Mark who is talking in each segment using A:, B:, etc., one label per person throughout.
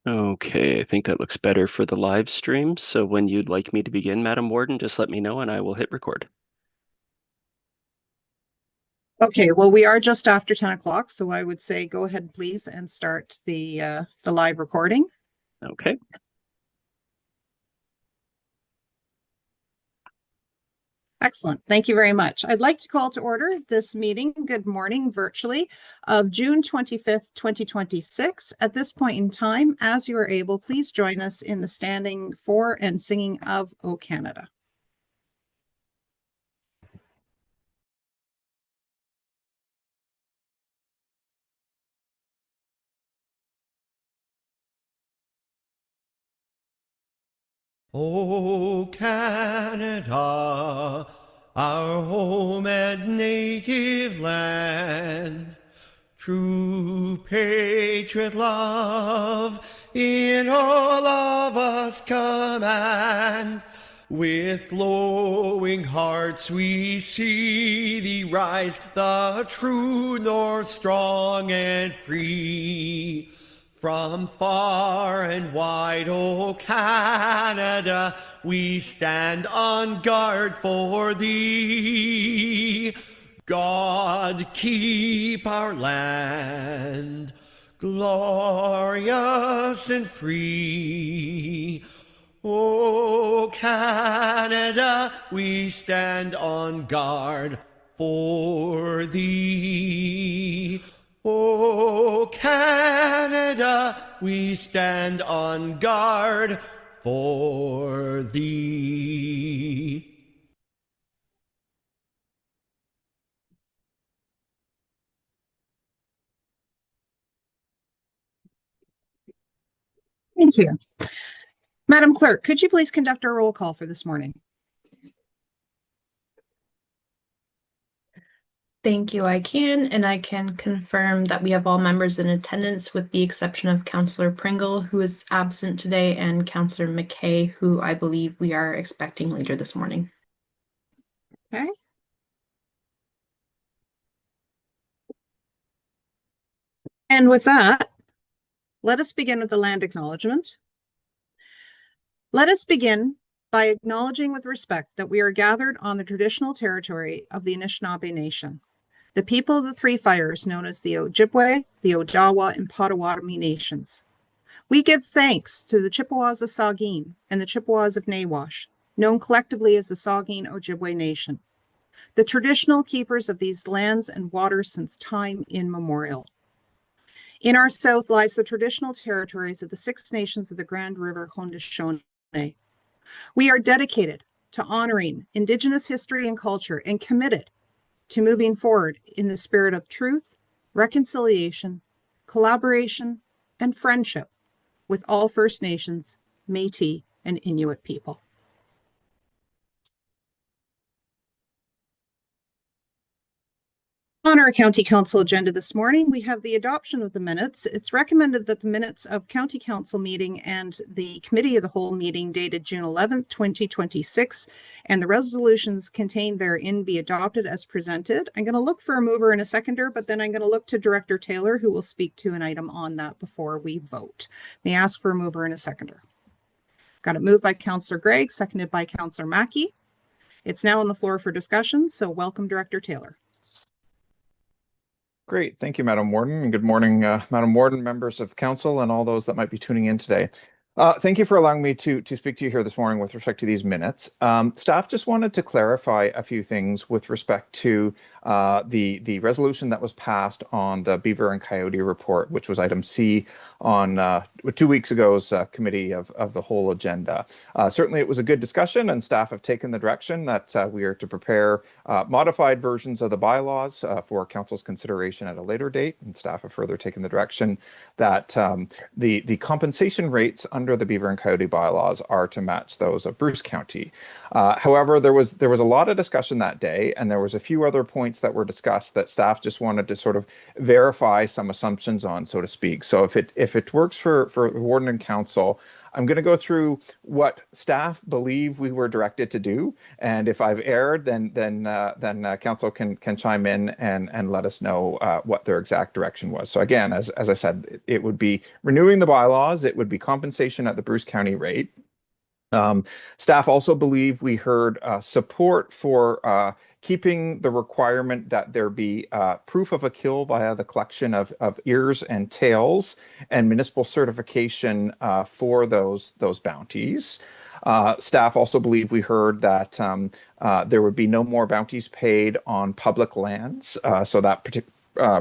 A: Okay, I think that looks better for the live stream. So when you'd like me to begin, Madam Warden, just let me know and I will hit record.
B: Okay, well, we are just after 10 o'clock, so I would say go ahead, please, and start the live recording.
A: Okay.
B: Excellent. Thank you very much. I'd like to call to order this meeting, good morning, virtually, of June 25th, 2026. At this point in time, as you are able, please join us in the standing for and singing of O Canada.
C: O Canada, our home and native land, true patriot love in all of us command. With glowing hearts we see thee rise, the true north strong and free. From far and wide, O Canada, we stand on guard for thee. God keep our land glorious and free. O Canada, we stand on guard for thee. O Canada, we stand on guard for thee.
B: Thank you. Madam Clerk, could you please conduct our roll call for this morning?
D: Thank you, I can, and I can confirm that we have all members in attendance with the exception of Councillor Pringle, who is absent today, and Councillor McKay, who I believe we are expecting later this morning.
B: Okay. And with that, let us begin with the land acknowledgement. Let us begin by acknowledging with respect that we are gathered on the traditional territory of the Anishinaabe Nation, the people of the Three Fires known as the Ojibwe, the Odawa, and Potawatomi nations. We give thanks to the Chippewas of Saugeen and the Chippewas of Nawash, known collectively as the Saugeen Ojibwe Nation, the traditional keepers of these lands and waters since time immemorial. In our south lies the traditional territories of the Six Nations of the Grand River Haudenosaunee. We are dedicated to honoring Indigenous history and culture and committed to moving forward in the spirit of truth, reconciliation, collaboration, and friendship with all First Nations, Métis, and Inuit people. On our County Council agenda this morning, we have the adoption of the minutes. It's recommended that the minutes of County Council meeting and the Committee of the Whole meeting dated June 11th, 2026, and the resolutions contained therein be adopted as presented. I'm going to look for a mover and a seconder, but then I'm going to look to Director Taylor, who will speak to an item on that before we vote. May I ask for a mover and a seconder? Got it moved by Councillor Gregg, seconded by Councillor Mackey. It's now on the floor for discussion, so welcome, Director Taylor.
E: Great. Thank you, Madam Warden. And good morning, Madam Warden, members of council, and all those that might be tuning in today. Thank you for allowing me to speak to you here this morning with respect to these minutes. Staff just wanted to clarify a few things with respect to the resolution that was passed on the Beaver and Coyote report, which was item C on 2 weeks ago's Committee of the Whole agenda. Certainly it was a good discussion, and staff have taken the direction that we are to prepare modified versions of the bylaws for council's consideration at a later date, and staff have further taken the direction that the compensation rates under the Beaver and Coyote bylaws are to match those of Bruce County. However, there was a lot of discussion that day, and there was a few other points that were discussed that staff just wanted to sort of verify some assumptions on, so to speak. So if it works for the Warden and Council, I'm going to go through what staff believe we were directed to do, and if I've erred, then council can chime in and let us know what their exact direction was. So again, as I said, it would be renewing the bylaws. It would be compensation at the Bruce County rate. Staff also believe we heard support for keeping the requirement that there be proof of a kill via the collection of ears and tails and municipal certification for those bounties. Staff also believe we heard that there would be no more bounties paid on public lands. So that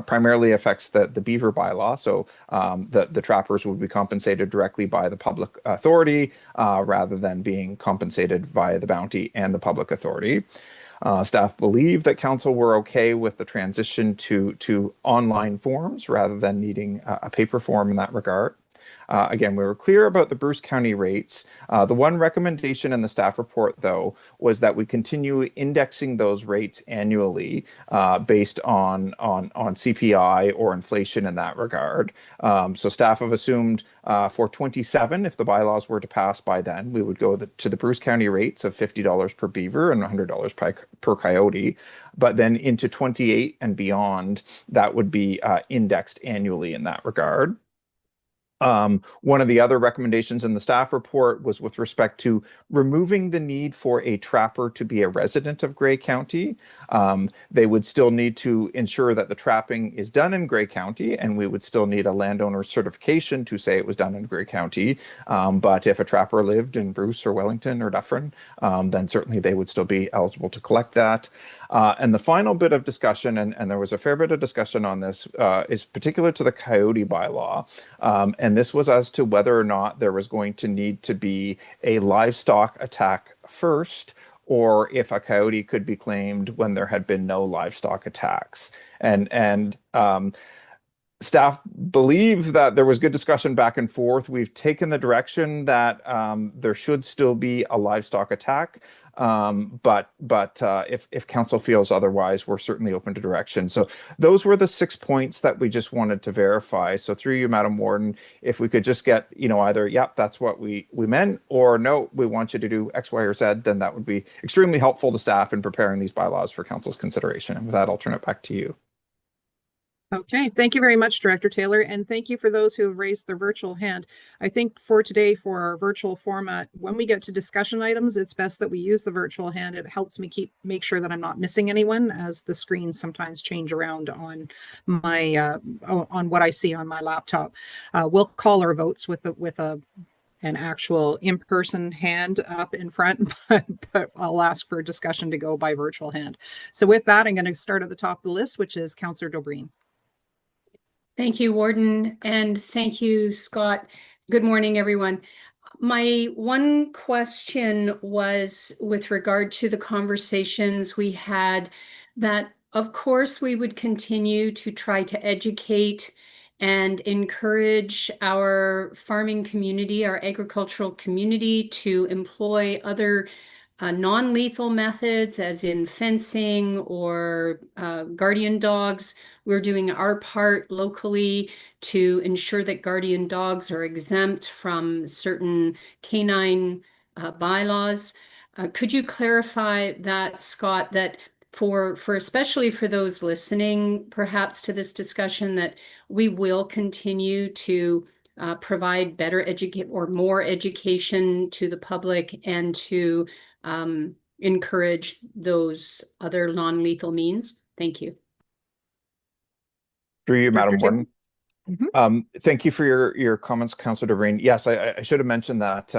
E: primarily affects the beaver bylaw. So the trappers would be compensated directly by the public authority rather than being compensated via the bounty and the public authority. Staff believe that council were okay with the transition to online forms rather than needing a paper form in that regard. Again, we were clear about the Bruce County rates. The one recommendation in the staff report, though, was that we continue indexing those rates annually based on CPI or inflation in that regard. So staff have assumed for 27, if the bylaws were to pass by then, we would go to the Bruce County rates of $50 per beaver and $100 per coyote. But then into 28 and beyond, that would be indexed annually in that regard. One of the other recommendations in the staff report was with respect to removing the need for a trapper to be a resident of Grey County. They would still need to ensure that the trapping is done in Grey County, and we would still need a landowner certification to say it was done in Grey County. But if a trapper lived in Bruce or Wellington or Dufferin, then certainly they would still be eligible to collect that. And the final bit of discussion, and there was a fair bit of discussion on this, is particular to the coyote bylaw. And this was as to whether or not there was going to need to be a livestock attack first, or if a coyote could be claimed when there had been no livestock attacks. And staff believe that there was good discussion back and forth. We've taken the direction that there should still be a livestock attack. But if council feels otherwise, we're certainly open to direction. So those were the 6 points that we just wanted to verify. So through you, Madam Warden, if we could just get, either, yep, that's what we meant, or no, we want you to do X, Y, or Z, then that would be extremely helpful to staff in preparing these bylaws for council's consideration. And with that, I'll turn it back to you.
B: Okay, thank you very much, Director Taylor, and thank you for those who have raised their virtual hand. I think for today, for our virtual format, when we get to discussion items, it's best that we use the virtual hand. It helps me make sure that I'm not missing anyone, as the screens sometimes change around on my on what I see on my laptop. We'll call our votes with an actual in-person hand up in front, but I'll ask for discussion to go by virtual hand. So with that, I'm going to start at the top of the list, which is Councillor Dobreen.
F: Thank you, Warden, and thank you, Scott. Good morning, everyone. My one question was with regard to the conversations we had, that of course we would continue to try to educate and encourage our farming community, our agricultural community, to employ other non-lethal methods, as in fencing or guardian dogs. We're doing our part locally to ensure that guardian dogs are exempt from certain canine bylaws. Could you clarify that, Scott, that for especially for those listening perhaps to this discussion, that we will continue to provide better more education to the public and to encourage those other non-lethal means? Thank you.
E: Through you, Madam
B: Dr.
E: Warden. Thank you for your comments, Councillor Dobreen. Yes, I should have mentioned that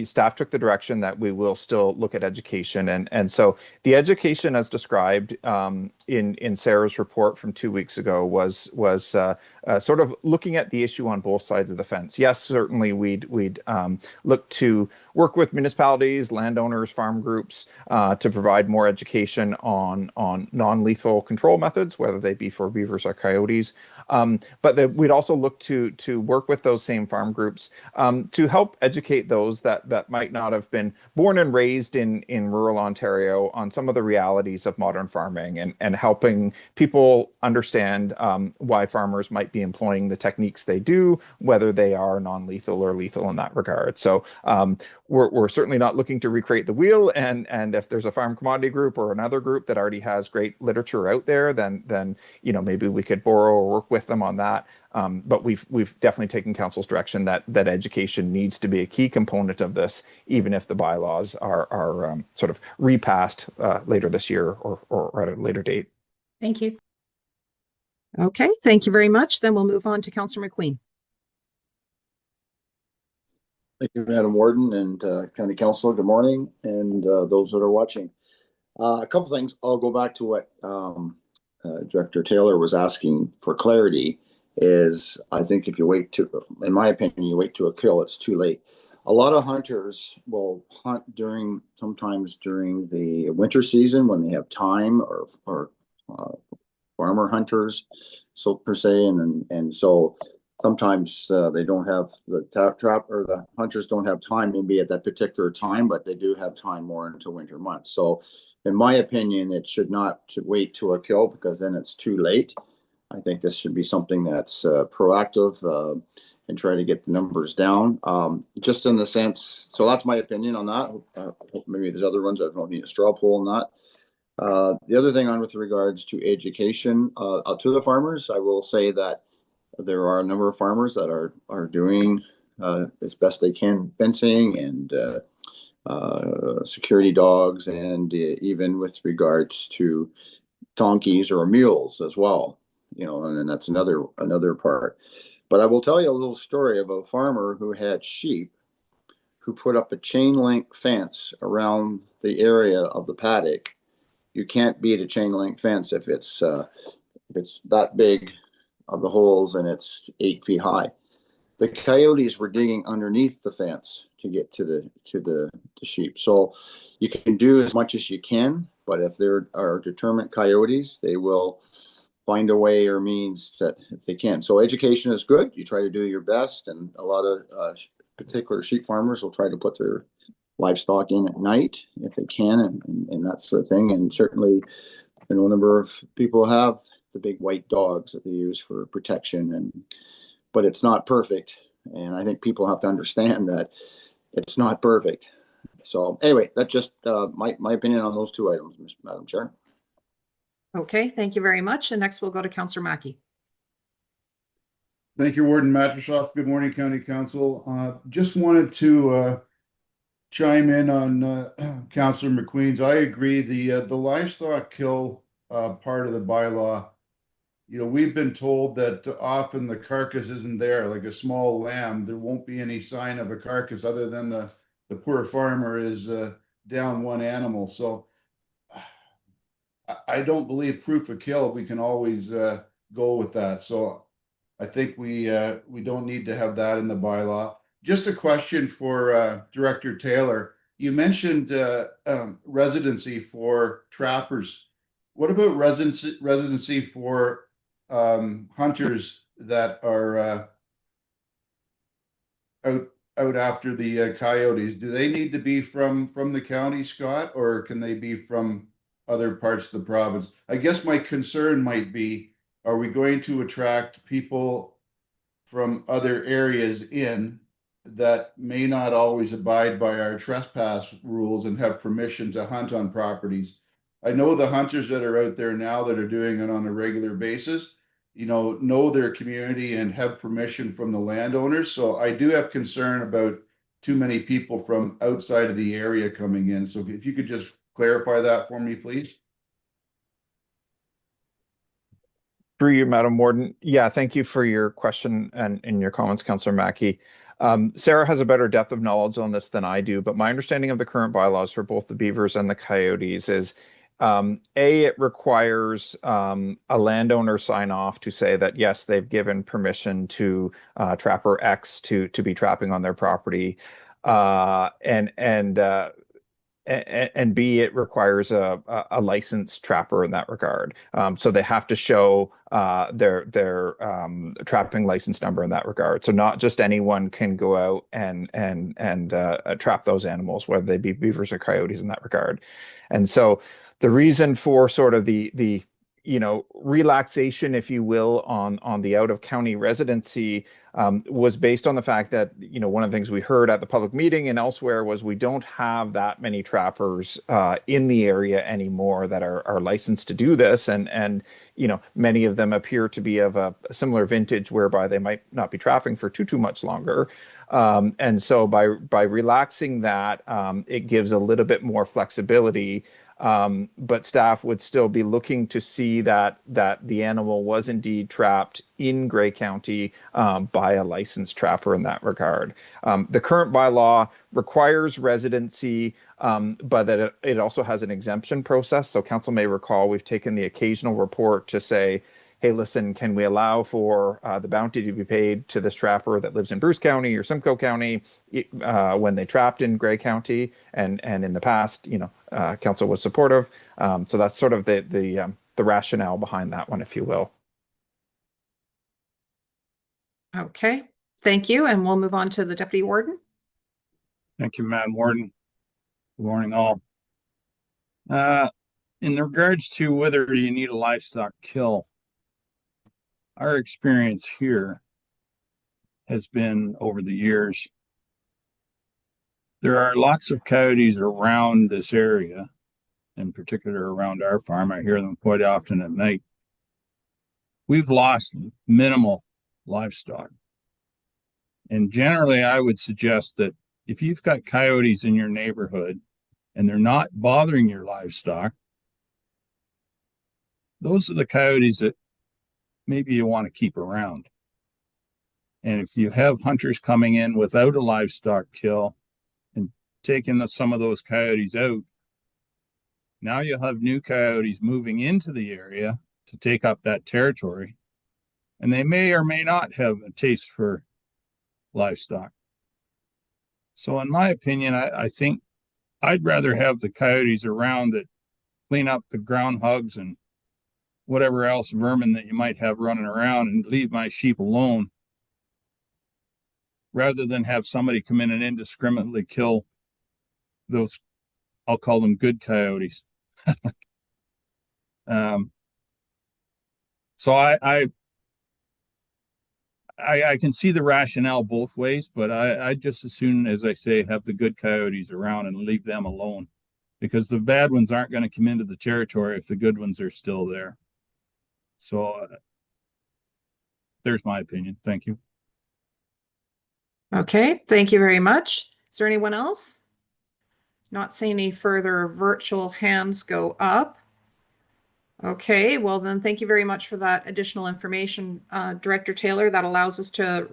E: staff took the direction that we will still look at education, and so the education as described in Sarah's report from 2 weeks ago was sort of looking at the issue on both sides of the fence. Yes, certainly we'd look to work with municipalities, landowners, farm groups to provide more education on non-lethal control methods, whether they be for beavers or coyotes. But we'd also look to work with those same farm groups to help educate those that might not have been born and raised in rural Ontario on some of the realities of modern farming, and helping people understand why farmers might be be employing the techniques they do, whether they are non-lethal or lethal in that regard. So we're certainly not looking to recreate the wheel, and if there's a farm commodity group or another group that already has great literature out there, then maybe we could borrow or work with them on that. But we've definitely taken council's direction that education needs to be a key component of this, even if the bylaws are sort of repassed later this year or at a later date.
F: Thank you.
B: Okay, thank you very much. Then we'll move on to Councillor McQueen.
G: Thank you, Madam Warden and County Council. Good morning, and those that are watching. A couple things. I'll go back to what Director Taylor was asking for clarity. Is I think if you wait to, in my opinion, you wait to a kill, it's too late. A lot of hunters will hunt sometimes during the winter season when they have time, or farmer hunters, so per se, and so sometimes they don't have the trap, or the hunters don't have time maybe at that particular time, but they do have time more into winter months. So in my opinion, it should not wait to a kill, because then it's too late. I think this should be something that's proactive and try to get the numbers down. Just in the sense, so that's my opinion on that. Maybe there's other ones. I don't need a straw poll on that. The other thing on with regards to education to the farmers, I will say that there are a number of farmers that are doing as best they can fencing and security dogs, and even with regards to donkeys or mules as well. And then that's another part. But I will tell you a little story of a farmer who had sheep, who put up a chain link fence around the area of the paddock. You can't beat a chain link fence if it's that big of the holes and it's 8 feet high. The coyotes were digging underneath the fence to get to the sheep. So you can do as much as you can, but if there are determined coyotes, they will find a way or means that if they can. So education is good. You try to do your best, and a lot of particular sheep farmers will try to put their livestock in at night if they can, and that sort of thing. And certainly, a number of people have the big white dogs that they use for protection, but it's not perfect. And I think people have to understand that it's not perfect. So anyway, that's just my opinion on those two items, Madam Chair.
B: Okay, thank you very much. And next we'll go to Councillor Mackey.
H: Thank you, Warden Matusoff. Good morning, County Council. Just wanted to chime in on Councillor McQueen's. I agree. The livestock kill part of the bylaw, we've been told that often the carcass isn't there, like a small lamb. There won't be any sign of a carcass other than the poor farmer is down one animal. So I don't believe proof of kill. We can always go with that. So I think we don't need to have that in the bylaw. Just a question for Director Taylor. You mentioned residency for trappers. What about residency for hunters that are out after the coyotes? Do they need to be from the county, Scott, or can they be from other parts of the province? I guess my concern might be, are we going to attract people from other areas in that may not always abide by our trespass rules and have permission to hunt on properties? I know the hunters that are out there now that are doing it on a regular basis, know their community and have permission from the landowners. So I do have concern about too many people from outside of the area coming in. So if you could just clarify that for me, please.
E: Through you, Madam Warden. Yeah, thank you for your question and your comments, Councillor Mackey. Sarah has a better depth of knowledge on this than I do, but my understanding of the current bylaws for both the beavers and the coyotes is it requires a landowner sign off to say that yes, they've given permission to trapper X to be trapping on their property, and B, it requires a licensed trapper in that regard. So they have to show their trapping license number in that regard. So not just anyone can go out and trap those animals, whether they be beavers or coyotes in that regard. And so the reason for sort of the relaxation, if you will, on the out of county residency was based on the fact that, one of the things we heard at the public meeting and elsewhere was we don't have that many trappers in the area anymore that are licensed to do this. And many of them appear to be of a similar vintage whereby they might not be trapping for too much longer. And so by relaxing that, it gives a little bit more flexibility. But staff would still be looking to see that the animal was indeed trapped in Grey County by a licensed trapper in that regard. The current bylaw requires residency, but that it also has an exemption process. So council may recall we've taken the occasional report to say, hey, listen, can we allow for the bounty to be paid to this trapper that lives in Bruce County or Simcoe County when they trapped in Grey County? And in the past, council was supportive. So that's sort of the rationale behind that one, if you will.
B: Okay, thank you. And we'll move on to the Deputy Warden.
I: Thank you, Madam Warden. Good morning, all. In regards to whether you need a livestock kill, our experience here has been over the years, there are lots of coyotes around this area, in particular around our farm. I hear them quite often at night. We've lost minimal livestock. And generally, I would suggest that if you've got coyotes in your neighborhood and they're not bothering your livestock, those are the coyotes that maybe you want to keep around. And if you have hunters coming in without a livestock kill and taking some of those coyotes out, now you'll have new coyotes moving into the area to take up that territory. And they may or may not have a taste for livestock. So in my opinion, I think I'd rather have the coyotes around that clean up the groundhogs and whatever else vermin that you might have running around and leave my sheep alone, rather than have somebody come in and indiscriminately kill those, I'll call them good coyotes. So I can see the rationale both ways, but I just as soon, as I say, have the good coyotes around and leave them alone, because the bad ones aren't going to come into the territory if the good ones are still there. So there's my opinion. Thank you.
B: Okay, thank you very much. Is there anyone else? Not seeing any further virtual hands go up. Okay, well then thank you very much for that additional information, Director Taylor. That allows us to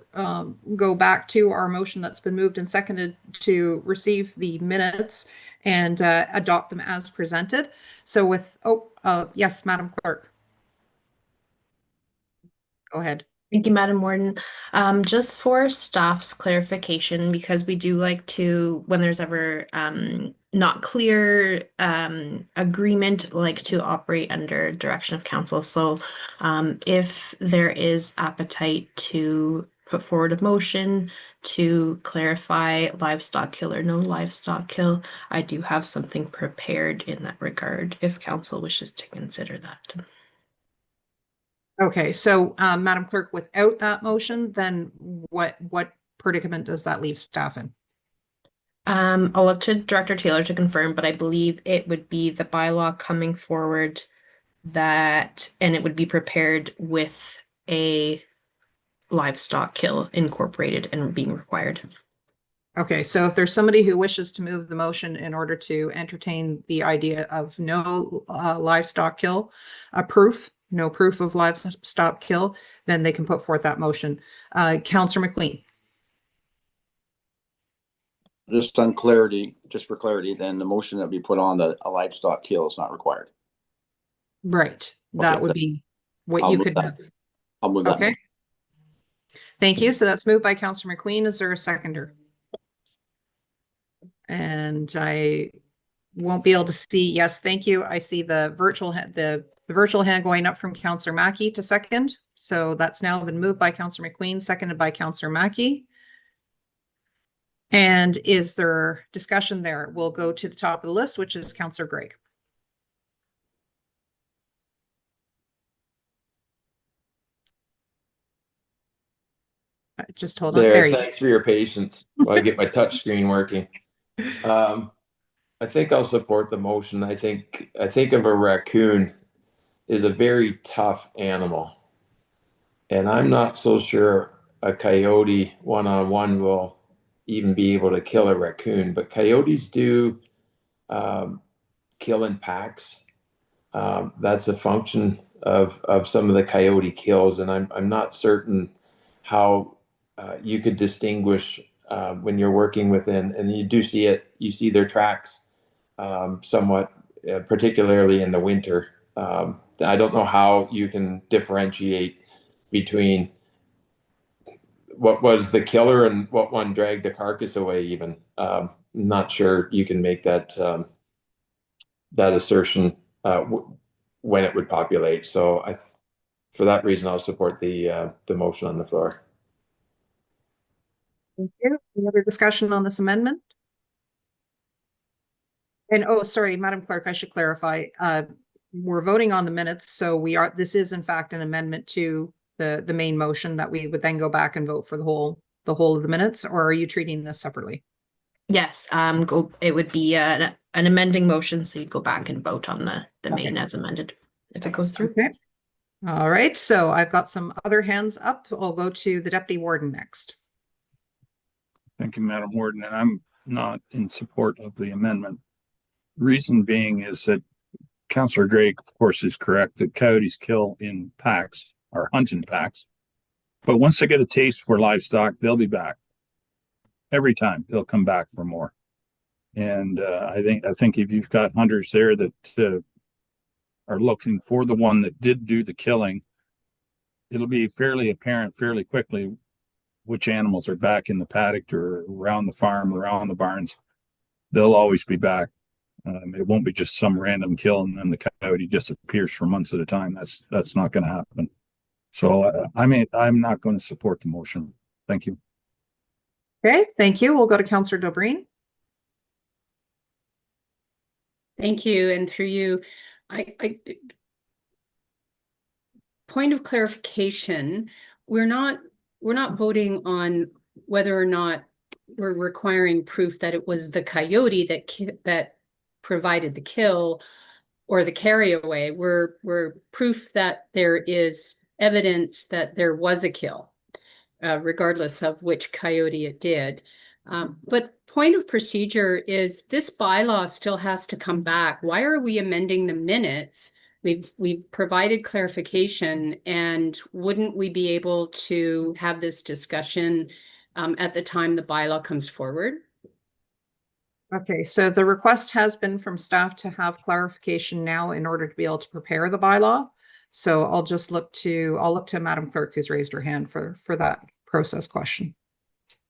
B: go back to our motion that's been moved and seconded to receive the minutes and adopt them as presented. So with, yes, Madam Clerk. Go ahead.
D: Thank you, Madam Warden. Just for staff's clarification, because we do like to, when there's ever not clear agreement, like to operate under direction of council. So if there is appetite to put forward a motion to clarify livestock kill or no livestock kill, I do have something prepared in that regard if council wishes to consider that.
B: Okay, so Madam Clerk, without that motion, then what predicament does that leave staff in?
D: I'll look to Director Taylor to confirm, but I believe it would be the bylaw coming forward that, and it would be prepared with a livestock kill incorporated and being required.
B: Okay, so if there's somebody who wishes to move the motion in order to entertain the idea of no livestock kill, no proof of livestock kill, then they can put forth that motion. Councillor McLean.
G: Just on clarity, just for clarity, then the motion that we put on a livestock kill is not required.
B: Right, that
G: Okay,
B: would be what
G: I'll
B: you
G: move
B: could
G: that.
B: move.
G: I'll move that.
B: Okay. Thank you. So that's moved by Councillor McQueen. Is there a seconder? And I won't be able to see. Yes, thank you. I see the virtual hand going up from Councillor Mackey to second. So that's now been moved by Councillor McQueen, seconded by Councillor Mackey. And is there discussion there? We'll go to the top of the list, which is Councillor Greig. Just hold on. There you go.
J: Thanks for your patience while I get my touch screen working. I think I'll support the motion. I think of a raccoon is a very tough animal, and I'm not so sure a coyote one-on-one will even be able to kill a raccoon. But coyotes do kill in packs. That's a function of some of the coyote kills, and I'm not certain how you could distinguish when you're working within, and you do see it. You see their tracks somewhat, particularly in the winter. I don't know how you can differentiate between what was the killer and what one dragged the carcass away. Even not sure you can make that assertion when it would populate. So for that reason, I'll support the motion on the floor.
B: Thank you. Any other discussion on this amendment? And sorry, Madam Clerk, I should clarify. We're voting on the minutes, so this is in fact an amendment to the main motion that we would then go back and vote for the whole of the minutes, or are you treating this separately?
D: Yes, it would be an amending motion, so you'd go back and vote on the main as amended if it goes through.
B: Okay. All right, so I've got some other hands up. I'll go to the Deputy Warden next.
I: Thank you, Madam Warden, and I'm not in support of the amendment. Reason being is that Councillor Drake, of course, is correct that coyotes kill in packs or hunt in packs. But once they get a taste for livestock, they'll be back. Every time they'll come back for more. And I think if you've got hunters there that are looking for the one that did do the killing, it'll be fairly apparent fairly quickly which animals are back in the paddock or around the farm, around the barns. They'll always be back. It won't be just some random kill and then the coyote disappears for months at a time. That's not going to happen. So I'm not going to support the motion. Thank you.
B: Okay, thank you. We'll go to Councillor Dobreen.
F: Thank you, and through you, point of clarification, we're not voting on whether or not we're requiring proof that it was the coyote that provided the kill or the carryaway. We're proof that there is evidence that there was a kill, regardless of which coyote it did. But point of procedure is this bylaw still has to come back. Why are we amending the minutes? We've provided clarification, and wouldn't we be able to have this discussion at the time the bylaw comes forward?
B: Okay, so the request has been from staff to have clarification now in order to be able to prepare the bylaw. So I'll look to Madam Clerk, who's raised her hand for that process question.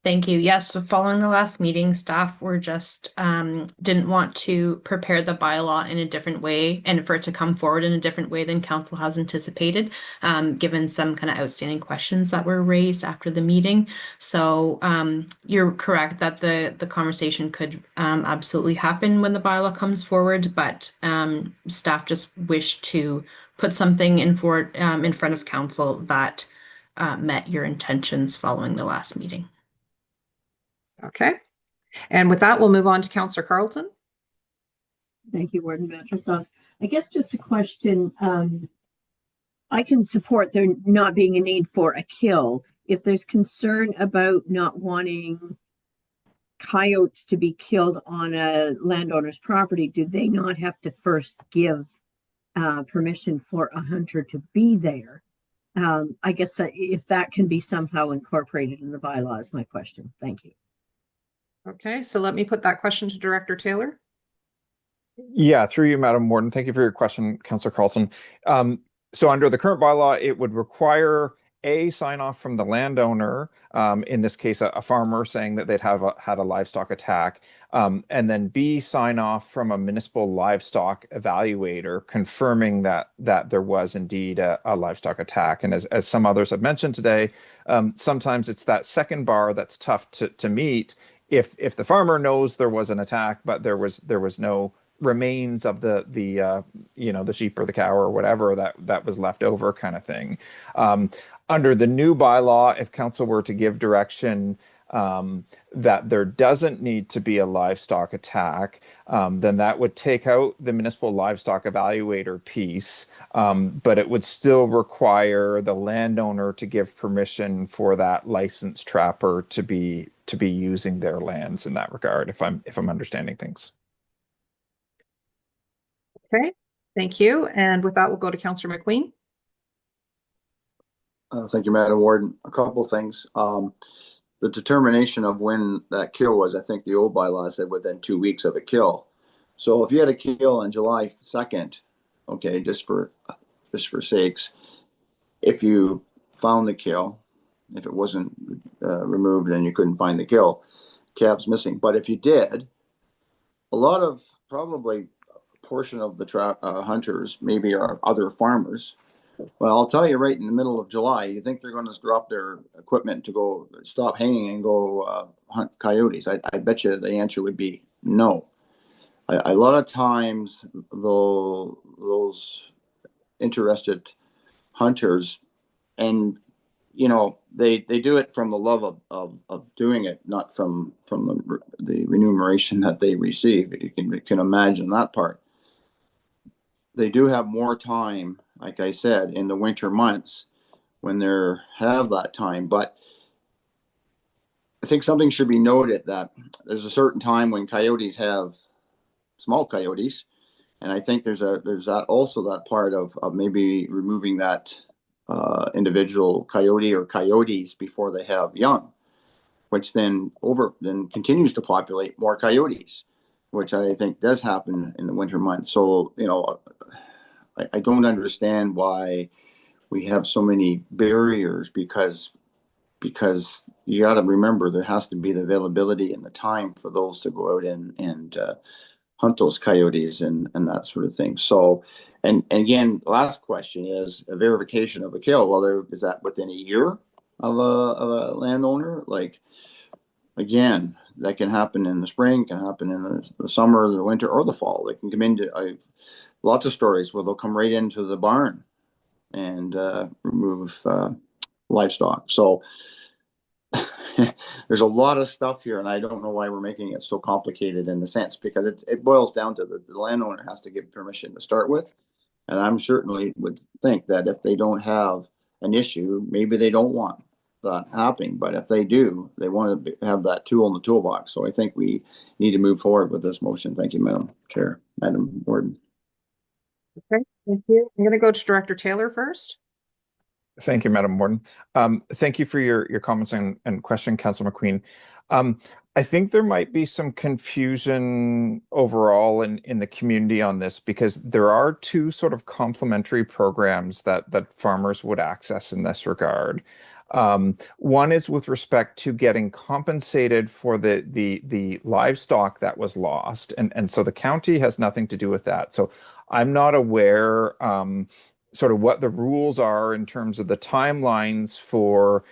D: Thank you. Yes, so following the last meeting, staff were just didn't want to prepare the bylaw in a different way and for it to come forward in a different way than council has anticipated, given some kind of outstanding questions that were raised after the meeting. So you're correct that the conversation could absolutely happen when the bylaw comes forward, but staff just wish to put something in front of council that met your intentions following the last meeting.
B: Okay. And with that, we'll move on to Councillor Carleton.
K: Thank you, Warden Matrosas. I guess just a question. I can support there not being a need for a kill. If there's concern about not wanting coyotes to be killed on a landowner's property, do they not have to first give permission for a hunter to be there? I guess if that can be somehow incorporated in the bylaw is my question. Thank you.
B: Okay, so let me put that question to Director Taylor.
E: Yeah, through you, Madam Warden. Thank you for your question, Councillor Carleton. So under the current bylaw, it would require a sign off from the landowner, in this case, a farmer saying that they'd had a livestock attack, and then B, sign off from a municipal livestock evaluator confirming that there was indeed a livestock attack. And as some others have mentioned today, sometimes it's that second bar that's tough to meet. If the farmer knows there was an attack, but there was no remains of the sheep or the cow or whatever that was left over, kind of thing. under the new bylaw, if council were to give direction that there doesn't need to be a livestock attack, then that would take out the municipal livestock evaluator piece, but it would still require the landowner to give permission for that licensed trapper to be using their lands in that regard, if I'm understanding things.
B: Okay, thank you. And with that, we'll go to Councillor McQueen.
G: Thank you, Madam Warden. A couple things. The determination of when that kill was, I think the old bylaw said within 2 weeks of a kill. So if you had a kill on July 2nd, okay, just for sakes, if you found the kill, if it wasn't removed and you couldn't find the kill, calf's missing. But if you did, a lot of, probably a portion of the hunters, maybe are other farmers. Well, I'll tell you, right in the middle of July, you think they're going to drop their equipment to go stop hanging and go hunt coyotes? I bet you the answer would be no. A lot of times, though, those interested hunters, and you know, they do it from the love of doing it, not from the remuneration that they receive. You can imagine that part. They do have more time, like I said, in the winter months when they have that time. But I think something should be noted, that there's a certain time when coyotes have small coyotes, and I think there's that also that part of maybe removing that individual coyote or coyotes before they have young, which then continues to populate more coyotes, which I think does happen in the winter months. So, you know, I don't understand why we have so many barriers, because you got to remember there has to be the availability and the time for those to go out and hunt those coyotes and that sort of thing. So, and again, last question is a verification of a kill. Well, is that within a year of a landowner? Like, again, that can happen in the spring, can happen in the summer, the winter, or the fall. They can come into lots of stories where they'll come right into the barn and remove livestock. So there's a lot of stuff here, and I don't know why we're making it so complicated in the sense, because it boils down to the landowner has to give permission to start with. And I'm certainly would think that if they don't have an issue, maybe they don't want that happening. But if they do, they want to have that tool in the toolbox. So I think we need to move forward with this motion. Thank you, Madam Chair, Madam Warden.
B: Okay, thank you. I'm going to go to Director Taylor first.
E: Thank you, Madam Warden. Thank you for your comments and question, Councillor McQueen. I think there might be some confusion overall in the community on this, because there are two sort of complementary programs that farmers would access in this regard. One is with respect to getting compensated for the livestock that was lost, and so the county has nothing to do with that. So I'm not aware sort of what the rules are in terms of the timelines for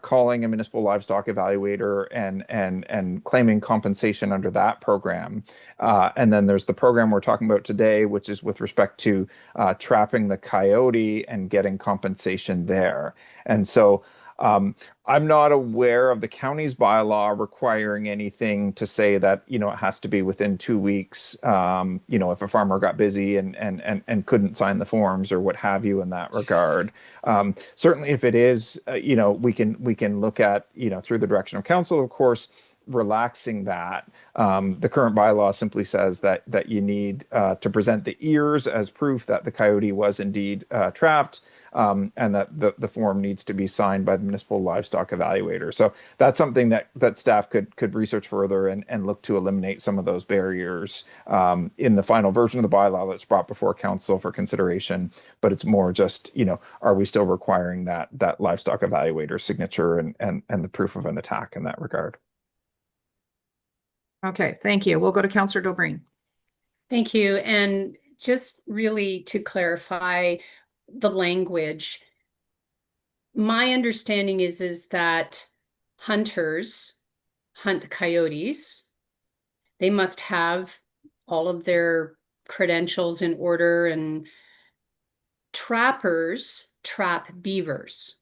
E: calling a municipal livestock evaluator and claiming compensation under that program. And then there's the program we're talking about today, which is with respect to trapping the coyote and getting compensation there. And so I'm not aware of the county's bylaw requiring anything to say that, you know, it has to be within 2 weeks, you know, if a farmer got busy and couldn't sign the forms or what have you in that regard. Certainly if it is, you know, we can look at, you know, through the direction of council, of course, relaxing that. The current bylaw simply says that you need to present the ears as proof that the coyote was indeed trapped. And that the form needs to be signed by the municipal livestock evaluator. So that's something that staff could research further and look to eliminate some of those barriers in the final version of the bylaw that's brought before council for consideration. But it's more just, you know, are we still requiring that livestock evaluator signature and the proof of an attack in that regard?
B: Okay, thank you. We'll go to Councillor Dobreen.
F: Thank you. And just really to clarify the language, my understanding is that hunters hunt coyotes. They must have all of their credentials in order, and trappers trap beavers.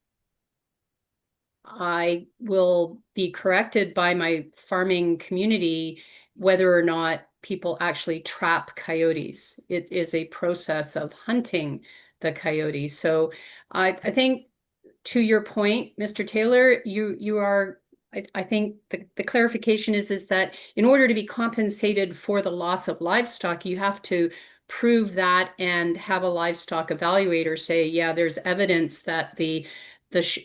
F: I will be corrected by my farming community whether or not people actually trap coyotes. It is a process of hunting the coyotes. So I think to your point, Mr. Taylor, you are, I think the clarification is that in order to be compensated for the loss of livestock, you have to prove that and have a livestock evaluator say, yeah, there's evidence that the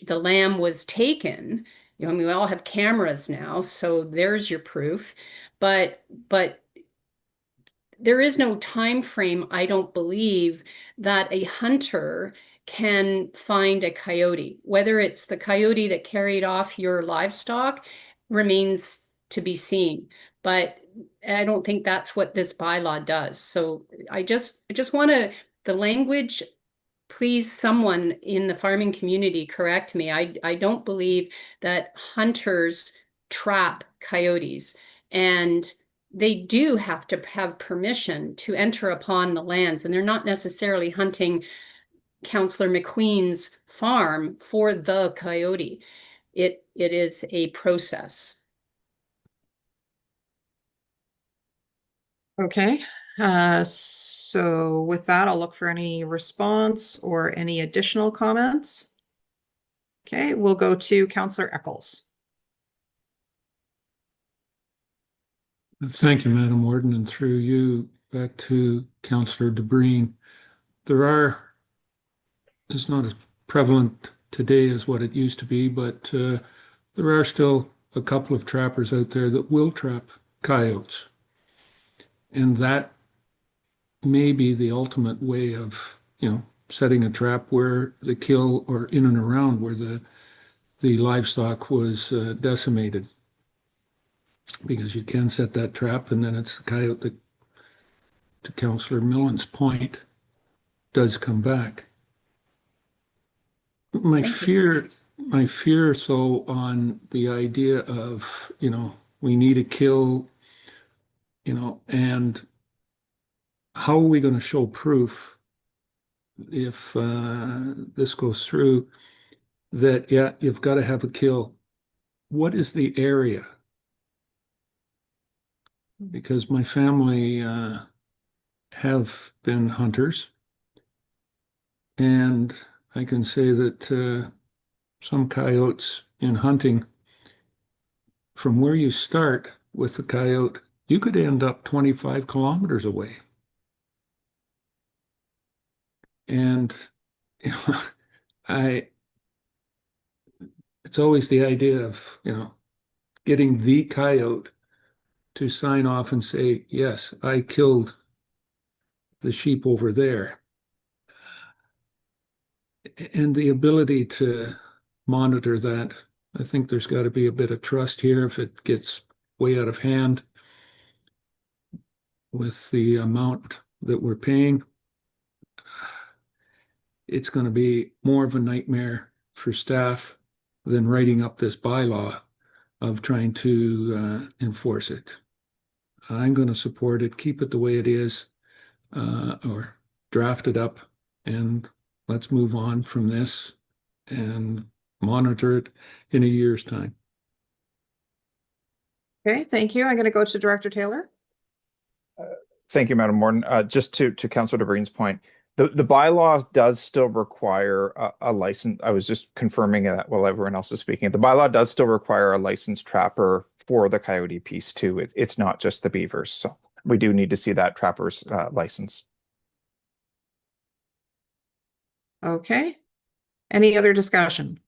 F: lamb was taken. You know, I mean, we all have cameras now, so there's your proof. But there is no time frame, I don't believe, that a hunter can find a coyote. Whether it's the coyote that carried off your livestock remains to be seen. But I don't think that's what this bylaw does. So I just want to, the language, please someone in the farming community correct me. I don't believe that hunters trap coyotes, and they do have to have permission to enter upon the lands, and they're not necessarily hunting Councillor McQueen's farm for the coyote. It is a process.
B: Okay, so with that, I'll look for any response or any additional comments. Okay, we'll go to Councillor Eccles.
L: Thank you, Madam Warden, and through you back to Councillor DeBreen. It's not as prevalent today as what it used to be, but there are still a couple of trappers out there that will trap coyotes. And that may be the ultimate way of, setting a trap where the kill or in and around where the livestock was decimated. Because you can set that trap, and then it's the coyote that, to Councillor Millen's point, does come back. My fear, so on the idea of, we need a kill, and how are we going to show proof if this goes through that, yeah, you've got to have a kill? What is the area? Because my family have been hunters, and I can say that some coyotes in hunting, from where you start with the coyote, you could end up 25 kilometers away. And it's always the idea of, getting the coyote to sign off and say, yes, I killed the sheep over there. And the ability to monitor that, I think there's got to be a bit of trust here. If it gets way out of hand with the amount that we're paying, it's going to be more of a nightmare for staff than writing up this bylaw of trying to enforce it. I'm going to support it, keep it the way it is, or draft it up, and let's move on from this and monitor it in a year's time.
B: Okay, thank you. I'm going to go to Director Taylor.
E: Thank you, Madam Warden. Just to Councillor DeBreen's point, the bylaw does still require a license. I was just confirming that while everyone else is speaking. The bylaw does still require a licensed trapper for the coyote piece too. It's not just the beavers. So we do need to see that trapper's license.
B: Okay. Any other discussion?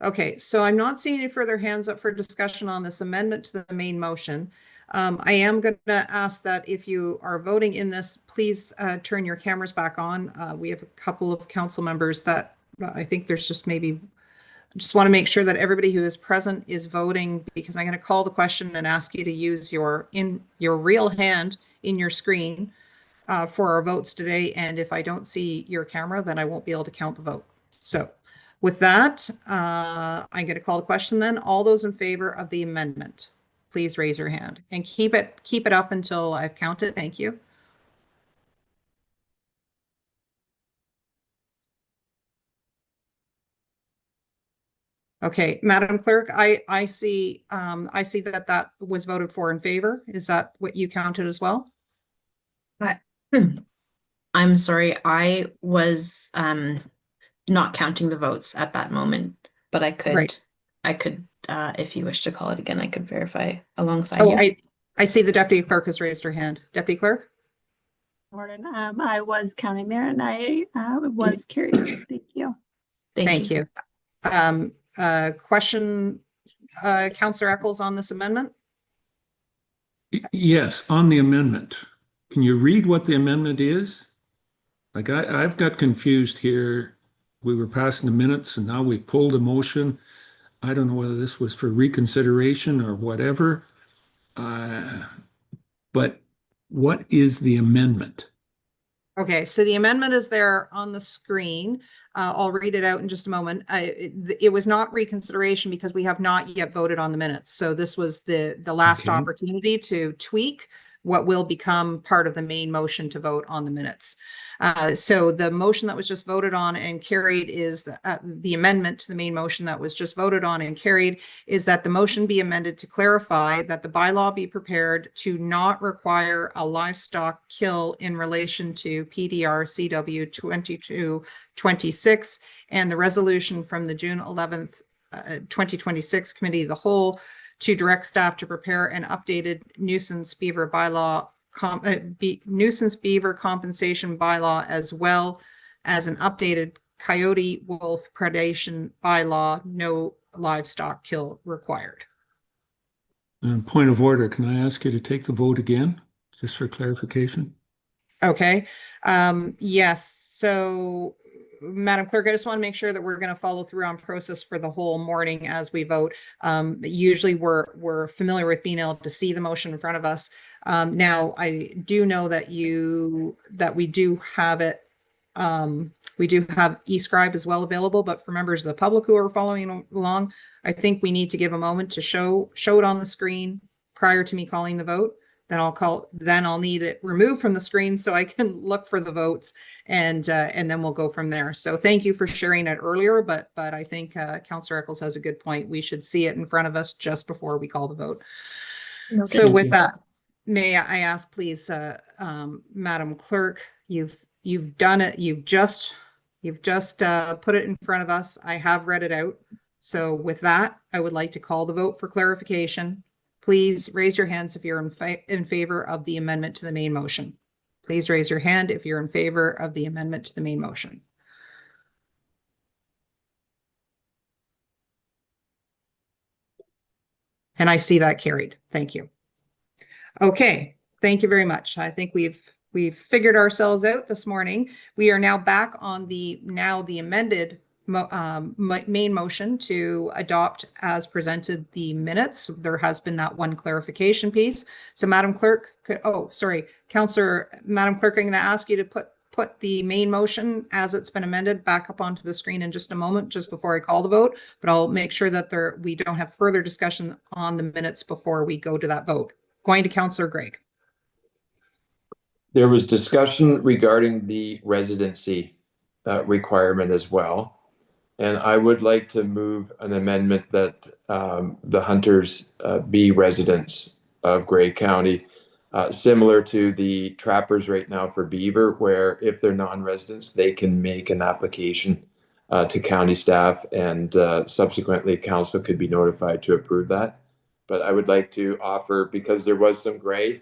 B: Okay, so I'm not seeing any further hands up for discussion on this amendment to the main motion. I am going to ask that if you are voting in this, please turn your cameras back on. We have a couple of council members that I think there's just maybe, just want to make sure that everybody who is present is voting, because I'm going to call the question and ask you to use your real hand in your screen for our votes today. And if I don't see your camera, then I won't be able to count the vote. So with that, I'm going to call the question then. All those in favor of the amendment, please raise your hand and keep it up until I've counted. Thank you. Okay, Madam Clerk, I see that that was voted for in favor. Is that what you counted as well?
D: I'm sorry, I was not counting the votes at that moment, but I could,
B: Right.
D: if you wish to call it again, I could verify alongside
B: Oh,
D: you.
B: I see the Deputy Clerk has raised her hand. Deputy Clerk?
M: Warden, I was counting there and I was carried. Thank you.
B: Thank you. Question, Councillor Eccles on this amendment?
L: Yes, on the amendment. Can you read what the amendment is? Like I've got confused here. We were passing the minutes and now we've pulled a motion. I don't know whether this was for reconsideration or whatever. But what is the amendment?
B: Okay, so the amendment is there on the screen. I'll read it out in just a moment. It was not reconsideration because we have not yet voted on the minutes. So this was the last
L: Okay.
B: opportunity to tweak what will become part of the main motion to vote on the minutes. So the motion that was just voted on and carried is the amendment to the main motion that was just voted on and carried is that the motion be amended to clarify that the bylaw be prepared to not require a livestock kill in relation to PDR CW 2226 and the resolution from the June 11th, 2026 Committee of the Whole to direct staff to prepare an updated nuisance beaver bylaw, nuisance beaver compensation bylaw, as well as an updated coyote wolf predation bylaw, no livestock kill required.
L: Point of order, can I ask you to take the vote again, just for clarification?
B: Okay. Yes. So, Madam Clerk, I just want to make sure that we're going to follow through on process for the whole morning as we vote. Usually we're familiar with being able to see the motion in front of us. Now I do know that we do have it. We do have eScribe as well available, but for members of the public who are following along, I think we need to give a moment to show it on the screen prior to me calling the vote. Then I'll need it removed from the screen so I can look for the votes and then we'll go from there. So thank you for sharing it earlier, but I think Councillor Eccles has a good point. We should see it in front of us just before we call the vote.
D: Okay.
B: So with that, may I ask please, Madam Clerk, you've done it. You've just put it in front of us. I have read it out. So with that, I would like to call the vote for clarification. Please raise your hands if you're in favor of the amendment to the main motion. Please raise your hand if you're in favor of the amendment to the main motion. And I see that carried. Thank you. Okay, thank you very much. I think we've figured ourselves out this morning. We are now back on the amended main motion to adopt as presented the minutes. There has been that one clarification piece. So Madam Clerk, Madam Clerk, I'm going to ask you to put the main motion as it's been amended back up onto the screen in just a moment, just before I call the vote, but I'll make sure that we don't have further discussion on the minutes before we go to that vote. Going to Councillor Greig.
J: There was discussion regarding the residency requirement as well. And I would like to move an amendment that the hunters be residents of Grey County, similar to the trappers right now for beaver, where if they're non-residents, they can make an application to county staff and subsequently council could be notified to approve that. But I would like to offer, because there was some gray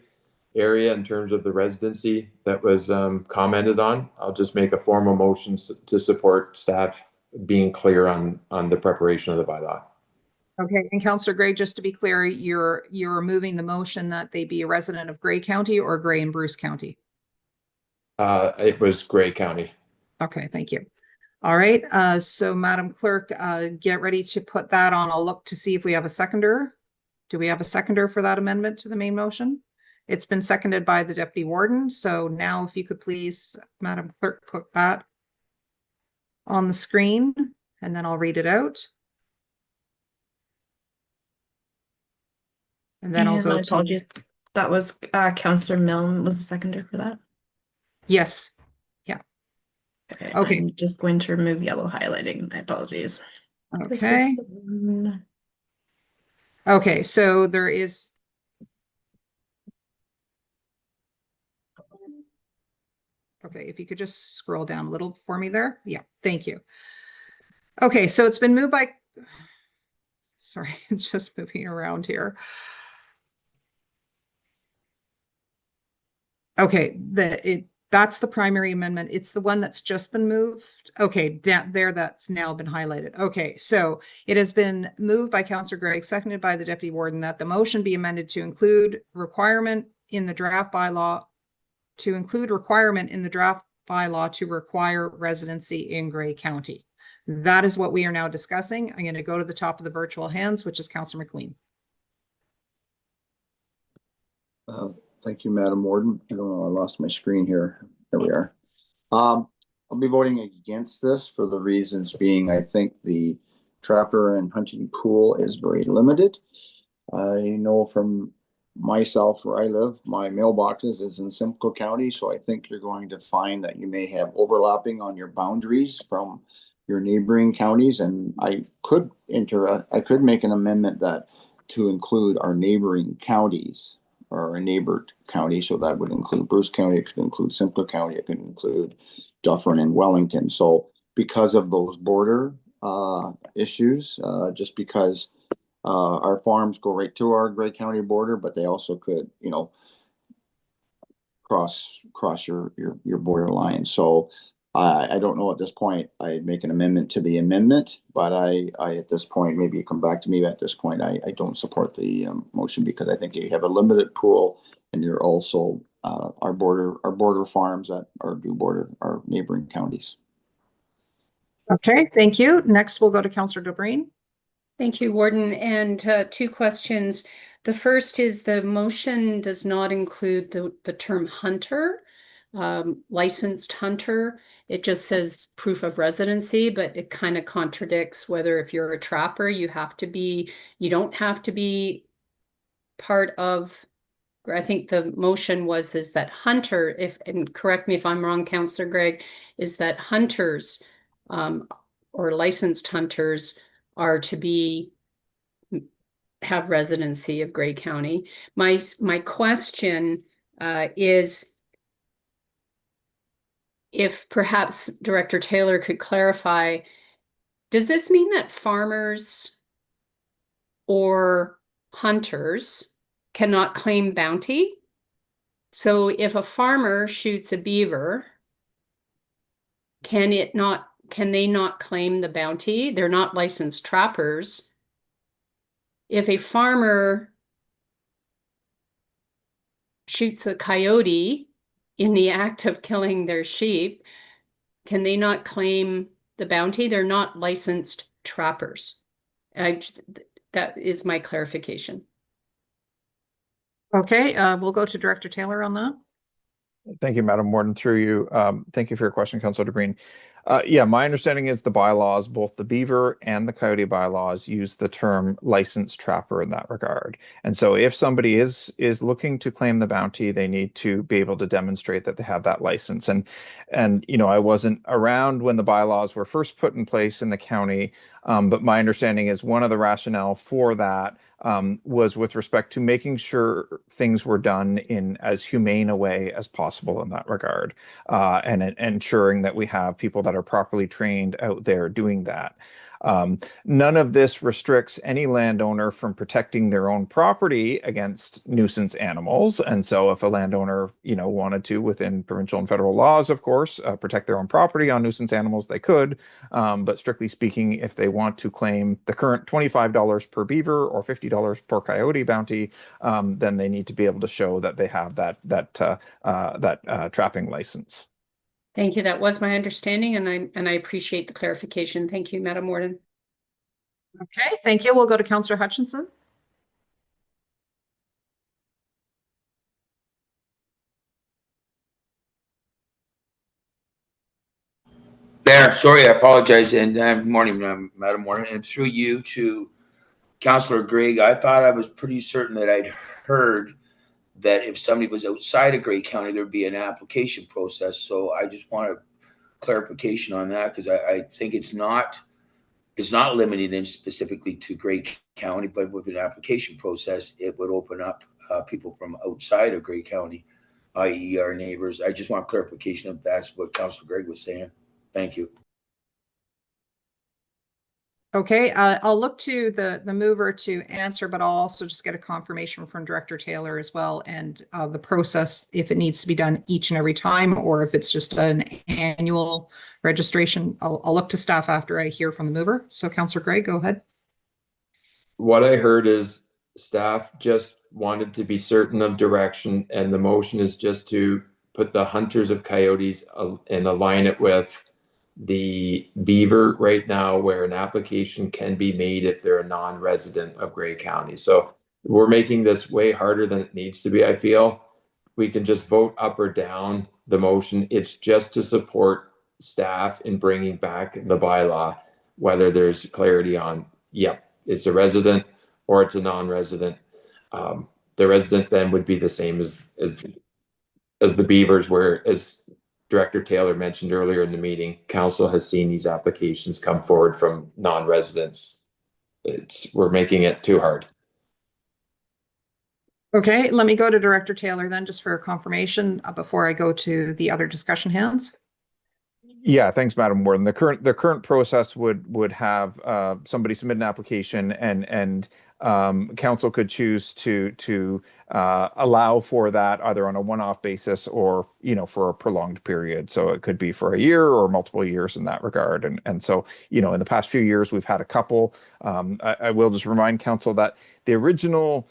J: area in terms of the residency that was commented on, I'll just make a formal motion to support staff being clear on the preparation of the bylaw.
B: Okay, and Councillor Greig, just to be clear, you're moving the motion that they be a resident of Grey County or Grey and Bruce County?
J: It was Grey County.
B: Okay, thank you. All right, so Madam Clerk, get ready to put that on. I'll look to see if we have a seconder. Do we have a seconder for that amendment to the main motion? It's been seconded by the Deputy Warden. So now if you could please, Madam Clerk, put that on the screen and then I'll read it out. And then I'll go
D: apologies. That was Councillor Milne was the seconder for that.
B: Yes. Yeah.
D: Okay.
B: Okay.
D: I'm just going to remove yellow highlighting. My apologies. This is
B: Okay.
D: the one.
B: Okay, so there is. Okay, if you could just scroll down a little for me there. Yeah, thank you. Okay, so it's been moved by, sorry, it's just moving around here. Okay, that's the primary amendment. It's the one that's just been moved. Okay, down there, that's now been highlighted. Okay, so it has been moved by Councillor Gregg, seconded by the Deputy Warden, that the motion be amended to include requirement in the draft bylaw to require residency in Grey County. That is what we are now discussing. I'm going to go to the top of the virtual hands, which is Councillor McQueen.
G: Thank you, Madam Warden. I don't know, I lost my screen here. There we are. I'll be voting against this for the reasons being, I think the trapper and hunting pool is very limited. I know from myself where I live, my mailboxes is in Simcoe County, so I think you're going to find that you may have overlapping on your boundaries from your neighboring counties, and I could make an amendment that to include our neighboring counties or a neighbored county, so that would include Bruce County, it could include Simcoe County, it could include Dufferin and Wellington. So because of those border issues, just because our farms go right to our Grey County border, but they also could, you know, cross your border line. So I don't know at this point. I'd make an amendment to the amendment, but I at this point, maybe you come back to me at this point. I don't support the motion because I think you have a limited pool, and you're also our border farms that do border our neighboring counties.
B: Okay, thank you. Next, we'll go to Councillor Dobreen.
F: Thank you, Warden. And two questions. The first is the motion does not include the term hunter, licensed hunter. It just says proof of residency, but it kind of contradicts whether if you're a trapper, you don't have to be part of, I think the motion is that hunter, and correct me if I'm wrong, Councillor Gregg, is that hunters or licensed hunters are to have residency of Grey County. My question is if perhaps Director Taylor could clarify, does this mean that farmers or hunters cannot claim bounty? So if a farmer shoots a beaver, can they not claim the bounty? They're not licensed trappers. If a farmer shoots a coyote in the act of killing their sheep, can they not claim the bounty? They're not licensed trappers. That is my clarification.
B: Okay, we'll go to Director Taylor on that.
E: Thank you, Madam Warden. Through you. Thank you for your question, Councillor Dobreen. Yeah, my understanding is the bylaws, both the beaver and the coyote bylaws, use the term licensed trapper in that regard. And so if somebody is looking to claim the bounty, they need to be able to demonstrate that they have that license. And you know, I wasn't around when the bylaws were first put in place in the county, but my understanding is one of the rationale for that was with respect to making sure things were done in as humane a way as possible in that regard, and ensuring that we have people that are properly trained out there doing that. None of this restricts any landowner from protecting their own property against nuisance animals. And so if a landowner, you know, wanted to, within provincial and federal laws, of course, protect their own property on nuisance animals, they could. But strictly speaking, if they want to claim the current $25 per beaver or $50 per coyote bounty, then they need to be able to show that they have that trapping license.
F: Thank you. That was my understanding, and I appreciate the clarification. Thank you, Madam Warden.
B: Okay, thank you. We'll go to Councillor Hutchinson.
N: There, sorry, I apologize. And good morning, Madam Warden. And through you to Councillor Gregg, I thought I was pretty certain that I'd heard that if somebody was outside of Grey County, there'd be an application process. So I just want a clarification on that, because I think it's not is not limited in specifically to Grey County, but with an application process, it would open up people from outside of Grey County, i.e. our neighbors. I just want clarification if that's what Councilor Gregg was saying. Thank you.
B: Okay, I'll look to the mover to answer, but I'll also just get a confirmation from Director Taylor as well, and the process, if it needs to be done each and every time, or if it's just an annual registration. I'll look to staff after I hear from the mover. So Councillor Gregg, go ahead.
J: What I heard is staff just wanted to be certain of direction, and the motion is just to put the hunters of coyotes and align it with the beaver right now, where an application can be made if they're a non-resident of Grey County. So we're making this way harder than it needs to be. I feel we can just vote up or down the motion. It's just to support staff in bringing back the bylaw, whether there's clarity on, yep, it's a resident or it's a non-resident. The resident then would be the same as the beavers, where, as Director Taylor mentioned earlier in the meeting, council has seen these applications come forward from non-residents. We're making it too hard.
B: Okay, let me go to Director Taylor then, just for confirmation before I go to the other discussion hands.
E: Yeah, thanks, Madam Warden. The current process would have somebody submit an application, and council could choose to allow for that either on a one-off basis or, you know, for a prolonged period. So it could be for a year or multiple years in that regard. And so, you know, in the past few years, we've had a couple. I will just remind council that the original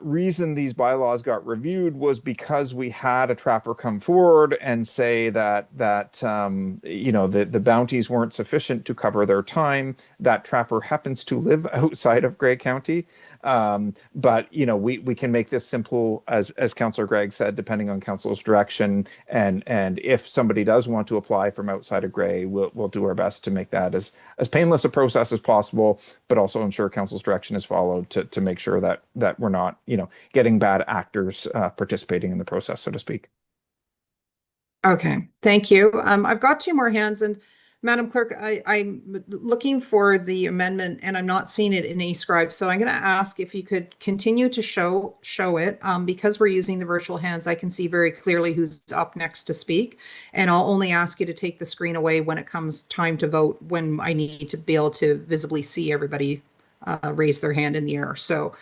E: reason these bylaws got reviewed was because we had a trapper come forward and say that you know, the bounties weren't sufficient to cover their time. That trapper happens to live outside of Grey County. But you know, we can make this simple, as Councillor Gregg said, depending on council's direction, and if somebody does want to apply from outside of Grey, we'll do our best to make that as painless a process as possible, but also ensure council's direction is followed to make sure that we're not, you know, getting bad actors participating in the process, so to speak.
B: Okay, thank you. I've got two more hands, and Madam Clerk, I'm looking for the amendment and I'm not seeing it in eScribe. So I'm going to ask if you could continue to show it. Because we're using the virtual hands, I can see very clearly who's up next to speak. And I'll only ask you to take the screen away when it comes time to vote, when I need to be able to visibly see everybody raise their hand in the air. So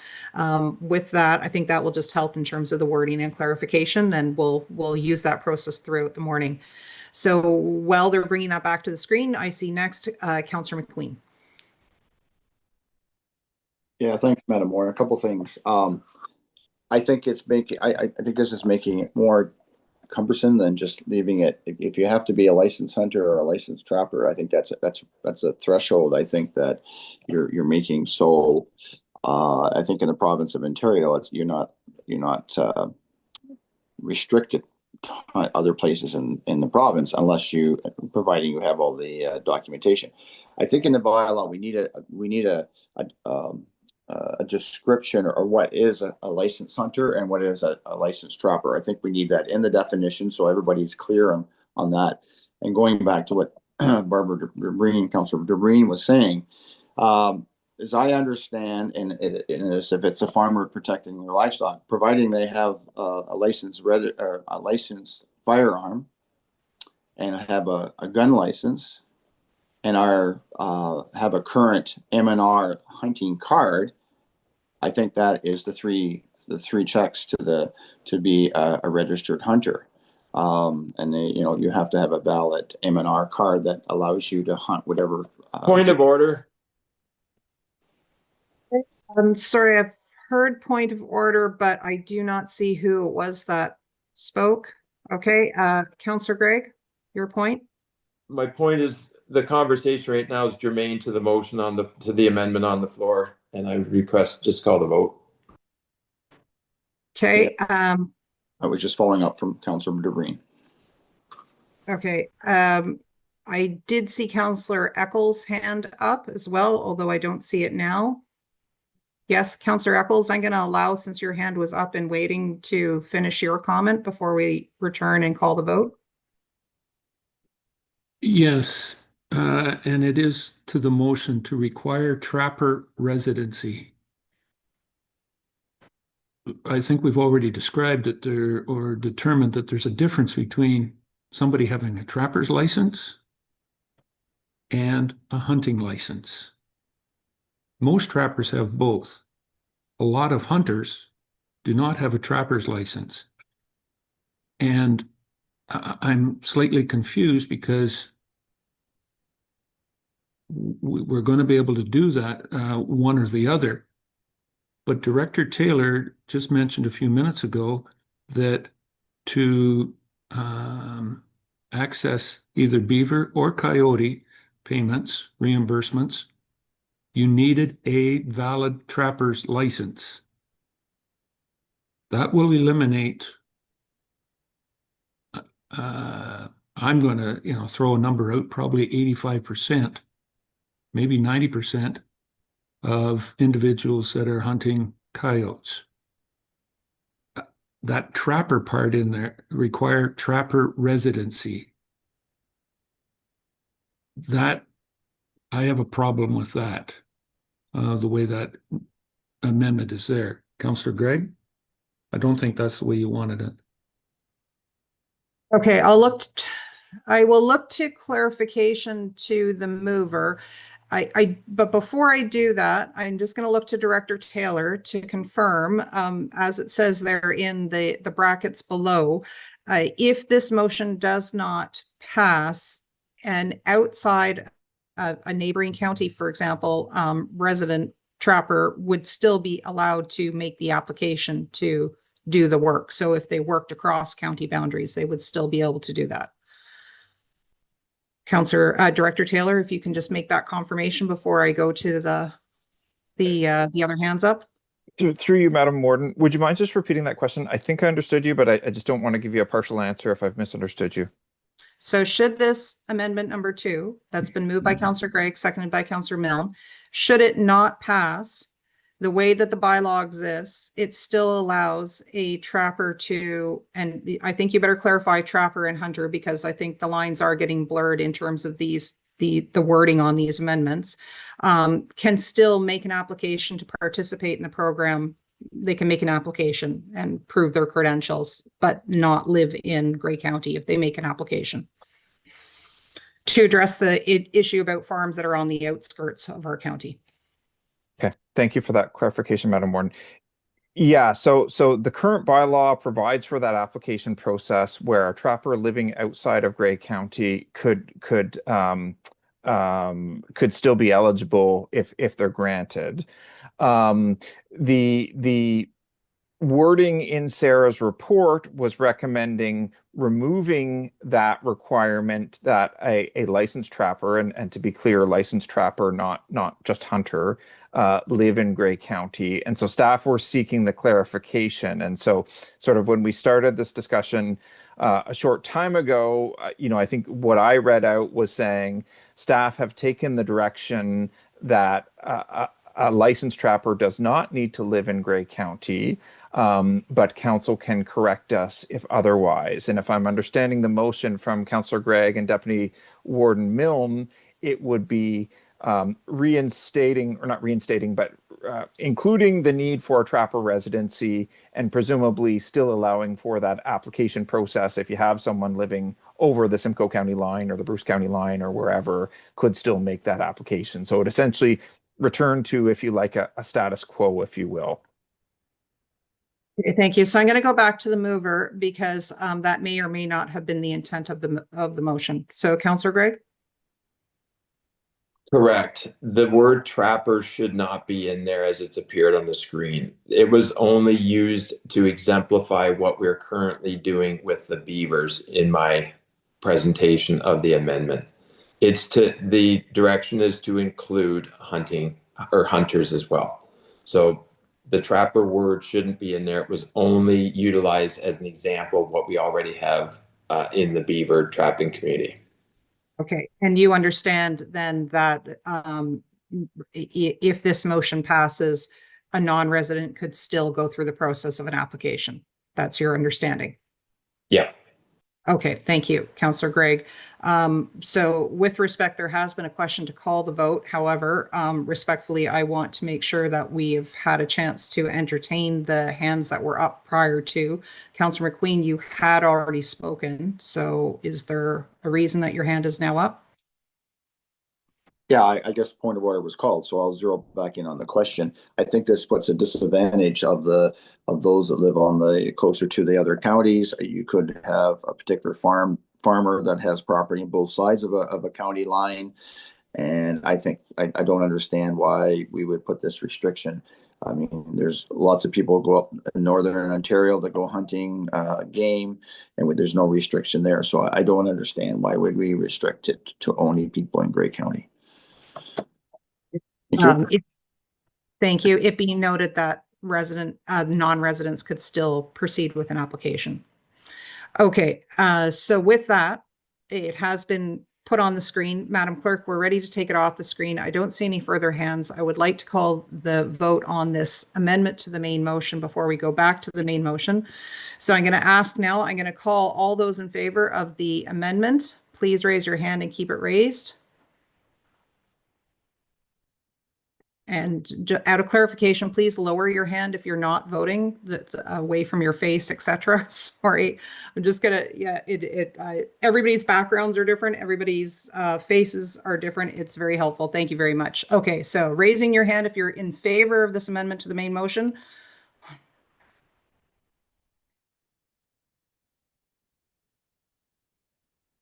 B: with that, I think that will just help in terms of the wording and clarification, and we'll use that process throughout the morning. So while they're bringing that back to the screen, I see next Councillor McQueen.
G: Yeah, thanks, Madam Warren. A couple things. I think it's making. I think this is making it more cumbersome than just leaving it. If you have to be a licensed hunter or a licensed trapper, I think that's a threshold. I think that you're making. So I think in the province of Ontario, you're not restricted other places in the province unless providing you have all the documentation. I think in the bylaw we need a description or what is a licensed hunter and what is a licensed trapper. I think we need that in the definition so everybody's clear on that. And going back to what Councillor DeBreen was saying, as I understand, and if it's a farmer protecting their livestock, providing they have a licensed firearm and have a gun license and have a current MNR hunting card, I think that is the three checks to be a registered hunter. And you have to have a valid MNR card that allows you to hunt whatever.
J: Point of order.
B: I'm sorry, I've heard point of order, but I do not see who it was that spoke. Okay, Councillor Gregg, your point?
J: My point is the conversation right now is germane to the motion to the amendment on the floor, and I request just call the vote.
B: Okay.
G: I was just following up from Councillor DeBreen.
B: Okay. I did see Councillor Eccles' hand up as well, although I don't see it now. Yes, Councillor Eccles, I'm going to allow, since your hand was up and waiting, to finish your comment before we return and call the vote.
L: Yes, And it is to the motion to require trapper residency. I think we've already described that there, or determined that there's a difference between somebody having a trapper's license and a hunting license. Most trappers have both. A lot of hunters do not have a trapper's license. And I'm slightly confused because we're going to be able to do that, one or the other. But Director Taylor just mentioned a few minutes ago that to access either beaver or coyote payments, reimbursements, you needed a valid trapper's license. That will eliminate, I'm going to, throw a number out, probably 85%, maybe 90% of individuals that are hunting coyotes. That trapper part in there, require trapper residency. That, I have a problem with that, the way that amendment is there. Councillor Gregg? I don't think that's the way you wanted it.
B: Okay, I will look to clarification to the mover. But before I do that, I'm just going to look to Director Taylor to confirm, as it says there in the brackets below, if this motion does not pass, and outside a neighboring county, for example, resident trapper would still be allowed to make the application to do the work. So if they worked across county boundaries, they would still be able to do that. Councillor, Director Taylor, if you can just make that confirmation before I go to the other hands up.
E: Through you, Madam Warden, would you mind just repeating that question? I think I understood you, but I just don't want to give you a partial answer if I've misunderstood you.
B: So should this amendment number 2, that's been moved by Councillor Gregg, seconded by Councillor Milne, should it not pass, the way that the bylaw exists, it still allows a trapper to, and I think you better clarify trapper and hunter, because I think the lines are getting blurred in terms of the wording on these amendments, can still make an application to participate in the program. They can make an application and prove their credentials, but not live in Grey County if they make an application. To address the issue about farms that are on the outskirts of our county.
E: Okay, thank you for that clarification, Madam Warden. Yeah, so the current bylaw provides for that application process where a trapper living outside of Grey County could still be eligible if they're granted. The wording in Sarah's report was recommending removing that requirement that a licensed trapper, and to be clear, licensed trapper, not just hunter, live in Grey County. And so staff were seeking the clarification. And so sort of when we started this discussion a short time ago, I think what I read out was saying staff have taken the direction that a licensed trapper does not need to live in Grey County, but council can correct us if otherwise. And if I'm understanding the motion from Councillor Gregg and Deputy Warden Milne, it would be reinstating, or not reinstating, but including the need for a trapper residency, and presumably still allowing for that application process if you have someone living over the Simcoe County line or the Bruce County line or wherever, could still make that application. So it essentially returned to, if you like, a status quo, if you will.
B: Okay, thank you. So I'm going to go back to the mover because that may or may not have been the intent of the motion. So Councillor Gregg?
J: Correct. The word trapper should not be in there as it's appeared on the screen. It was only used to exemplify what we're currently doing with the beavers in my presentation of the amendment. The direction is to include hunting or hunters as well. So the trapper word shouldn't be in there. It was only utilized as an example of what we already have in the beaver trapping community.
B: Okay, and you understand then that if this motion passes, a non-resident could still go through the process of an application. That's your understanding?
J: Yeah.
B: Okay, thank you, Councillor Gregg. So with respect, there has been a question to call the vote. However, respectfully, I want to make sure that we have had a chance to entertain the hands that were up prior to. Councillor McQueen, you had already spoken. So is there a reason that your hand is now up?
G: Yeah, I guess point of order was called, so I'll zero back in on the question. I think this puts a disadvantage of those that live on the closer to the other counties. You could have a particular farmer that has property on both sides of a county line. And I think I don't understand why we would put this restriction. I mean, there's lots of people go up in northern Ontario that go hunting game, and there's no restriction there. So I don't understand why would we restrict it to only people in Grey County. Thank you.
B: Thank you. It being noted that non-residents could still proceed with an application. Okay, so with that, it has been put on the screen. Madam Clerk, we're ready to take it off the screen. I don't see any further hands. I would like to call the vote on this amendment to the main motion before we go back to the main motion. So I'm going to ask now, I'm going to call all those in favor of the amendment. Please raise your hand and keep it raised. And out of clarification, please lower your hand if you're not voting, away from your face, etc. Sorry, I'm just gonna, yeah, everybody's backgrounds are different. Everybody's faces are different. It's very helpful. Thank you very much. Okay, so raising your hand if you're in favor of this amendment to the main motion.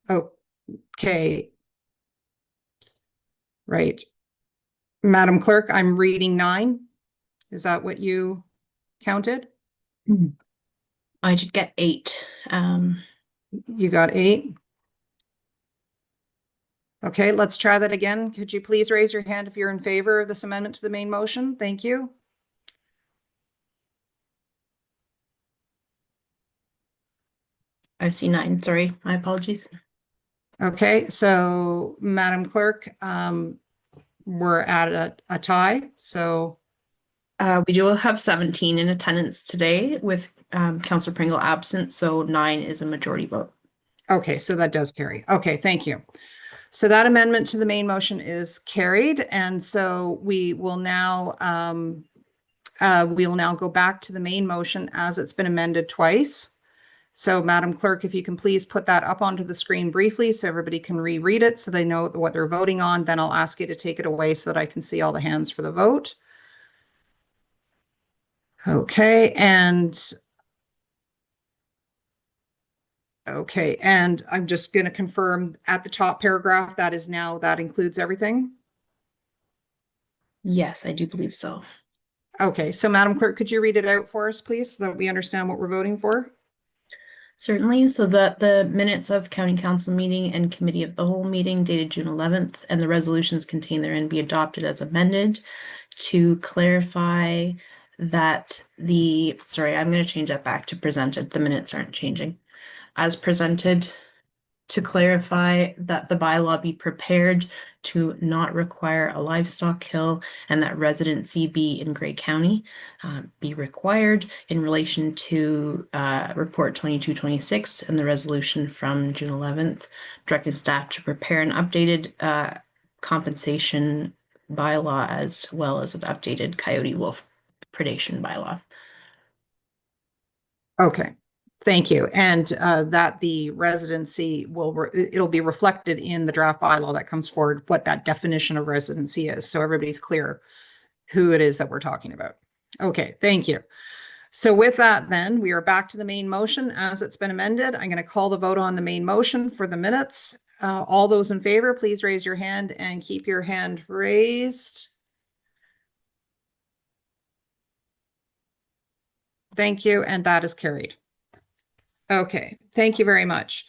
B: Okay. Right. Madam Clerk, I'm reading 9. Is that what you counted?
D: I did get 8.
B: You got 8. Okay, let's try that again. Could you please raise your hand if you're in favor of this amendment to the main motion? Thank you.
D: I see 9. Sorry, my apologies.
B: Okay, so Madam Clerk, we're at a tie. So
D: we do have 17 in attendance today with Councillor Pringle absent, so 9 is a majority vote.
B: Okay, so that does carry. Okay, thank you. So that amendment to the main motion is carried, and so we will now go back to the main motion as it's been amended twice. So Madam Clerk, if you can please put that up onto the screen briefly so everybody can reread it so they know what they're voting on. Then I'll ask you to take it away so that I can see all the hands for the vote. Okay, and I'm just going to confirm at the top paragraph that includes everything?
D: Yes, I do believe so.
B: Okay, so Madam Clerk, could you read it out for us, please, so that we understand what we're voting for?
D: Certainly. So the minutes of County Council meeting and Committee of the Whole meeting dated June 11th and the resolutions contained therein be adopted as amended to clarify that sorry, I'm going to change that back to presented. The minutes aren't changing. As presented, to clarify that the bylaw be prepared to not require a livestock kill and that residency be in Grey County be required in relation to report 2226 and the resolution from June 11th, directing staff to prepare an updated compensation bylaw as well as an updated coyote wolf predation bylaw.
B: Okay. Thank you. And that the residency it'll be reflected in the draft bylaw that comes forward, what that definition of residency is. So everybody's clear who it is that we're talking about. Okay, thank you. So with that, then we are back to the main motion as it's been amended. I'm going to call the vote on the main motion for the minutes. All those in favor, please raise your hand and keep your hand raised. Thank you. And that is carried. Okay, thank you very much.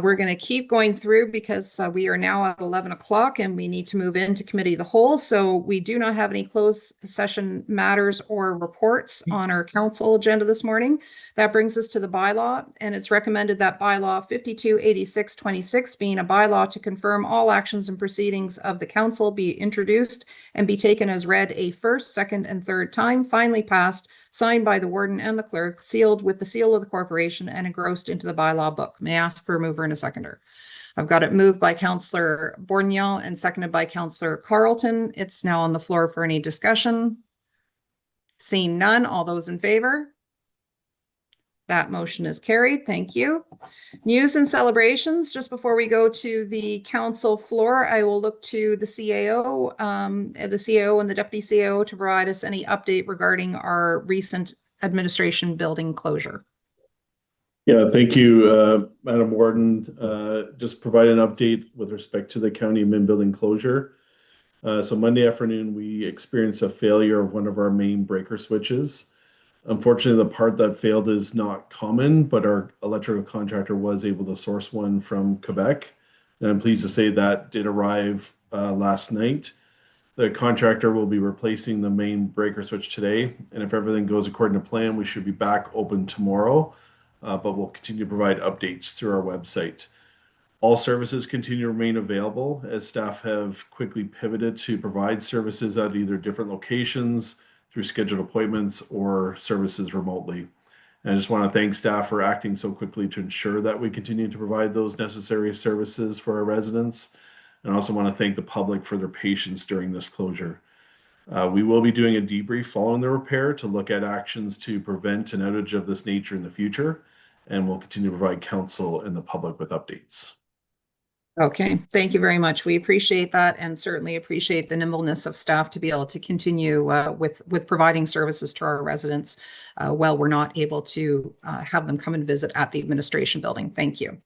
B: We're going to keep going through because we are now at 11 o'clock and we need to move into committee of the whole. So we do not have any closed session matters or reports on our council agenda this morning. That brings us to the bylaw, and it's recommended that bylaw 528626, being a bylaw to confirm all actions and proceedings of the council, be introduced and be taken as read a first, second, and third time, finally passed, signed by the warden and the clerk, sealed with the seal of the corporation, and engrossed into the bylaw book. May I ask for a mover and a seconder? I've got it moved by Councillor Bourgnon and seconded by Councillor Carleton. It's now on the floor for any discussion. Seeing none, all those in favor? That motion is carried. Thank you. News and celebrations. Just before we go to the council floor, I will look to the CAO and the deputy CAO to provide us any update regarding our recent administration building closure.
O: Yeah, thank you, Madam Warden. Just provide an update with respect to the county admin building closure. So Monday afternoon, we experienced a failure of one of our main breaker switches. Unfortunately, the part that failed is not common, but our electrical contractor was able to source one from Quebec. And I'm pleased to say that did arrive last night. The contractor will be replacing the main breaker switch today. And if everything goes according to plan, we should be back open tomorrow. But we'll continue to provide updates through our website. All services continue to remain available as staff have quickly pivoted to provide services at either different locations, through scheduled appointments, or services remotely. And I just want to thank staff for acting so quickly to ensure that we continue to provide those necessary services for our residents. And I also want to thank the public for their patience during this closure. We will be doing a debrief following the repair to look at actions to prevent an outage of this nature in the future. And we'll continue to provide council and the public with updates.
B: Okay, thank you very much. We appreciate that and certainly appreciate the nimbleness of staff to be able to continue with providing services to our residents while we're not able to have them come and visit at the administration building. Thank you.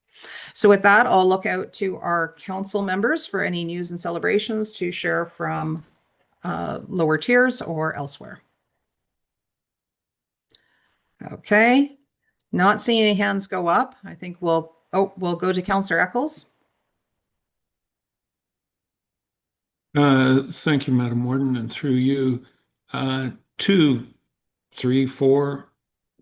B: So with that, I'll look out to our council members for any news and celebrations to share from lower tiers or elsewhere. Okay, not seeing any hands go up. I think we'll go to Councillor Eccles.
L: Thank you, Madam Warden, and through you, 2, 3, 4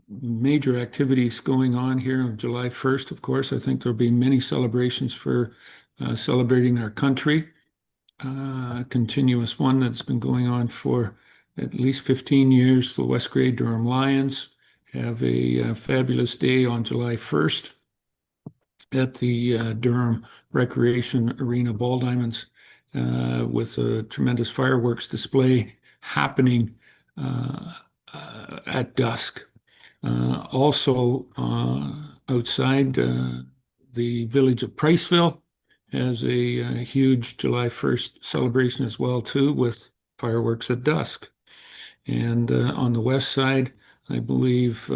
L: major activities going on here on July 1st. Of course, I think there'll be many celebrations for celebrating our country. Continuous one that's been going on for at least 15 years. The West Grey Durham Lions have a fabulous day on July 1st at the Durham Recreation Arena Ball Diamonds. With a tremendous fireworks display happening at dusk. Also, outside the village of Priceville has a huge July 1st celebration as well, too, with fireworks at dusk. And on the west side, I believe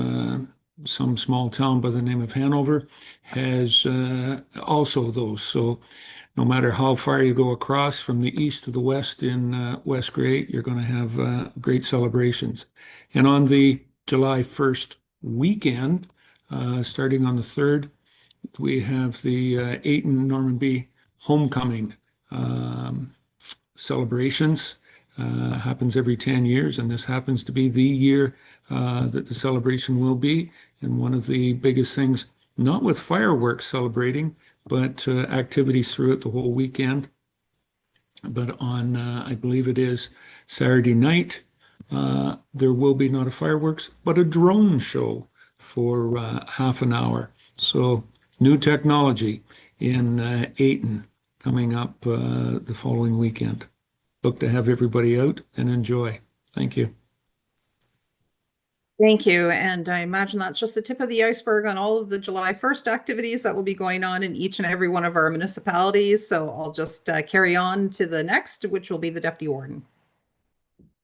L: some small town by the name of Hanover has also those. So no matter how far you go across from the east to the west in West Grey, you're going to have great celebrations. And on the July 1st weekend, starting on the 3rd, we have the Ayton Normanby Homecoming celebrations. Happens every 10 years, and this happens to be the year that the celebration will be. And one of the biggest things, not with fireworks celebrating, but activities throughout the whole weekend. But on, I believe it is Saturday night, there will be not a fireworks, but a drone show for half an hour. So new technology in Ayton coming up the following weekend. Look to have everybody out and enjoy. Thank you.
B: Thank you. And I imagine that's just the tip of the iceberg on all of the July 1st activities that will be going on in each and every one of our municipalities. So I'll just carry on to the next, which will be the Deputy Warden.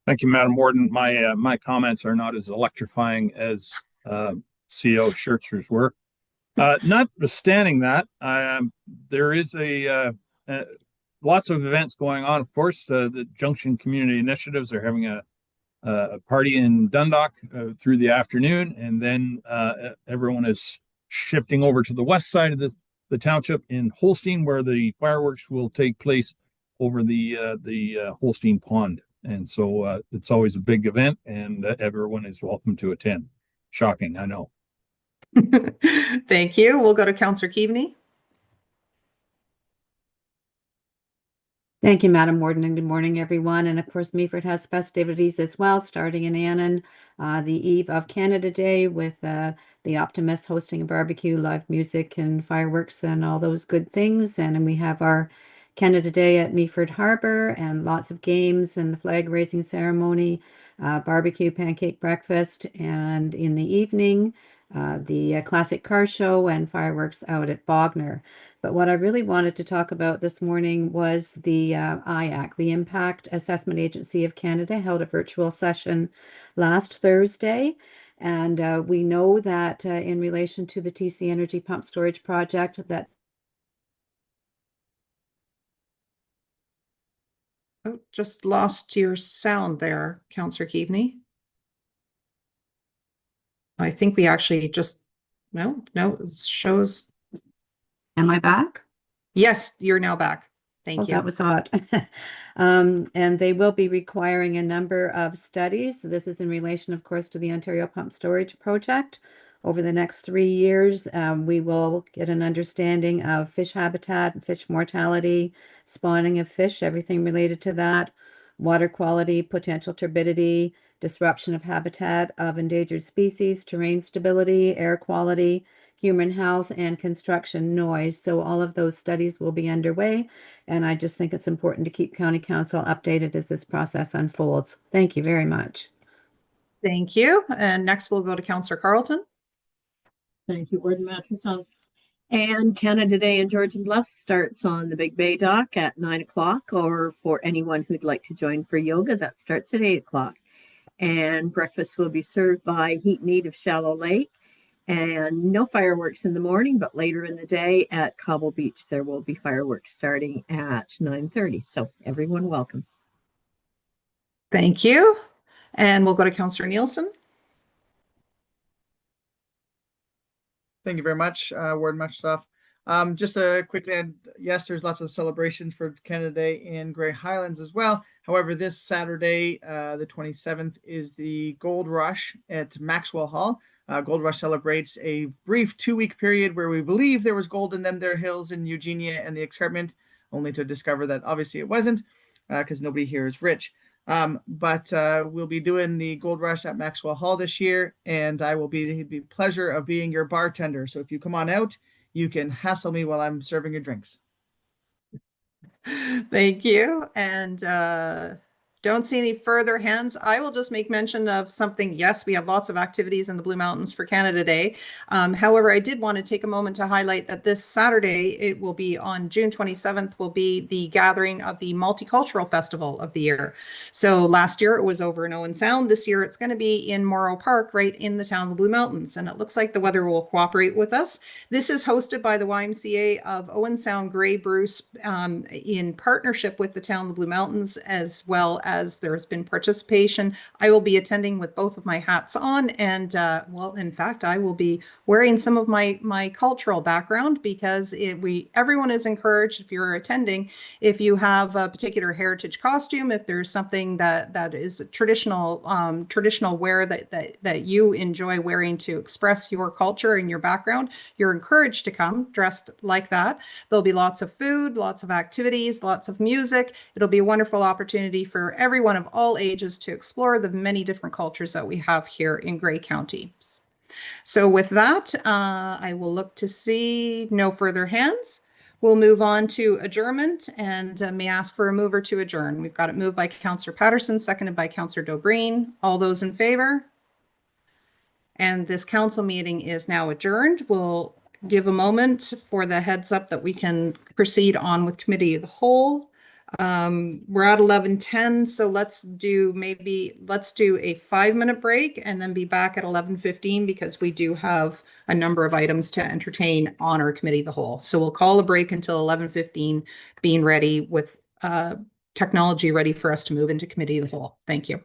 I: Thank you, Madam Warden. My comments are not as electrifying as CEO Scherzer's were. Notwithstanding that, there is lots of events going on. Of course, the Junction Community Initiatives are having a party in Dundalk through the afternoon, and then everyone is shifting over to the west side of the township in Holstein, where the fireworks will take place over the Holstein Pond. And so it's always a big event, and everyone is welcome to attend. Shocking, I know.
B: Thank you. We'll go to Councillor Keaveney.
P: Thank you, Madam Warden, and good morning, everyone. And of course, Meaford has festivities as well, starting in Annan, the eve of Canada Day, with the Optimist hosting a barbecue, live music, and fireworks, and all those good things. And then we have our Canada Day at Meaford Harbor, and lots of games, and the flag raising ceremony, barbecue, pancake breakfast, and in the evening, the classic car show and fireworks out at Bognor. But what I really wanted to talk about this morning was the IAC, the Impact Assessment Agency of Canada, held a virtual session last Thursday. And we know that in relation to the TC Energy Pump Storage Project, that
B: Oh, just lost your sound there, Councillor Keaveney. I think we actually just, no, it shows.
P: Am I back?
B: Yes, you're now back. Thank you.
P: That was odd. And they will be requiring a number of studies. This is in relation, of course, to the Ontario Pump Storage Project. Over the next 3 years, we will get an understanding of fish habitat, fish mortality, spawning of fish, everything related to that, water quality, potential turbidity, disruption of habitat of endangered species, terrain stability, air quality, human health, and construction noise. So all of those studies will be underway, and I just think it's important to keep County Council updated as this process unfolds. Thank you very much.
B: Thank you. And next we'll go to Councillor Carleton.
K: Thank you, Warden Mattreshouse. And Canada Day in Georgian Bluffs starts on the Big Bay Dock at 9 o'clock, or for anyone who'd like to join for yoga, that starts at 8 o'clock. And breakfast will be served by Heat and Eat of Shallow Lake. And no fireworks in the morning, but later in the day at Cobble Beach, there will be fireworks starting at 9:30. So everyone welcome.
B: Thank you. And we'll go to Councillor Nielsen.
Q: Thank you very much, Warden Mattreshouse. Just a quick add, yes, there's lots of celebrations for Canada Day in Grey Highlands as well. However, this Saturday, the 27th, is the Gold Rush at Maxwell Hall. Gold Rush celebrates a brief 2-week period where we believe there was gold in them there hills in Eugenia and the escarpment, only to discover that obviously it wasn't, because nobody here is rich. But we'll be doing the Gold Rush at Maxwell Hall this year, and I will be the pleasure of being your bartender. So if you come on out, you can hassle me while I'm serving your drinks.
B: Thank you. And don't see any further hands. I will just make mention of something. Yes, we have lots of activities in the Blue Mountains for Canada Day. However, I did want to take a moment to highlight that this Saturday, it will be on June 27th, will be the gathering of the Multicultural Festival of the year. So last year it was over in Owen Sound. This year it's going to be in Morrow Park, right in the town of the Blue Mountains. And it looks like the weather will cooperate with us. This is hosted by the YMCA of Owen Sound Grey Bruce in partnership with the town of the Blue Mountains, as well as there's been participation. I will be attending with both of my hats on, and well, in fact, I will be wearing some of my cultural background, because everyone is encouraged, if you're attending, if you have a particular heritage costume, if there's something that is traditional wear that you enjoy wearing to express your culture and your background, you're encouraged to come dressed like that. There'll be lots of food, lots of activities, lots of music. It'll be a wonderful opportunity for everyone of all ages to explore the many different cultures that we have here in Grey County. So with that, I will look to see no further hands. We'll move on to adjournment, and may ask for a mover to adjourn. We've got it moved by Councillor Patterson, seconded by Councillor Dobreen. All those in favor? And this council meeting is now adjourned. We'll give a moment for the heads up that we can proceed on with Committee of the Whole. We're at 11:10, so let's do a 5-minute break and then be back at 11:15, because we do have a number of items to entertain on our Committee of the Whole. So we'll call a break until 11:15, being ready with technology ready for us to move into Committee of the Whole. Thank you.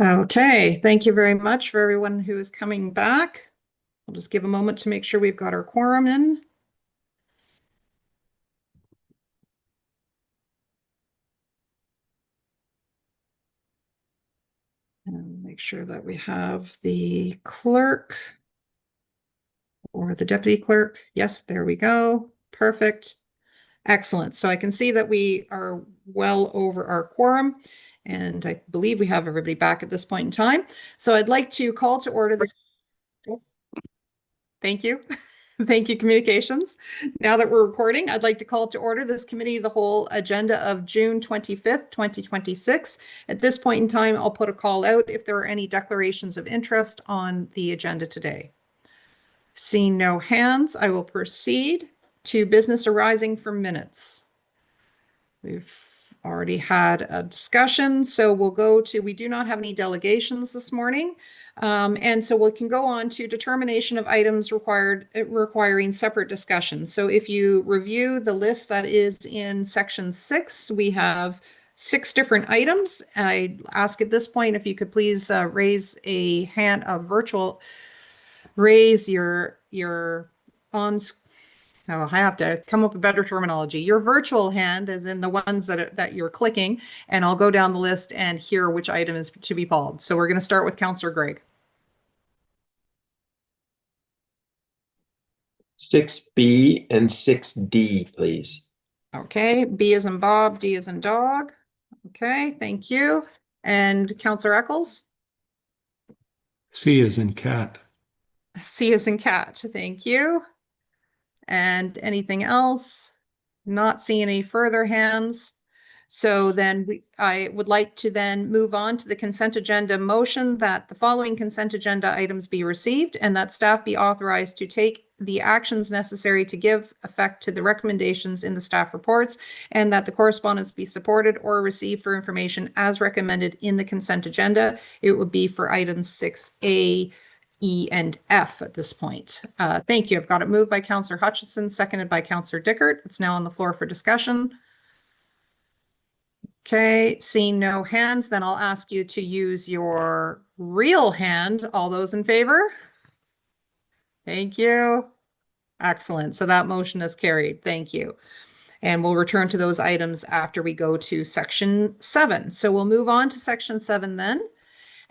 B: Okay, thank you very much for everyone who is coming back. I'll just give a moment to make sure we've got our quorum in. And make sure that we have the clerk or the deputy clerk. Yes, there we go. Perfect. Excellent. So I can see that we are well over our quorum, and I believe we have everybody back at this point in time. So I'd like to call to order this. Thank you. Thank you, communications. Now that we're recording, I'd like to call to order this committee of the whole agenda of June 25th, 2026. At this point in time, I'll put a call out if there are any declarations of interest on the agenda today. Seeing no hands, I will proceed to business arising from minutes. We've already had a discussion, so we'll go to, we do not have any delegations this morning. And so we can go on to determination of items requiring separate discussion. So if you review the list that is in section 6, we have 6 different items. I ask at this point if you could please raise a hand of virtual, raise your on. Oh, I have to come up with better terminology. Your virtual hand is in the ones that you're clicking, and I'll go down the list and hear which item is to be pulled. So we're going to start with Councillor Gregg.
J: 6B and 6D, please.
B: Okay, B as in Bob, D as in dog. Okay, thank you. And Councillor Eccles?
L: C as in cat.
B: C as in cat, thank you. And anything else? Not seeing any further hands. So then I would like to then move on to the consent agenda motion that the following consent agenda items be received and that staff be authorized to take the actions necessary to give effect to the recommendations in the staff reports, and that the correspondence be supported or received for information as recommended in the consent agenda. It would be for items 6A, E, and F at this point. Thank you. I've got it moved by Councillor Hutchison, seconded by Councillor Dickert. It's now on the floor for discussion. Okay, seeing no hands, then I'll ask you to use your real hand. All those in favor? Thank you. Excellent. So that motion is carried. Thank you. And we'll return to those items after we go to section 7. So we'll move on to section 7 then.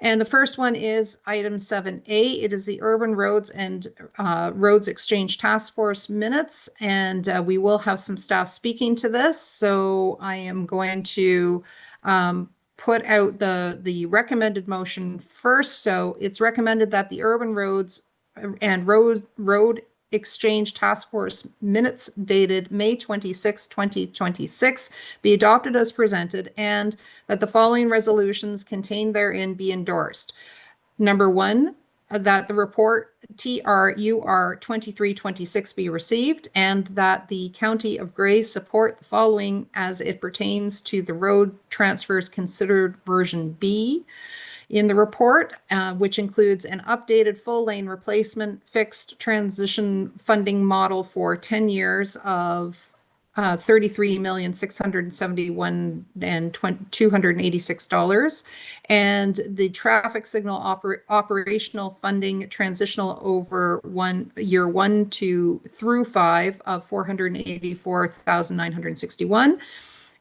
B: And the first one is item 7A. It is the Urban Roads and Roads Exchange Task Force minutes. And we will have some staff speaking to this. So I am going to put out the recommended motion first. So it's recommended that the Urban Roads and Road Exchange Task Force minutes dated May 26, 2026 be adopted as presented, and that the following resolutions contained therein be endorsed. Number 1, that the report TRUR 2326 be received, and that the County of Grey support the following as it pertains to the road transfers considered version B in the report, which includes an updated full lane replacement fixed transition funding model for 10 years of $33,671,286, and the traffic signal operational funding transitional over year 1 through 5 of $484,961.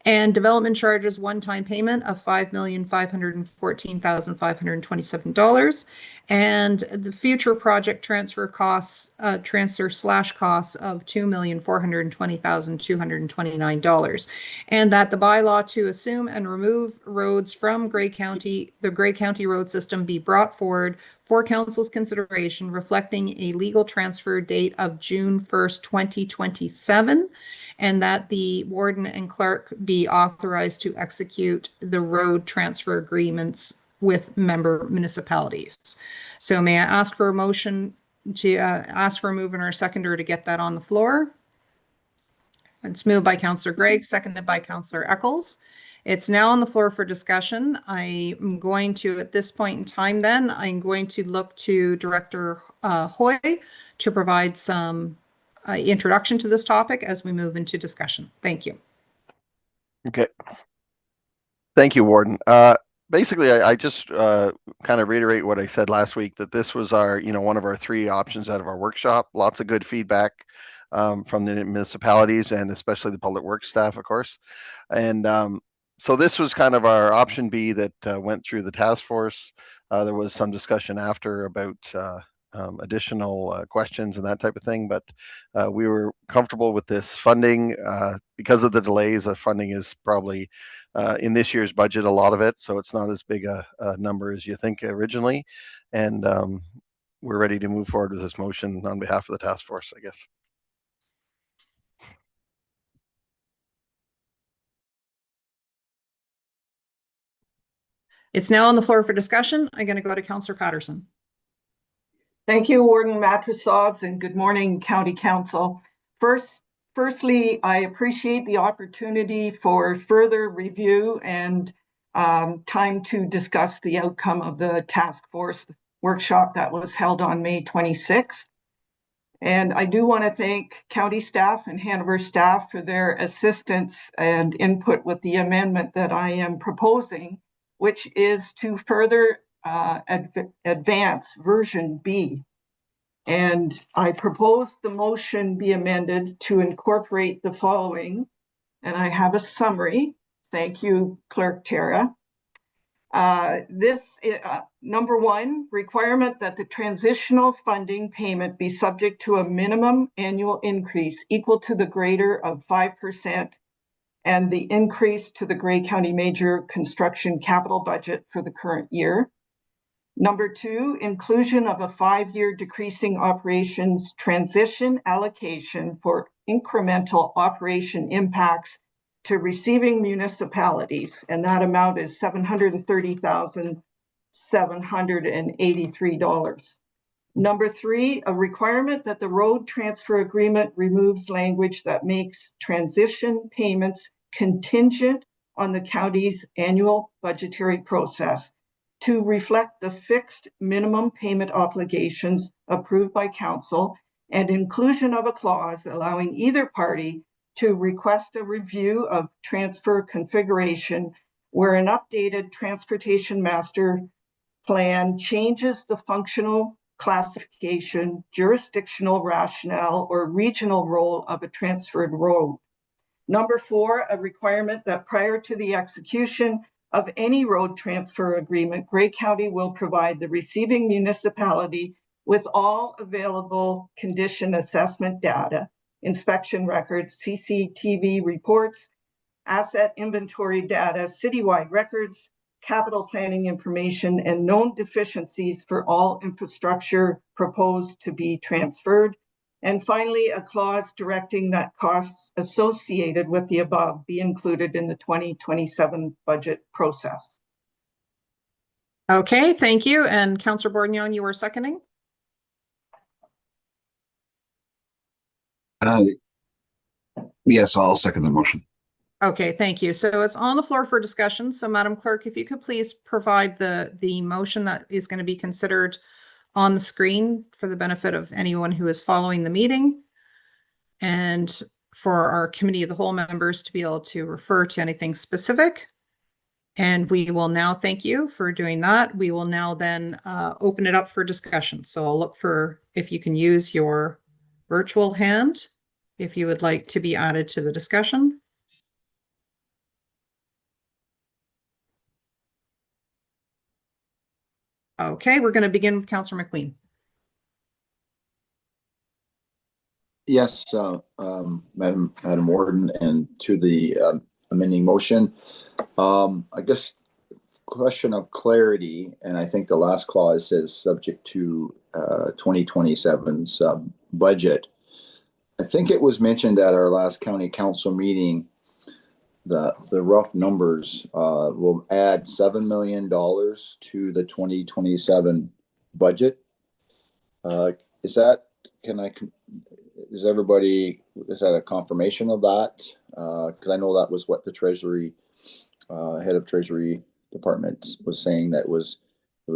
B: And development charges one-time payment of $5,514,527, and the future project transfer costs, costs of $2,420,229, and that the bylaw to assume and remove roads from Grey County, the Grey County road system, be brought forward for council's consideration, reflecting a legal transfer date of June 1st, 2027. And that the warden and clerk be authorized to execute the road transfer agreements with member municipalities. So may I ask for a motion to ask for a mover or a seconder to get that on the floor? It's moved by Councillor Gregg, seconded by Councillor Eccles. It's now on the floor for discussion. I'm going to, at this point in time then, I'm going to look to Director Hoy to provide some introduction to this topic as we move into discussion. Thank you.
R: Okay. Thank you, Warden. basically, I just kind of reiterate what I said last week, that this was our, one of our 3 options out of our workshop. Lots of good feedback from the municipalities and especially the public works staff, of course. And so this was kind of our option B that went through the task force. There was some discussion after about additional questions and that type of thing, but we were comfortable with this funding because of the delays. Funding is probably in this year's budget, a lot of it, so it's not as big a number as you think originally. And we're ready to move forward with this motion on behalf of the task force, I guess.
B: It's now on the floor for discussion. I'm going to go to Councillor Patterson.
S: Thank you, Warden Matrosovs, and good morning, County Council. Firstly, I appreciate the opportunity for further review and time to discuss the outcome of the task force workshop that was held on May 26th. And I do want to thank county staff and Hanover staff for their assistance and input with the amendment that I am proposing, which is to further advance version B. And I propose the motion be amended to incorporate the following, and I have a summary. Thank you, Clerk Tara. Number 1, requirement that the transitional funding payment be subject to a minimum annual increase equal to the greater of 5% and the increase to the Grey County Major construction capital budget for the current year. Number 2, inclusion of a 5-year decreasing operations transition allocation for incremental operation impacts to receiving municipalities, and that amount is $730,783. Number 3, a requirement that the road transfer agreement removes language that makes transition payments contingent on the county's annual budgetary process to reflect the fixed minimum payment obligations approved by council, and inclusion of a clause allowing either party to request a review of transfer configuration where an updated transportation master plan changes the functional classification, jurisdictional rationale, or regional role of a transferred road. Number 4, a requirement that prior to the execution of any road transfer agreement, Grey County will provide the receiving municipality with all available condition assessment data, inspection records, CCTV reports, asset inventory data, citywide records, capital planning information, and known deficiencies for all infrastructure proposed to be transferred. And finally, a clause directing that costs associated with the above be included in the 2027 budget process.
B: Okay, thank you. And Councillor Bourignon, you were seconding?
T: Yes, I'll second the motion.
B: Okay, thank you. So it's on the floor for discussion. So Madam Clerk, if you could please provide the motion that is going to be considered on the screen for the benefit of anyone who is following the meeting, and for our committee of the whole members to be able to refer to anything specific. And we will now thank you for doing that. We will now then open it up for discussion. So I'll look for if you can use your virtual hand if you would like to be added to the discussion. Okay, we're going to begin with Councillor McQueen.
G: Yes, Madam Warden, and to the amending motion. I guess question of clarity, and I think the last clause says subject to 2027's budget. I think it was mentioned at our last county council meeting the rough numbers will add $7 million to the 2027 budget. Is that a confirmation of that? Because I know that was what the Treasury head of Treasury Department was saying, that it was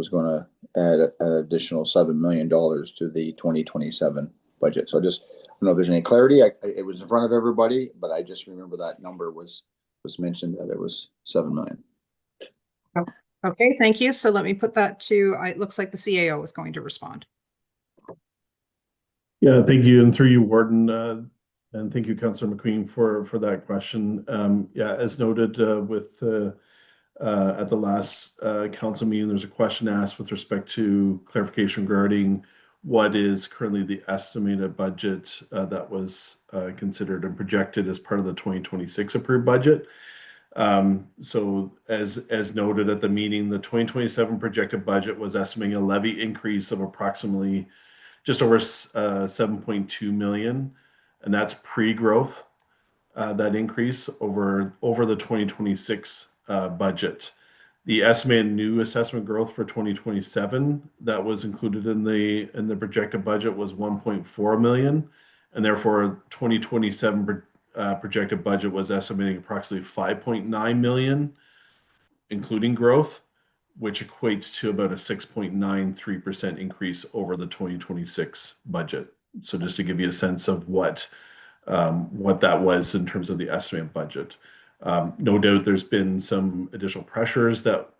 G: going to add an additional $7 million to the 2027 budget. So I don't know if there's any clarity. It was in front of everybody, but I just remember that number was mentioned, that it was $7 million.
B: Okay, thank you. So let me put that to, it looks like the CAO is going to respond.
O: Yeah, thank you. And through you, Warden, and thank you, Councillor McQueen, for that question. Yeah, as noted at the last council meeting, there's a question asked with respect to clarification regarding what is currently the estimated budget that was considered and projected as part of the 2026 approved budget. So as noted at the meeting, the 2027 projected budget was estimating a levy increase of approximately just over 7.2 million, and that's pre-growth, that increase over the 2026 budget. The estimated new assessment growth for 2027 that was included in the projected budget was 1.4 million, and therefore 2027 projected budget was estimating approximately 5.9 million, including growth, which equates to about a 6.93% increase over the 2026 budget. So just to give you a sense of what that was in terms of the estimated budget. No doubt there's been some additional pressures that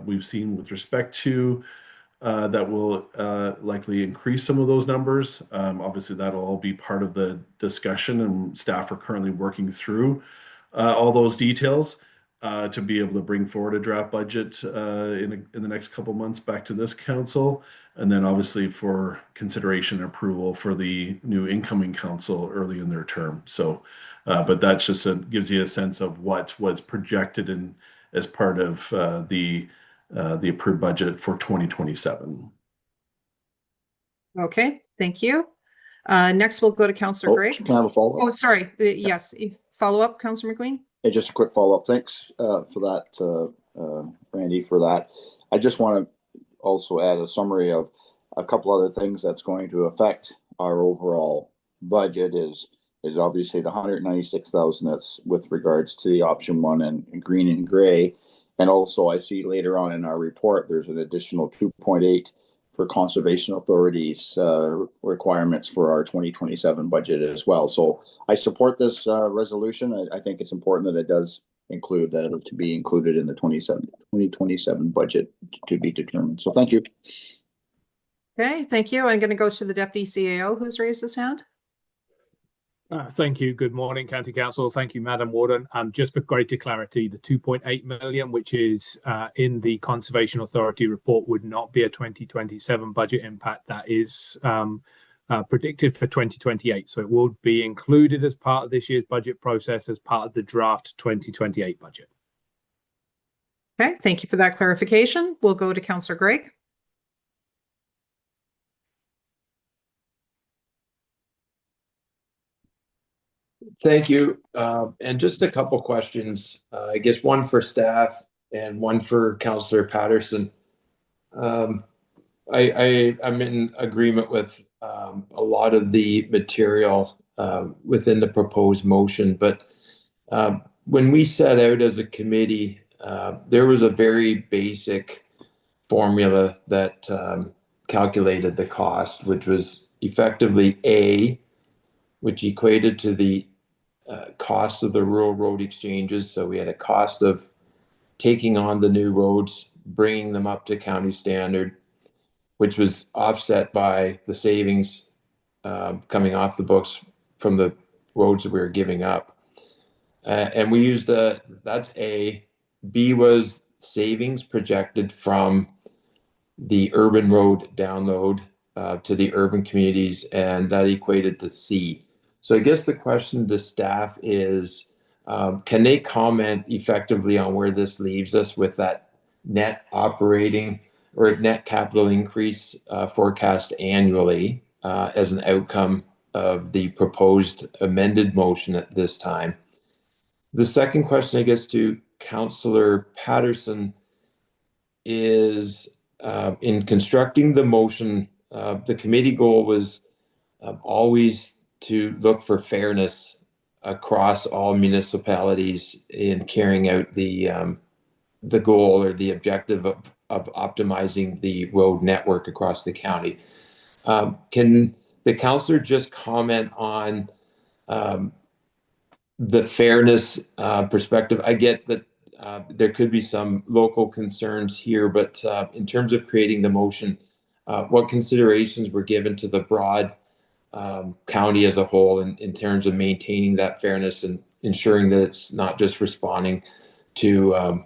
O: we've seen with respect to that will likely increase some of those numbers. Obviously, that'll all be part of the discussion, and staff are currently working through all those details to be able to bring forward a draft budget in the next couple months back to this council, and then obviously for consideration and approval for the new incoming council early in their term. So, but that just gives you a sense of what was projected in as part of the approved budget for 2027.
B: Okay, thank you. Next, we'll go to Councillor Gray.
G: Can I have a follow-up?
B: Oh, sorry. Yes, follow up, Councillor McQueen.
G: Hey, just a quick follow-up. Thanks for that, Randy, for that. I just want to also add a summary of a couple other things that's going to affect our overall budget is obviously the 196,000 that's with regards to the option one and green and gray. And also I see later on in our report, there's an additional 2.8 for conservation authorities requirements for our 2027 budget as well. So I support this resolution. I think it's important that it does include that to be included in the 2027 budget to be determined. So thank you.
B: Okay, thank you. I'm going to go to the Deputy CAO who's raised his hand.
U: Thank you. Good morning, County Council. Thank you, Madam Warden. Just for greater clarity, the 2.8 million, which is in the Conservation Authority report, would not be a 2027 budget impact. That is predicted for 2028. So it will be included as part of this year's budget process as part of the draft 2028 budget.
B: Okay, thank you for that clarification. We'll go to Councillor Gregg.
J: Thank you. And just a couple questions, I guess one for staff and one for Councillor Patterson. I'm in agreement with a lot of the material within the proposed motion, but when we set out as a committee, there was a very basic formula that calculated the cost, which was effectively A, which equated to the cost of the rural road exchanges. So we had a cost of taking on the new roads, bringing them up to county standard, which was offset by the savings coming off the books from the roads that we were giving up. And we used that's A. B was savings projected from the urban road download to the urban communities, and that equated to C. So I guess the question to staff is, can they comment effectively on where this leaves us with that net operating or net capital increase forecast annually as an outcome of the proposed amended motion at this time? The second question, I guess, to Councillor Patterson is, in constructing the motion, the committee goal was always to look for fairness across all municipalities in carrying out the goal or the objective of optimizing the road network across the county. Can the councillor just comment on the fairness perspective? I get that there could be some local concerns here, but in terms of creating the motion, what considerations were given to the broad county as a whole in terms of maintaining that fairness and ensuring that it's not just responding to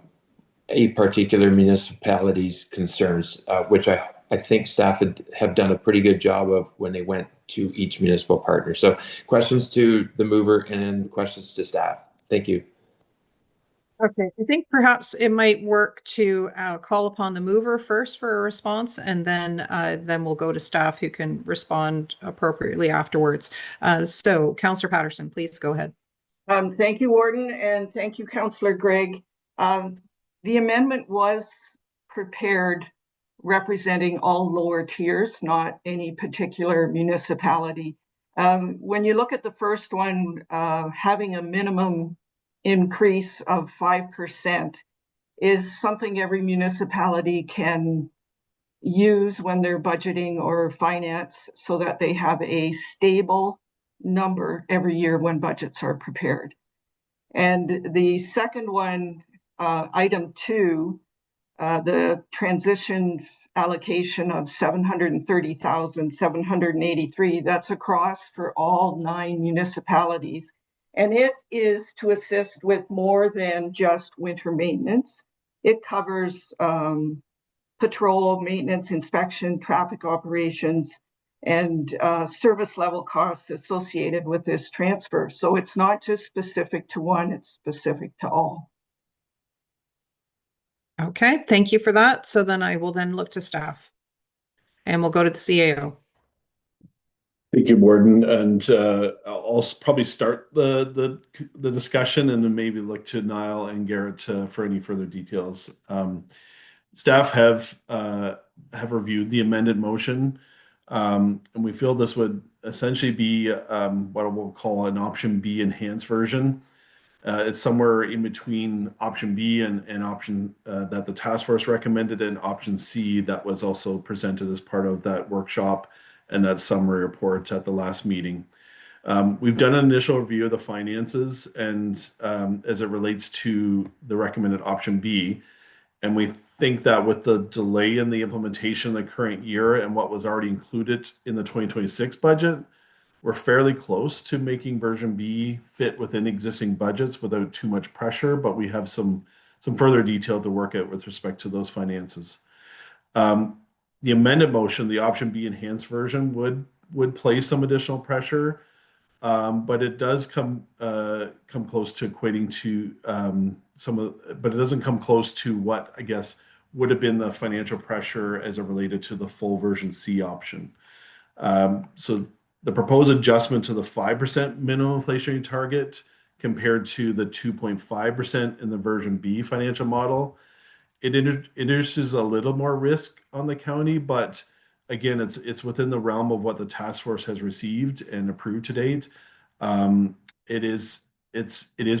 J: a particular municipality's concerns, which I think staff have done a pretty good job of when they went to each municipal partner. So questions to the mover and questions to staff. Thank you.
B: Okay, I think perhaps it might work to call upon the mover first for a response, and then we'll go to staff who can respond appropriately afterwards. So Councillor Patterson, please go ahead.
S: Thank you, Warden, and thank you, Councillor Greig. The amendment was prepared representing all lower tiers, not any particular municipality. When you look at the first one, having a minimum increase of 5% is something every municipality can use when they're budgeting or finance so that they have a stable number every year when budgets are prepared. And the second one, item 2, the transition allocation of 730,783, that's across for all 9 municipalities. And it is to assist with more than just winter maintenance. It covers patrol, maintenance, inspection, traffic operations, and service level costs associated with this transfer. So it's not just specific to one, it's specific to all.
B: Okay, thank you for that. So then I will then look to staff and we'll go to the CAO.
O: Thank you, Warden, and I'll probably start the discussion and then maybe look to Niall and Garrett for any further details. Staff have reviewed the amended motion, and we feel this would essentially be what we'll call an option B enhanced version. It's somewhere in between option B and option that the task force recommended, and option C that was also presented as part of that workshop and that summary report at the last meeting. We've done an initial review of the finances and as it relates to the recommended option B, and we think that with the delay in the implementation of the current year and what was already included in the 2026 budget, we're fairly close to making version B fit within existing budgets without too much pressure, but we have some further detail to work out with respect to those finances. The amended motion, the option B enhanced version, would place some additional pressure, but it does come close to equating to but it doesn't come close to what I guess would have been the financial pressure as it related to the full version C option. So the proposed adjustment to the 5% minimum inflationary target compared to the 2.5% in the version B financial model, it introduces a little more risk on the county, but again, it's within the realm of what the task force has received and approved to date. It is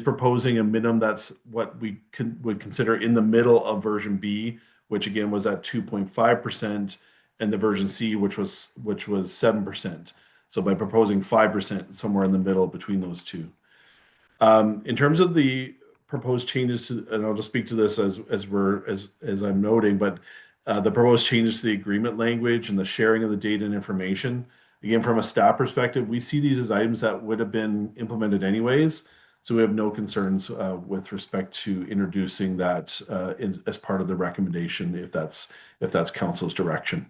O: proposing a minimum that's what we would consider in the middle of version B, which again was at 2.5%, and the version C, which was 7%. So by proposing 5%, somewhere in the middle between those two. In terms of the proposed changes to, and I'll just speak to this as I'm noting, but the proposed changes to the agreement language and the sharing of the data and information, again, from a staff perspective, we see these as items that would have been implemented anyways. So we have no concerns with respect to introducing that as part of the recommendation, if that's council's direction.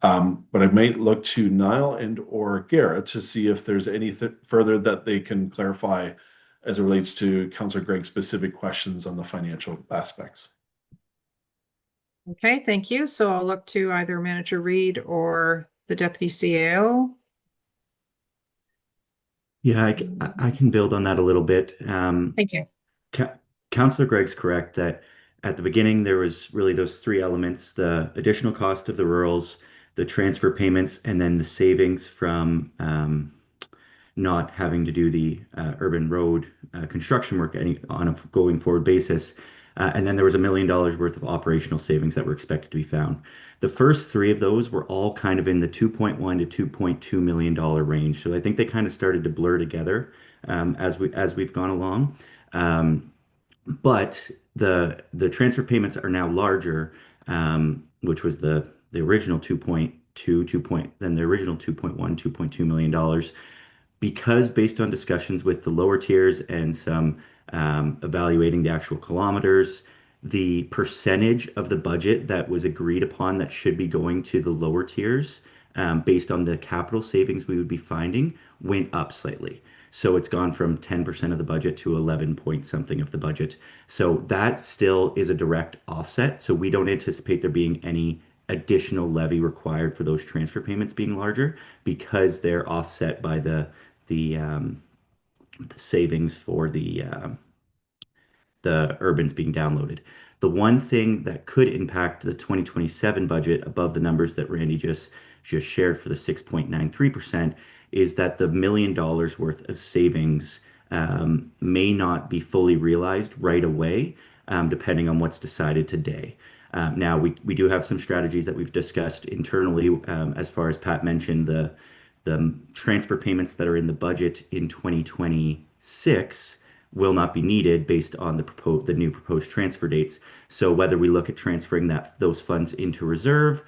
O: But I might look to Niall and or Garrett to see if there's anything further that they can clarify as it relates to Councillor Greig's specific questions on the financial aspects.
B: Okay, thank you. So I'll look to either Manager Reid or the Deputy CAO.
A: Yeah, I can build on that a little bit.
B: Thank you.
A: Councillor Greig's correct that at the beginning there was really those 3 elements: the additional cost of the rurals, the transfer payments, and then the savings from not having to do the urban road construction work on a going forward basis. And then there was $1 million worth of operational savings that were expected to be found. The first 3 of those were all kind of in the $2.1 to $2.2 million range. So I think they kind of started to blur together as we've gone along. But The transfer payments are now larger, which was the original 2.2, then the original 2.1, $2.2 million, because based on discussions with the lower tiers and some evaluating the actual kilometers, the percentage of the budget that was agreed upon that should be going to the lower tiers, based on the capital savings we would be finding, went up slightly. So it's gone from 10% of the budget to 11 point something of the budget. So that still is a direct offset. So we don't anticipate there being any additional levy required for those transfer payments being larger, because they're offset by the savings for the urbans being downloaded. The one thing that could impact the 2027 budget above the numbers that Randy just shared for the 6.93% is that the $1 million worth of savings may not be fully realized right away, depending on what's decided today. Now, we do have some strategies that we've discussed internally, as far as Pat mentioned, the transfer payments that are in the budget in 2026 will not be needed based on the new proposed transfer dates. So whether we look at transferring those funds into reserve,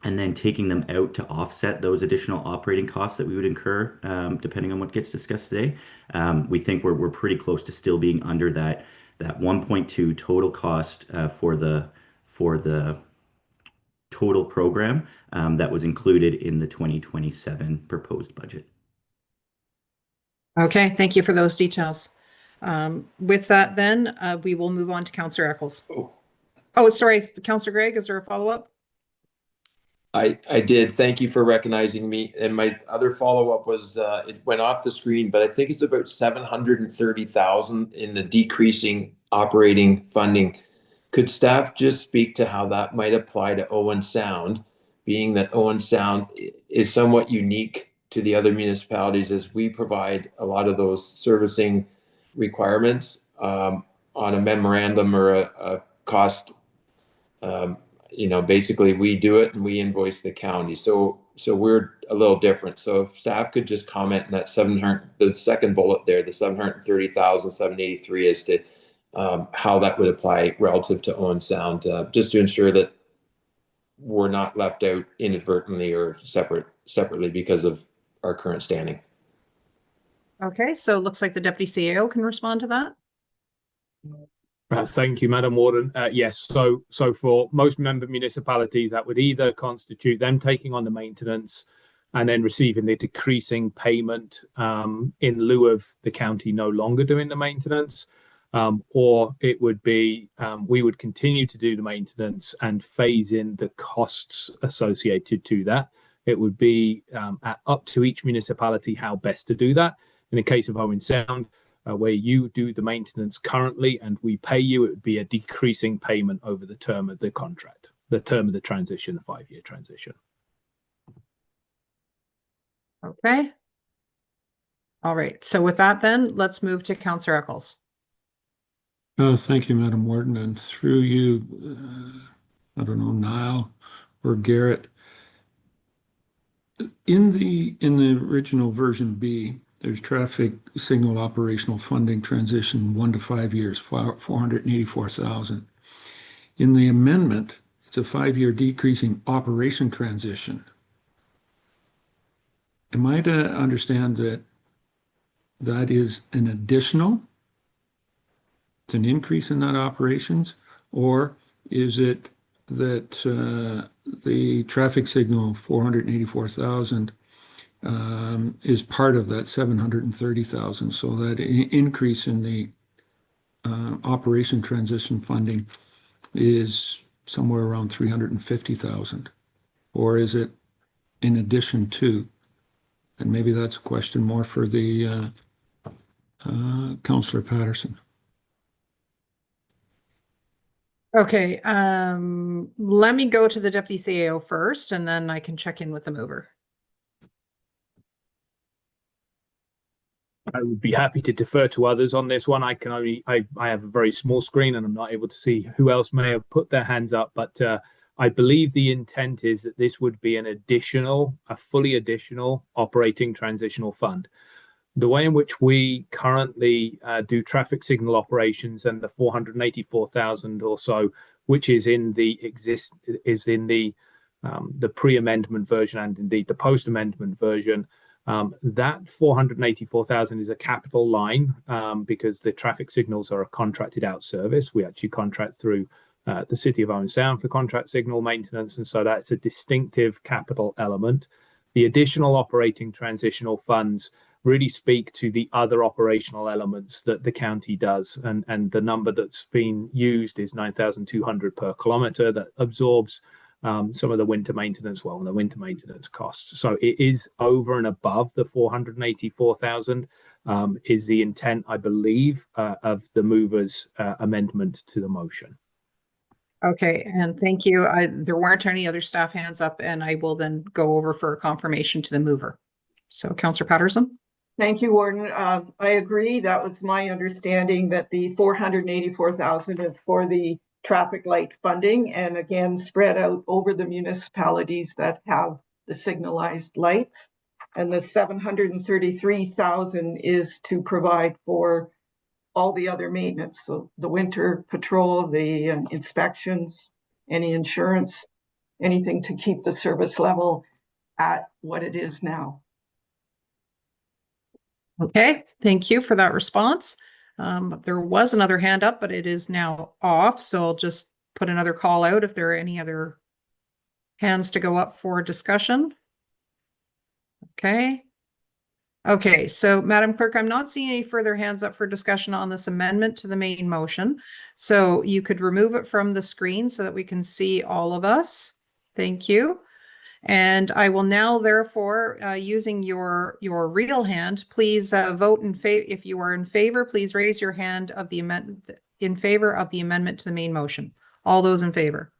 A: and then taking them out to offset those additional operating costs that we would incur, depending on what gets discussed today, we think we're pretty close to still being under that 1.2 total cost for the total program that was included in the 2027 proposed budget.
B: Okay, thank you for those details. With that, then we will move on to Councillor Eccles. Oh, sorry, Councillor Gregg, is there a follow-up?
J: I did. Thank you for recognizing me. And my other follow-up was, it went off the screen, but I think it's about 730,000 in the decreasing operating funding. Could staff just speak to how that might apply to Owen Sound, being that Owen Sound is somewhat unique to the other municipalities, as we provide a lot of those servicing requirements on a memorandum or a cost. Basically we do it and we invoice the county. So we're a little different. So if staff could just comment on that the second bullet there, the 730,783, as to how that would apply relative to Owen Sound, just to ensure that we're not left out inadvertently or separately because of our current standing.
B: Okay, so it looks like the Deputy CAO can respond to that.
U: Thank you, Madam Warden. Yes, so for most member municipalities, that would either constitute them taking on the maintenance and then receiving the decreasing payment in lieu of the county no longer doing the maintenance, or it would be we would continue to do the maintenance and phase in the costs associated to that. It would be up to each municipality how best to do that. In the case of Owen Sound, where you do the maintenance currently and we pay you, it would be a decreasing payment over the term of the contract, the term of the transition, the 5-year transition.
B: Okay. All right. So with that, then let's move to Councillor Eccles.
L: Thank you, Madam Warden, and through you, I don't know, Niall or Garrett. In the original version B, there's traffic signal operational funding transition 1 to 5 years, 484,000. In the amendment, it's a 5-year decreasing operation transition. Am I to understand that that is an additional? It's an increase in that operations, or is it that the traffic signal 484,000 is part of that 730,000? So that increase in the operation transition funding is somewhere around 350,000, or is it in addition to? And maybe that's a question more for the Councillor Patterson.
B: Okay, let me go to the Deputy CAO first, and then I can check in with the mover.
U: I would be happy to defer to others on this one. I have a very small screen and I'm not able to see who else may have put their hands up, but I believe the intent is that this would be a fully additional operating transitional fund. The way in which we currently do traffic signal operations and the 484,000 or so, which is in the pre-amendment version and indeed the post-amendment version, that 484,000 is a capital line because the traffic signals are a contracted out service. We actually contract through the City of Owen Sound for contract signal maintenance, and so that's a distinctive capital element. The additional operating transitional funds really speak to the other operational elements that the county does, and the number that's been used is 9,200 per kilometre. That absorbs some of the winter maintenance, the winter maintenance costs. So it is over and above the 484,000 is the intent, I believe, of the movers' amendment to the motion.
B: Okay, and thank you. There weren't any other staff hands up, and I will then go over for confirmation to the mover. So, Councillor Patterson.
S: Thank you, Warden. I agree. That was my understanding, that the 484,000 is for the traffic light funding, and again spread out over the municipalities that have the signalized lights. And the 733,000 is to provide for all the other maintenance, so the winter patrol, the inspections, any insurance, anything to keep the service level at what it is now.
B: Okay, thank you for that response. There was another hand up, but it is now off, so I'll just put another call out if there are any other hands to go up for discussion. Okay. Okay, so Madam Clerk, I'm not seeing any further hands up for discussion on this amendment to the main motion. So you could remove it from the screen so that we can see all of us. Thank you. And I will now, therefore, using your real hand, please vote in favor. If you are in favor, please raise your hand of the amendment in favor of the amendment to the main motion. All those in favor.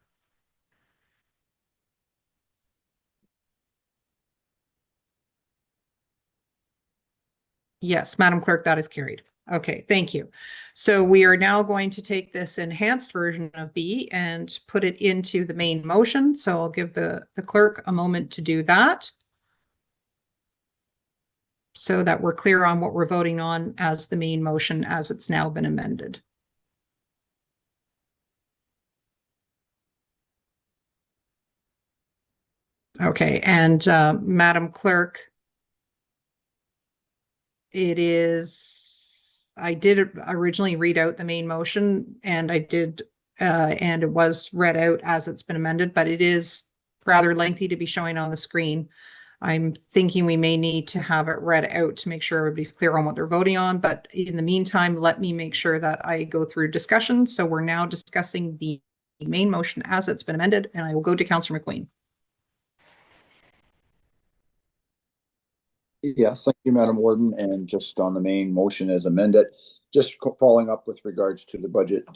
B: Yes, Madam Clerk, that is carried. Okay, thank you. So we are now going to take this enhanced version of B and put it into the main motion. So I'll give the clerk a moment to do that, so that we're clear on what we're voting on as the main motion as it's now been amended. Okay, and Madam Clerk, it is, I did originally read out the main motion, and I did, and it was read out as it's been amended, but it is rather lengthy to be showing on the screen. I'm thinking we may need to have it read out to make sure everybody's clear on what they're voting on. But in the meantime, let me make sure that I go through discussion. So we're now discussing the main motion as it's been amended, and I will go to Councillor McQueen.
G: Yes, thank you, Madam Warden. And just on the main motion as amended, just following up with regards to the budget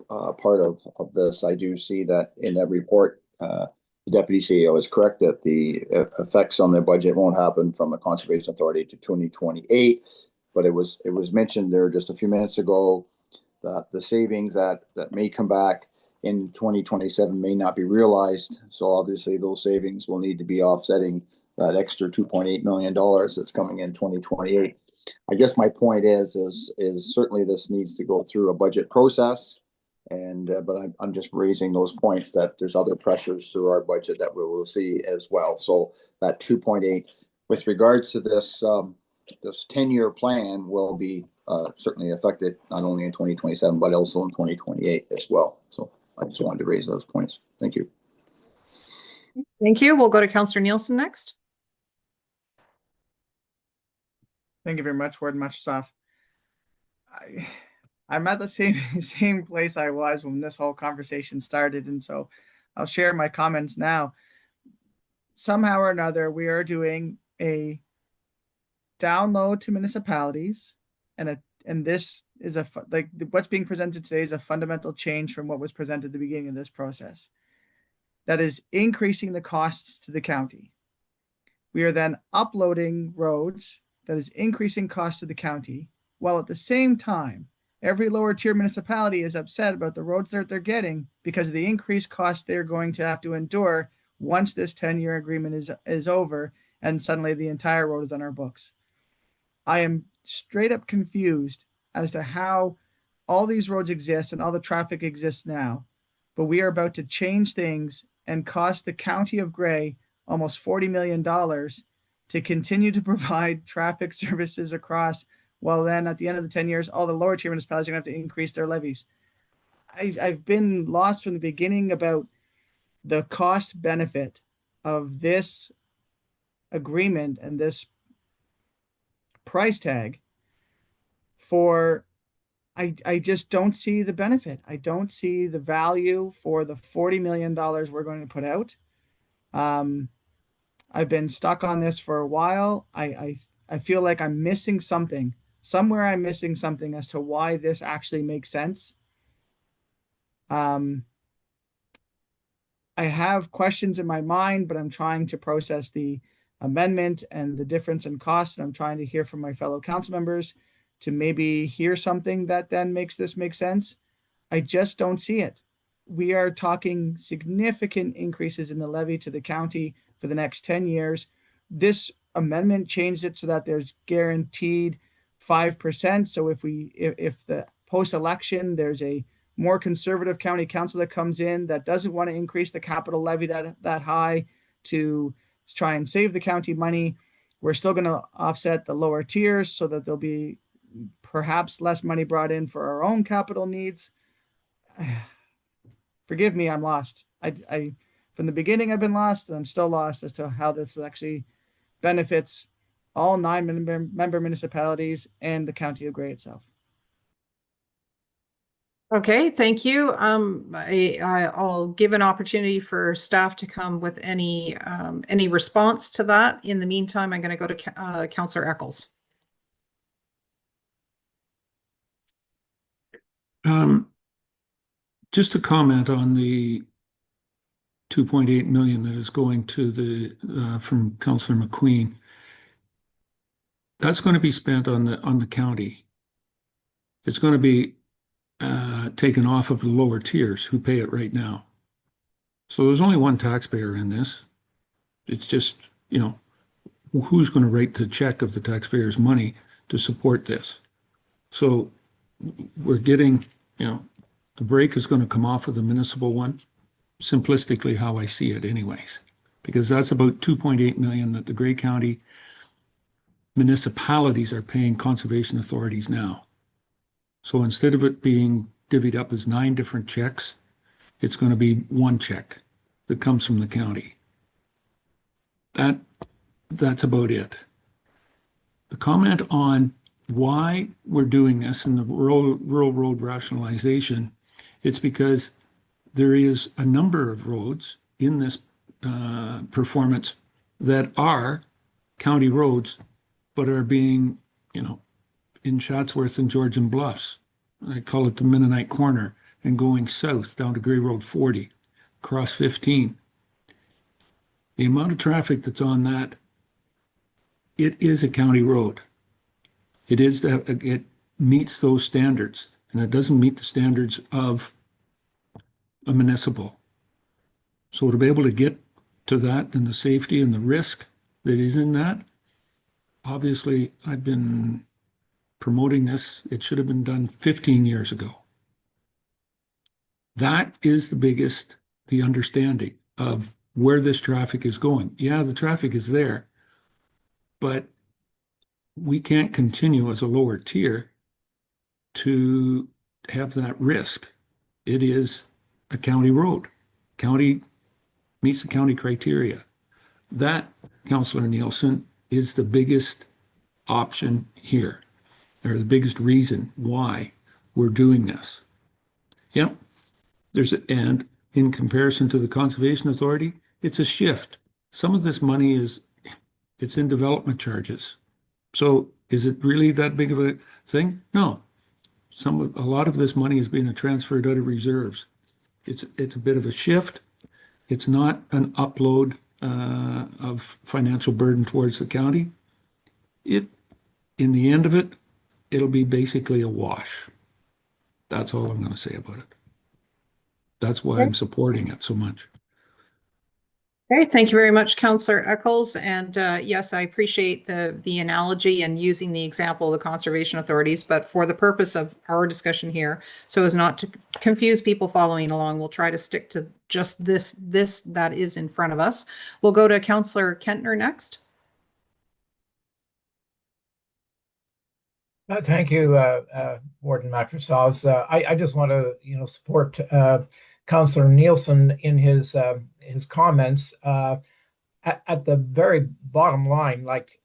G: part of this, I do see that in that report, the Deputy CEO is correct that the effects on the budget won't happen from the Conservation Authority to 2028. But it was mentioned there just a few minutes ago that the savings that may come back in 2027 may not be realized. So obviously those savings will need to be offsetting that extra $2.8 million that's coming in 2028. I guess my point is certainly this needs to go through a budget process, and but I'm just raising those points that there's other pressures through our budget that we will see as well. So that 2.8, with regards to this this 10-year plan, will be certainly affected not only in 2027 but also in 2028 as well. So I just wanted to raise those points. Thank you.
B: Thank you. We'll go to Councillor Nielsen next.
Q: Thank you very much, Warden Machsov. I'm at the same place I was when this whole conversation started, and so I'll share my comments now. Somehow or another, we are doing a download to municipalities, and this is what's being presented today is a fundamental change from what was presented at the beginning of this process. That is increasing the costs to the county. We are then uploading roads. That is increasing costs to the county, while at the same time, every lower tier municipality is upset about the roads that they're getting because of the increased costs they're going to have to endure once this 10-year agreement is over and suddenly the entire road is on our books. I am straight up confused as to how all these roads exist and all the traffic exists now, but we are about to change things and cost the county of Gray almost $40 million to continue to provide traffic services across, while then at the end of the 10 years, all the lower tier municipalities are going to have to increase their levies. I've been lost from the beginning about the cost benefit of this agreement and this price tag for, I just don't see the benefit. I don't see the value for the $40 million we're going to put out. I've been stuck on this for a while. I feel like I'm missing something. Somewhere I'm missing something as to why this actually makes sense. I have questions in my mind, but I'm trying to process the amendment and the difference in cost. And I'm trying to hear from my fellow council members to maybe hear something that then makes this make sense. I just don't see it. We are talking significant increases in the levy to the county for the next 10 years. This amendment changed it so that there's guaranteed 5%. So if the post-election, there's a more conservative county council that comes in that doesn't want to increase the capital levy that high to try and save the county money, we're still going to offset the lower tiers so that there'll be perhaps less money brought in for our own capital needs. Forgive me, I'm lost. I from the beginning I've been lost, and I'm still lost as to how this actually benefits all 9 member municipalities and the county of Gray itself.
B: Okay, thank you. I'll give an opportunity for staff to come with any response to that. In the meantime, I'm going to go to Councillor Eccles.
L: Just a comment on the 2.8 million that is going to the from Councillor McQueen. That's going to be spent on the county. It's going to be taken off of the lower tiers who pay it right now. So there's only one taxpayer in this. It's just, who's going to write the check of the taxpayers' money to support this? So we're getting, the break is going to come off of the municipal one, simplistically how I see it anyways, because that's about 2.8 million that the Gray County municipalities are paying conservation authorities now. So instead of it being divvied up as 9 different checks, it's going to be one check that comes from the county. That's about it. The comment on why we're doing this in the rural road rationalization, it's because there is a number of roads in this performance that are county roads, but are being, in Chatsworth and Georgian Bluffs. I call it the Mennonite Corner, and going south down to Gray Road 40, across 15. The amount of traffic that's on that, it is a county road. It meets those standards, and it doesn't meet the standards of a municipal. So to be able to get to that and the safety and the risk that is in that, obviously I've been promoting this. It should have been done 15 years ago. That is the understanding of where this traffic is going. Yeah, the traffic is there, but we can't continue as a lower tier to have that risk. It is a county road. County meets the county criteria. That, Councillor Nielsen, is the biggest option here, or the biggest reason why we're doing this. Yep. And in comparison to the Conservation Authority, it's a shift. Some of this money it's in development charges. So is it really that big of a thing? No. A lot of this money is being transferred out of reserves. It's a bit of a shift. It's not an upload of financial burden towards the county. In the end of it, it'll be basically a wash. That's all I'm going to say about it. That's why I'm supporting it so much.
B: Okay, thank you very much, Councillor Eccles. And yes, I appreciate the analogy and using the example of the conservation authorities, but for the purpose of our discussion here, so as not to confuse people following along, we'll try to stick to just this that is in front of us. We'll go to Councillor Kentner next.
C: Thank you, Warden Matrosovs. I just want to, support Councillor Nielsen in his comments. At the very bottom line, like,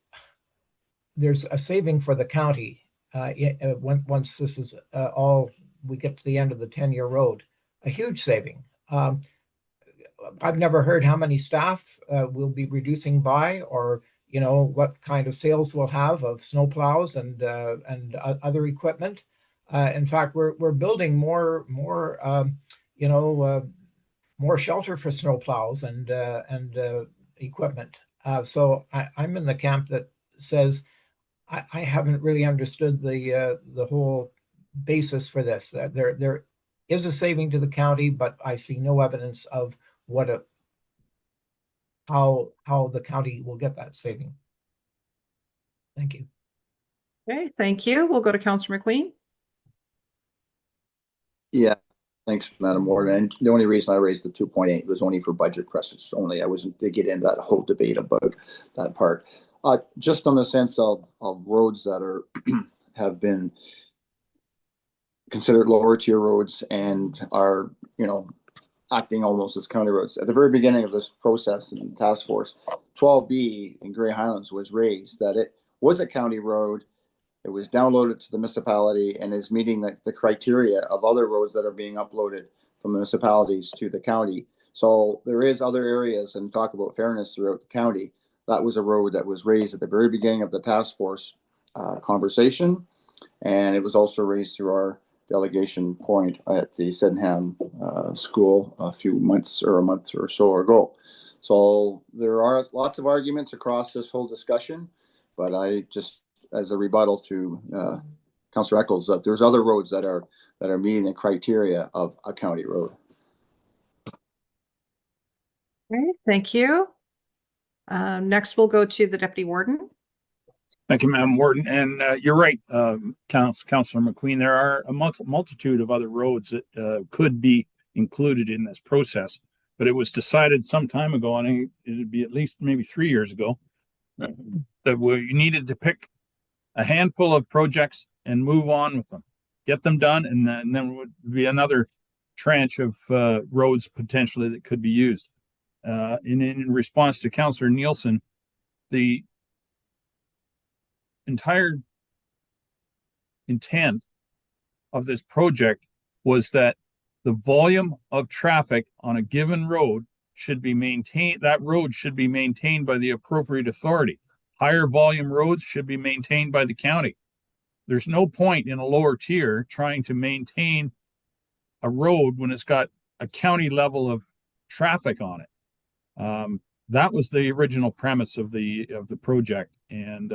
C: there's a saving for the county once this is all, we get to the end of the 10-year road, a huge saving. I've never heard how many staff we'll be reducing by, or what kind of sales we'll have of snowplows and other equipment. In fact, we're building more shelter for snowplows and equipment. So I'm in the camp that says I haven't really understood the whole basis for this. There is a saving to the county, but I see no evidence of how the county will get that saving. Thank you.
B: Okay, thank you. We'll go to Councillor McQueen.
G: Yeah, thanks, Madam Warden. And the only reason I raised the 2.8 was only for budget precedents only. I wasn't to get into that whole debate about that part. Just on the sense of roads that are have been considered lower tier roads and are, acting almost as county roads. At the very beginning of this process in the task force, 12B in Grey Highlands was raised that it was a county road. It was downloaded to the municipality and is meeting the criteria of other roads that are being uploaded from municipalities to the county. So there is other areas, and talk about fairness throughout the county. That was a road that was raised at the very beginning of the task force conversation. And it was also raised through our delegation point at the Sydenham school a month or so ago. So there are lots of arguments across this whole discussion, but I just, as a rebuttal to Councillor Eccles, that there's other roads that are meeting the criteria of a county road.
B: Okay, thank you. Next, we'll go to the Deputy Warden.
I: Thank you, Madam Warden. And you're right, Councillor McQueen. There are a multitude of other roads that could be included in this process, but it was decided some time ago, and it'd be at least maybe 3 years ago, that we needed to pick a handful of projects and move on with them, get them done, and then would be another tranche of roads potentially that could be used. In response to Councillor Nielsen, the entire intent of this project was that the volume of traffic on a given road should be maintained. That road should be maintained by the appropriate authority. Higher volume roads should be maintained by the county. There's no point in a lower tier trying to maintain a road when it's got a county level of traffic on it. That was the original premise of the project, and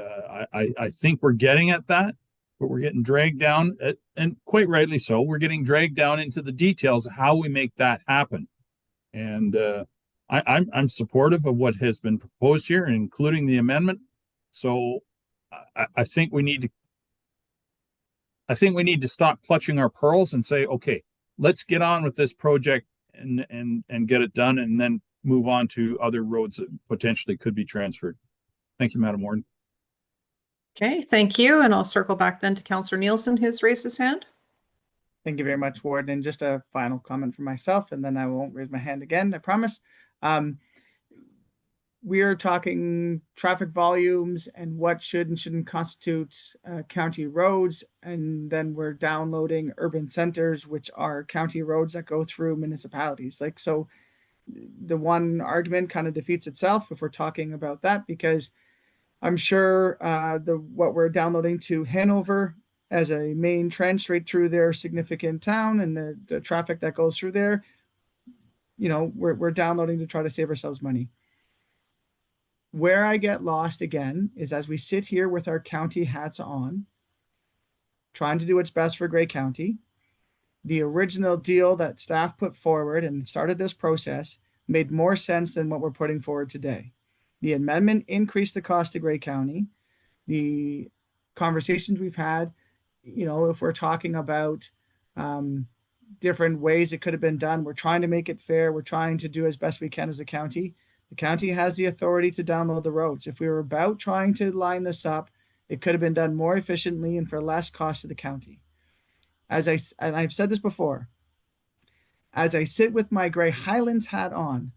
I: I think we're getting at that, but we're getting dragged down, and quite rightly so. We're getting dragged down into the details of how we make that happen, and I'm supportive of what has been proposed here, including the amendment. So I think we need to stop clutching our pearls and say, okay, let's get on with this project and get it done, and then move on to other roads that potentially could be transferred. Thank you, Madam Warden.
B: Okay, thank you. And I'll circle back then to Councillor Nielsen, who's raised his hand.
Q: Thank you very much, Warden. And just a final comment for myself, and then I won't raise my hand again, I promise. We are talking traffic volumes and what should and shouldn't constitute county roads. And then we're downloading urban centers, which are county roads that go through municipalities. So the one argument kind of defeats itself if we're talking about that, because I'm sure what we're downloading to Hanover as a main trench right through their significant town and the traffic that goes through there, we're downloading to try to save ourselves money. Where I get lost again is as we sit here with our county hats on, trying to do what's best for Grey County. The original deal that staff put forward and started this process made more sense than what we're putting forward today. The amendment increased the cost to Grey County. The conversations we've had, you know, if we're talking about different ways it could have been done, we're trying to make it fair. We're trying to do as best we can as the county. The county has the authority to download the roads. If we were about trying to line this up, it could have been done more efficiently and for less cost to the county. And I've said this before, as I sit with my Grey Highlands hat on,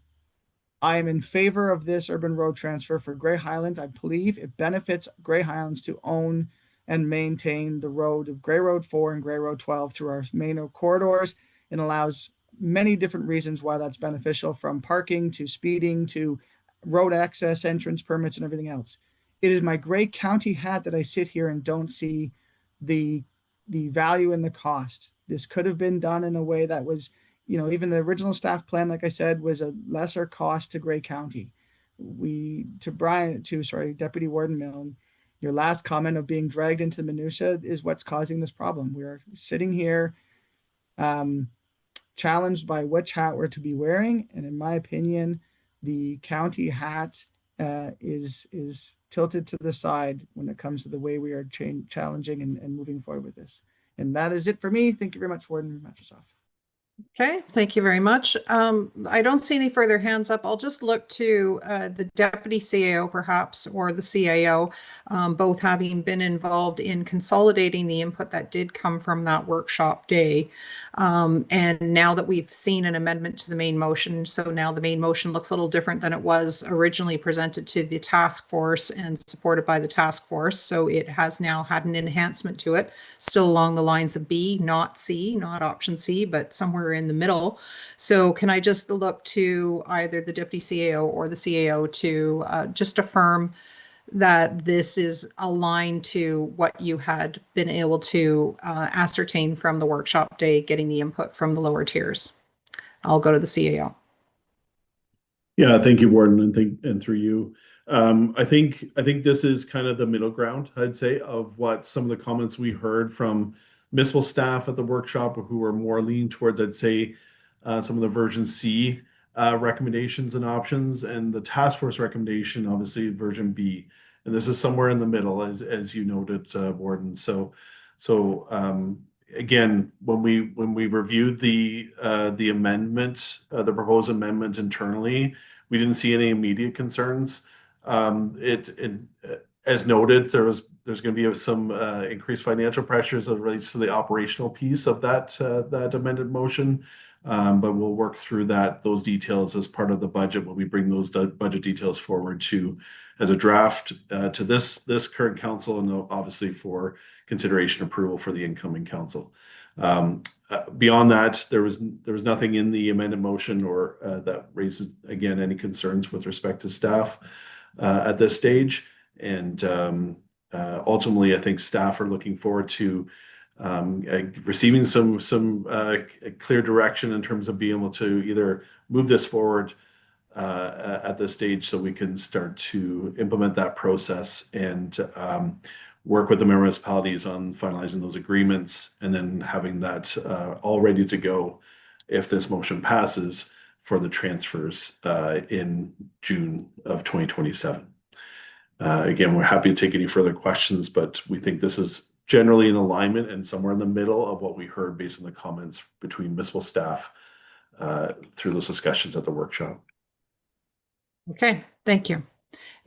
Q: I am in favor of this urban road transfer for Grey Highlands. I believe it benefits Grey Highlands to own and maintain the road of Grey Road 4 and Grey Road 12 through our main corridors. It allows many different reasons why that's beneficial, from parking to speeding to road access, entrance permits, and everything else. It is my Grey County hat that I sit here and don't see the value in the cost. This could have been done in a way that was, you know, even the original staff plan, like I said, was a lesser cost to Grey County. Deputy Warden Milne, your last comment of being dragged into the minutia is what's causing this problem. We're sitting here challenged by which hat we're to be wearing. And in my opinion, the county hat is tilted to the side when it comes to the way we are challenging and moving forward with this. And that is it for me. Thank you very much, Warden Matrosov.
B: Okay, thank you very much. I don't see any further hands up. I'll just look to the deputy CAO perhaps, or the CAO, both having been involved in consolidating the input that did come from that workshop day. And now that we've seen an amendment to the main motion, so now the main motion looks a little different than it was originally presented to the task force and supported by the task force. So it has now had an enhancement to it, still along the lines of B, not C, not option C, but somewhere in the middle. So can I just look to either the deputy CAO or the CAO to just affirm that this is aligned to what you had been able to ascertain from the workshop day, getting the input from the lower tiers? I'll go to the CAO.
O: Yeah, thank you, Warden, and through you. I think this is kind of the middle ground, I'd say, of what some of the comments we heard from municipal staff at the workshop, who were more leaning towards, I'd say, some of the version C recommendations and options, and the task force recommendation, obviously version B. And this is somewhere in the middle, as you noted, Warden. So again, when we reviewed the amendment, the proposed amendment internally, we didn't see any immediate concerns. As noted, there's going to be some increased financial pressures as it relates to the operational piece of that amended motion, but we'll work through those details as part of the budget when we bring those budget details forward as a draft to this current council, and obviously for consideration approval for the incoming council. Beyond that, there was nothing in the amended motion or that raises again any concerns with respect to staff at this stage. And ultimately, I think staff are looking forward to receiving some clear direction in terms of being able to either move this forward at this stage, so we can start to implement that process and work with the municipalities on finalizing those agreements, and then having that all ready to go if this motion passes for the transfers in June of 2027. Again, we're happy to take any further questions, but we think this is generally in alignment and somewhere in the middle of what we heard based on the comments between municipal staff through those discussions at the workshop.
B: Okay, thank you.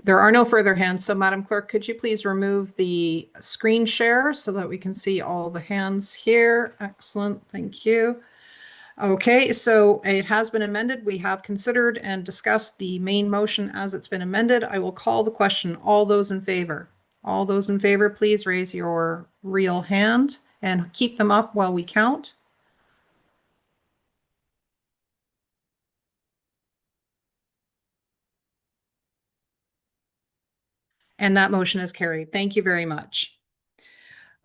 B: There are no further hands. So Madam Clerk, could you please remove the screen share so that we can see all the hands here? Excellent, thank you. Okay, so it has been amended. We have considered and discussed the main motion as it's been amended. I will call the question. All those in favor? All those in favor, please raise your real hand and keep them up while we count. And that motion is carried. Thank you very much.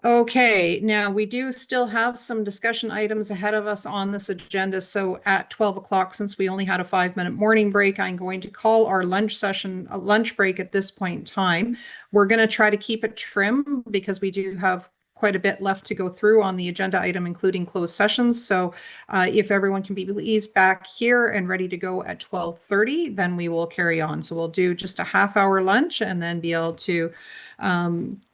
B: Okay, now we do still have some discussion items ahead of us on this agenda. So at 12 o'clock, since we only had a 5-minute morning break, I'm going to call our lunch session a lunch break at this point in time. We're going to try to keep it trim because we do have quite a bit left to go through on the agenda item, including closed sessions. So if everyone can be pleased back here and ready to go at 12:30, then we will carry on. So we'll do just a half-hour lunch and then be able to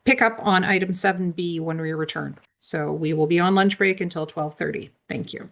B: pick up on item 7B when we return. So we will be on lunch break until 12:30. Thank you.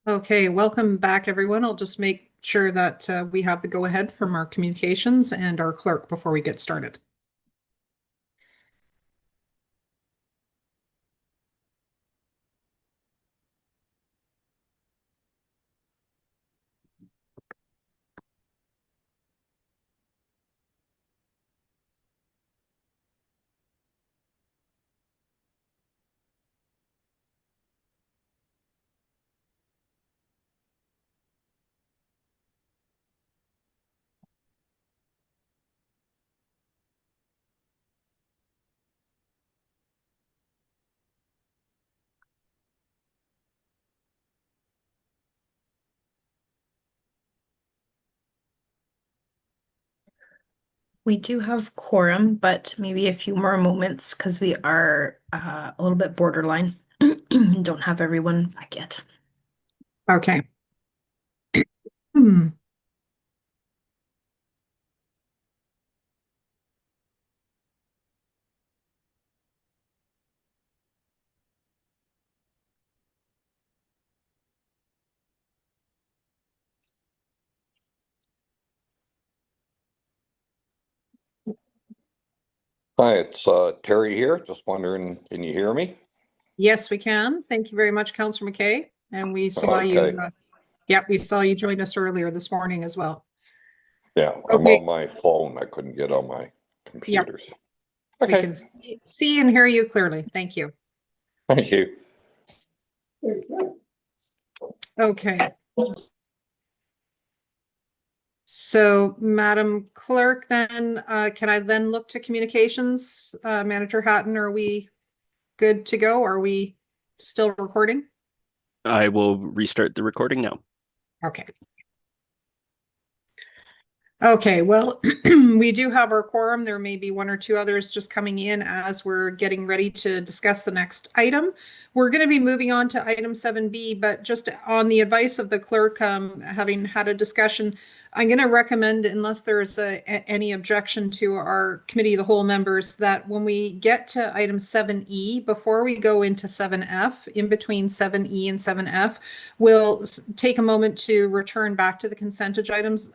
B: Okay, welcome back, everyone. I'll just make sure that we have the go-ahead from our communications and our clerk before we get started.
D: We do have quorum, but maybe a few more moments because we are a little bit borderline. Don't have everyone back yet.
B: Okay. Hmm.
H: Hi, it's Terry here. Just wondering, can you hear me?
B: Yes, we can. Thank you very much, Councillor McKay. And we saw
H: Okay.
B: you. Yeah, we saw you join us earlier this morning as well.
H: Yeah, I'm
B: Okay.
H: on my phone. I couldn't get on my
B: Yeah,
H: computers.
B: we
H: Okay,
B: can see and hear you clearly. Thank you.
H: thank you.
B: Okay. So, Madam Clerk, then can I then look to communications? Manager Hatton, are we good to go? Are we still recording?
V: I will restart the recording now.
B: Okay. Okay, well, we do have our quorum. There may be one or two others just coming in as we're getting ready to discuss the next item. We're going to be moving on to item 7B, but just on the advice of the clerk, having had a discussion, I'm going to recommend, unless there's any objection to our committee of the whole members, that when we get to item 7E, before we go into 7F, in between 7E and 7F, we'll take a moment to return back to the consent items,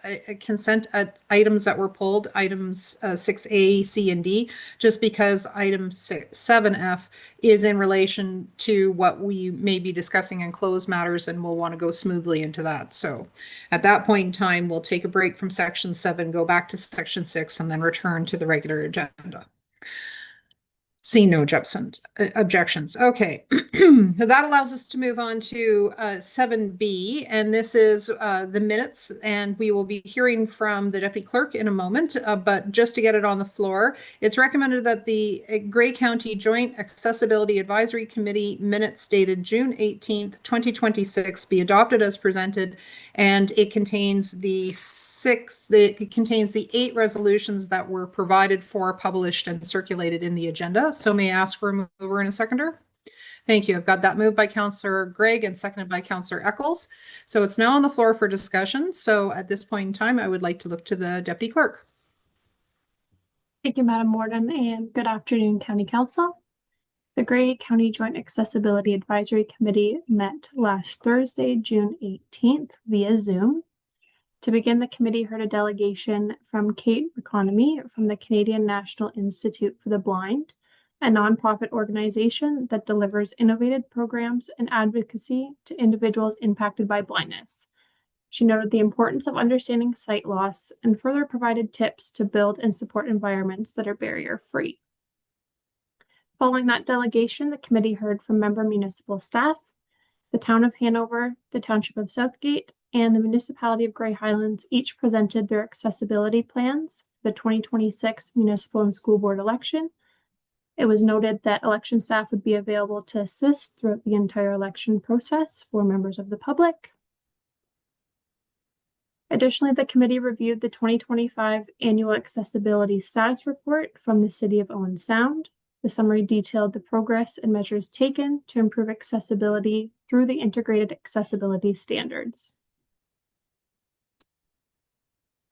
B: items that were pulled, items 6A, C, and D, just because item 7F is in relation to what we may be discussing in closed matters, and we'll want to go smoothly into that. So at that point in time, we'll take a break from section 7, go back to section 6, and then return to the regular agenda. See no objections. Okay. That allows us to move on to 7B, and this is the minutes, and we will be hearing from the deputy clerk in a moment, but just to get it on the floor, it's recommended that the Grey County Joint Accessibility Advisory Committee minutes dated June 18th, 2026 be adopted as presented, and it contains the 8 resolutions that were provided for, published, and circulated in the agenda. So may I ask for a mover and a seconder? Thank you. I've got that moved by Councillor Greig and seconded by Councillor Eccles. So it's now on the floor for discussion. So at this point in time, I would like to look to the Deputy Clerk.
F: Thank you, Madam Warden, and good afternoon, County Council. The Grey County Joint Accessibility Advisory Committee met last Thursday, June 18th via Zoom. To begin, the committee heard a delegation from Kate Economy from the Canadian National Institute for the Blind, a nonprofit organization that delivers innovative programs and advocacy to individuals impacted by blindness. She noted the importance of understanding sight loss and further provided tips to build and support environments that are barrier-free. Following that delegation, the committee heard from member municipal staff, the Town of Hanover, the Township of Southgate, and the Municipality of Grey Highlands each presented their accessibility plans for the 2026 municipal and school board election. It was noted that election staff would be available to assist throughout the entire election process for members of the public. Additionally, the committee reviewed the 2025 annual accessibility status report from the City of Owen Sound. The summary detailed the progress and measures taken to improve accessibility through the integrated accessibility standards.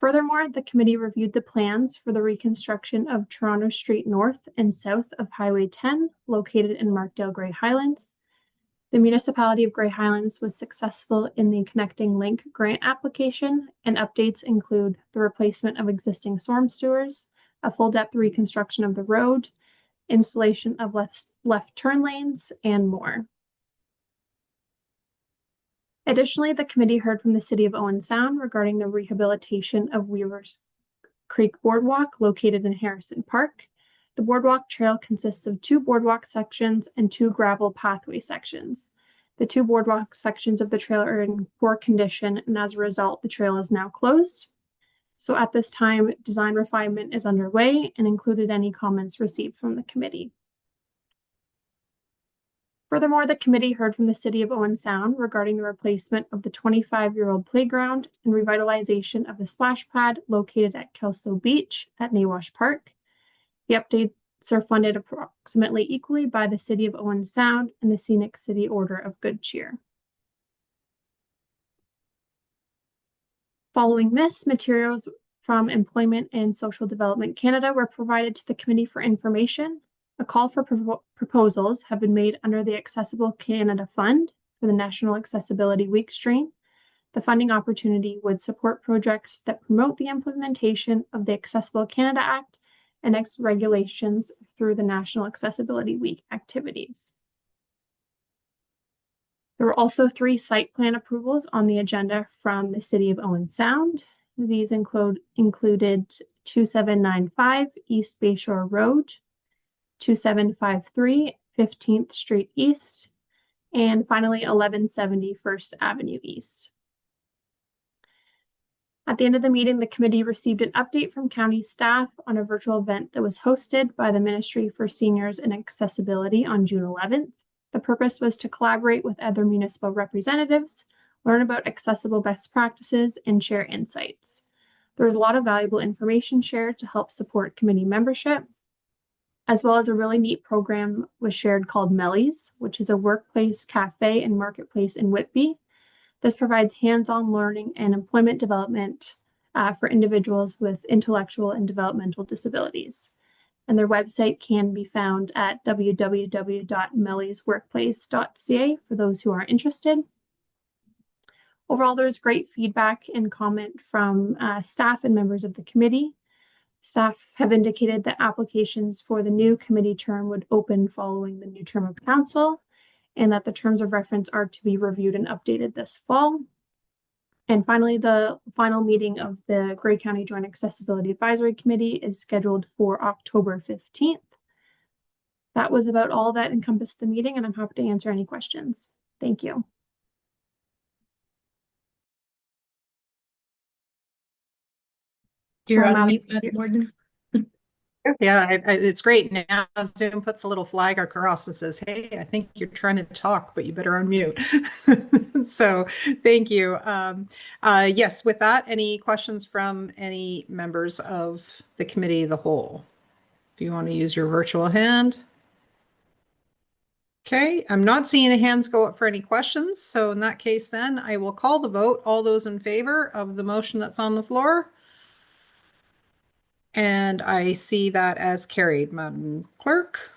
F: Furthermore, the committee reviewed the plans for the reconstruction of Toronto Street North and south of Highway 10, located in Markdale Grey Highlands. The Municipality of Grey Highlands was successful in the Connecting Link grant application, and updates include the replacement of existing storm sewers, a full-depth reconstruction of the road, installation of left turn lanes, and more. Additionally, the committee heard from the City of Owen Sound regarding the rehabilitation of Weavers Creek Boardwalk located in Harrison Park. The boardwalk trail consists of 2 boardwalk sections and 2 gravel pathway sections. The 2 boardwalk sections of the trail are in poor condition, and as a result, the trail is now closed. So at this time, design refinement is underway and included any comments received from the committee. Furthermore, the committee heard from the City of Owen Sound regarding the replacement of the 25-year-old playground and revitalization of the splash pad located at Kelso Beach at Nawash Park. The updates are funded approximately equally by the City of Owen Sound and the Scenic City Order of Good Cheer. Following this, materials from Employment and Social Development Canada were provided to the committee for information. A call for proposals have been made under the Accessible Canada Fund for the National Accessibility Week stream. The funding opportunity would support projects that promote the implementation of the Accessible Canada Act and its regulations through the National Accessibility Week activities. There were also 3 site plan approvals on the agenda from the City of Owen Sound. These included 2795 East Bayshore Road, 2753 15th Street East, and finally 1170 First Avenue East. At the end of the meeting, the committee received an update from county staff on a virtual event that was hosted by the Ministry for Seniors and Accessibility on June 11th. The purpose was to collaborate with other municipal representatives, learn about accessible best practices, and share insights. There was a lot of valuable information shared to help support committee membership, as well as a really neat program was shared called Mellies, which is a workplace cafe and marketplace in Whitby. This provides hands-on learning and employment development for individuals with intellectual and developmental disabilities. And their website can be found at www.melliesworkplace.ca for those who are interested. Overall, there's great feedback and comment from staff and members of the committee. Staff have indicated that applications for the new committee term would open following the new term of council, and that the terms of reference are to be reviewed and updated this fall. And finally, the final meeting of the Grey County Joint Accessibility Advisory Committee is scheduled for October 15th. That was about all that encompassed the meeting, and I'm happy to answer any questions. Thank you.
D: You're
F: Sorry,
D: on
F: Madam
D: mute, Madam Warden.
B: Yeah, it's great. Now Zoom puts a little flag across and says, hey, I think you're trying to talk, but you better unmute. So thank you. Yes, with that, any questions from any members of the committee of the whole? If you want to use your virtual hand. Okay, I'm not seeing any hands go up for any questions. So in that case, then I will call the vote. All those in favor of the motion that's on the floor? And I see that as carried, Madam Clerk.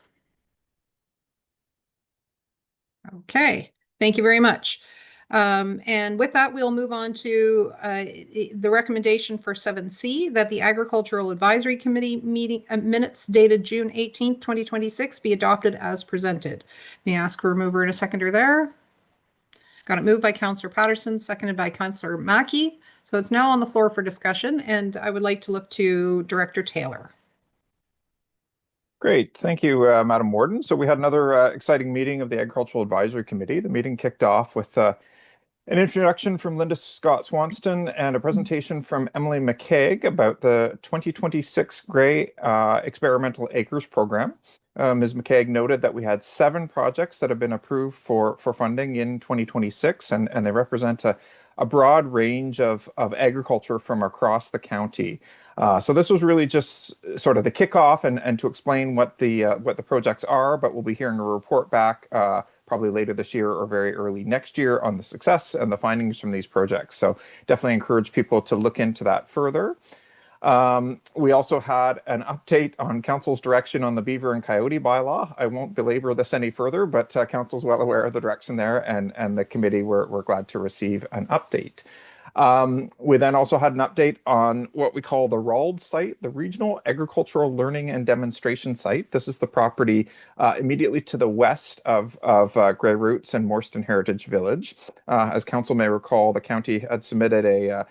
B: Okay, thank you very much. And with that, we'll move on to the recommendation for 7C, that the Agricultural Advisory Committee meeting minutes dated June 18th, 2026 be adopted as presented. May I ask for a mover and a seconder there? Got it moved by Councillor Patterson, seconded by Councillor Mackey. So it's now on the floor for discussion, and I would like to look to Director Taylor.
E: Great. Thank you, Madam Warden. So we had another exciting meeting of the Agricultural Advisory Committee. The meeting kicked off with an introduction from Linda Scott Swanston and a presentation from Emily McCaig about the 2026 Gray Experimental Acres Program. Ms. McCaig noted that we had 7 projects that have been approved for funding in 2026, and they represent a broad range of agriculture from across the county. So this was really just sort of the kickoff and to explain what the projects are, but we'll be hearing a report back probably later this year or very early next year on the success and the findings from these projects. So definitely encourage people to look into that further. We also had an update on Council's direction on the beaver and coyote bylaw. I won't belabor this any further, but Council's well aware of the direction there, and the committee were glad to receive an update. We then also had an update on what we call the RALD site, the Regional Agricultural Learning and Demonstration Site. This is the property immediately to the west of Grey Roots and Morston Heritage Village. As Council may recall, the county had submitted a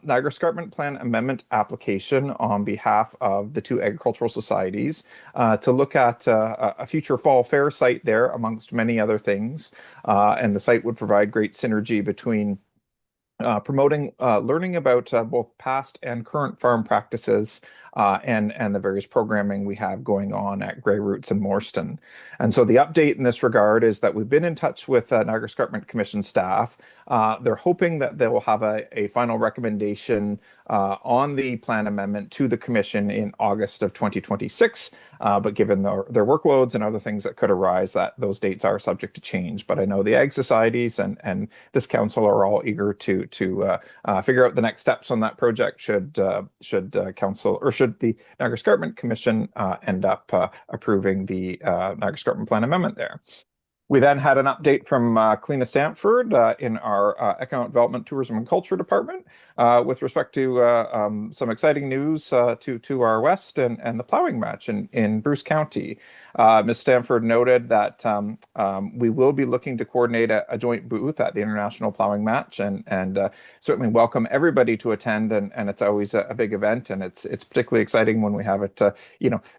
E: Niagara Escarpment Plan Amendment application on behalf of the 2 agricultural societies to look at a future fall fair site there, amongst many other things. And the site would provide great synergy between promoting learning about both past and current farm practices and the various programming we have going on at Grey Roots and Morston. And so the update in this regard is that we've been in touch with Niagara Escarpment Commission staff. They're hoping that they will have a final recommendation on the plan amendment to the commission in August of 2026. But given their workloads and other things that could arise, that those dates are subject to change. But I know the ag societies and this council are all eager to figure out the next steps on that project should council or should the Niagara Escarpment Commission end up approving the Niagara Escarpment Plan amendment there. We then had an update from Kalina Stanford in our Economic Development, Tourism and Culture Department with respect to some exciting news to our west and the plowing match in Bruce County. Ms. Stanford noted that we will be looking to coordinate a joint booth at the International Plowing Match and certainly welcome everybody to attend. And it's always a big event, and it's particularly exciting when we have it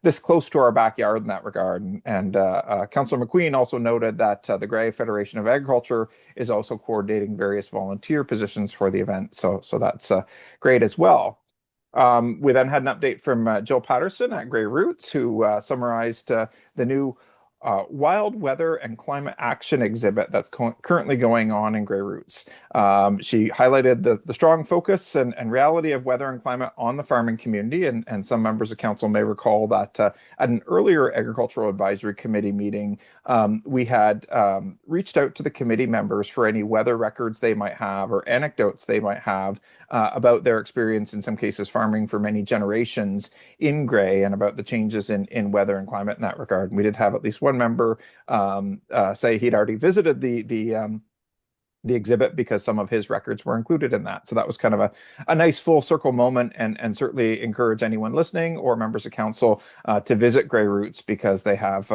E: this close to our backyard in that regard. And Councillor McQueen also noted that the Grey Federation of Agriculture is also coordinating various volunteer positions for the event. So that's great as well. We then had an update from Jill Patterson at Grey Roots, who summarized the new Wild Weather and Climate Action exhibit that's currently going on in Grey Roots. She highlighted the strong focus and reality of weather and climate on the farming community, and some members of council may recall that at an earlier Agricultural Advisory Committee meeting, we had reached out to the committee members for any weather records they might have or anecdotes they might have about their experience, in some cases farming for many generations in Grey, and about the changes in weather and climate in that regard. And we did have at least one member say he'd already visited the exhibit because some of his records were included in that. So that was kind of a nice full circle moment, and certainly encourage anyone listening or members of council to visit Grey Roots, because they have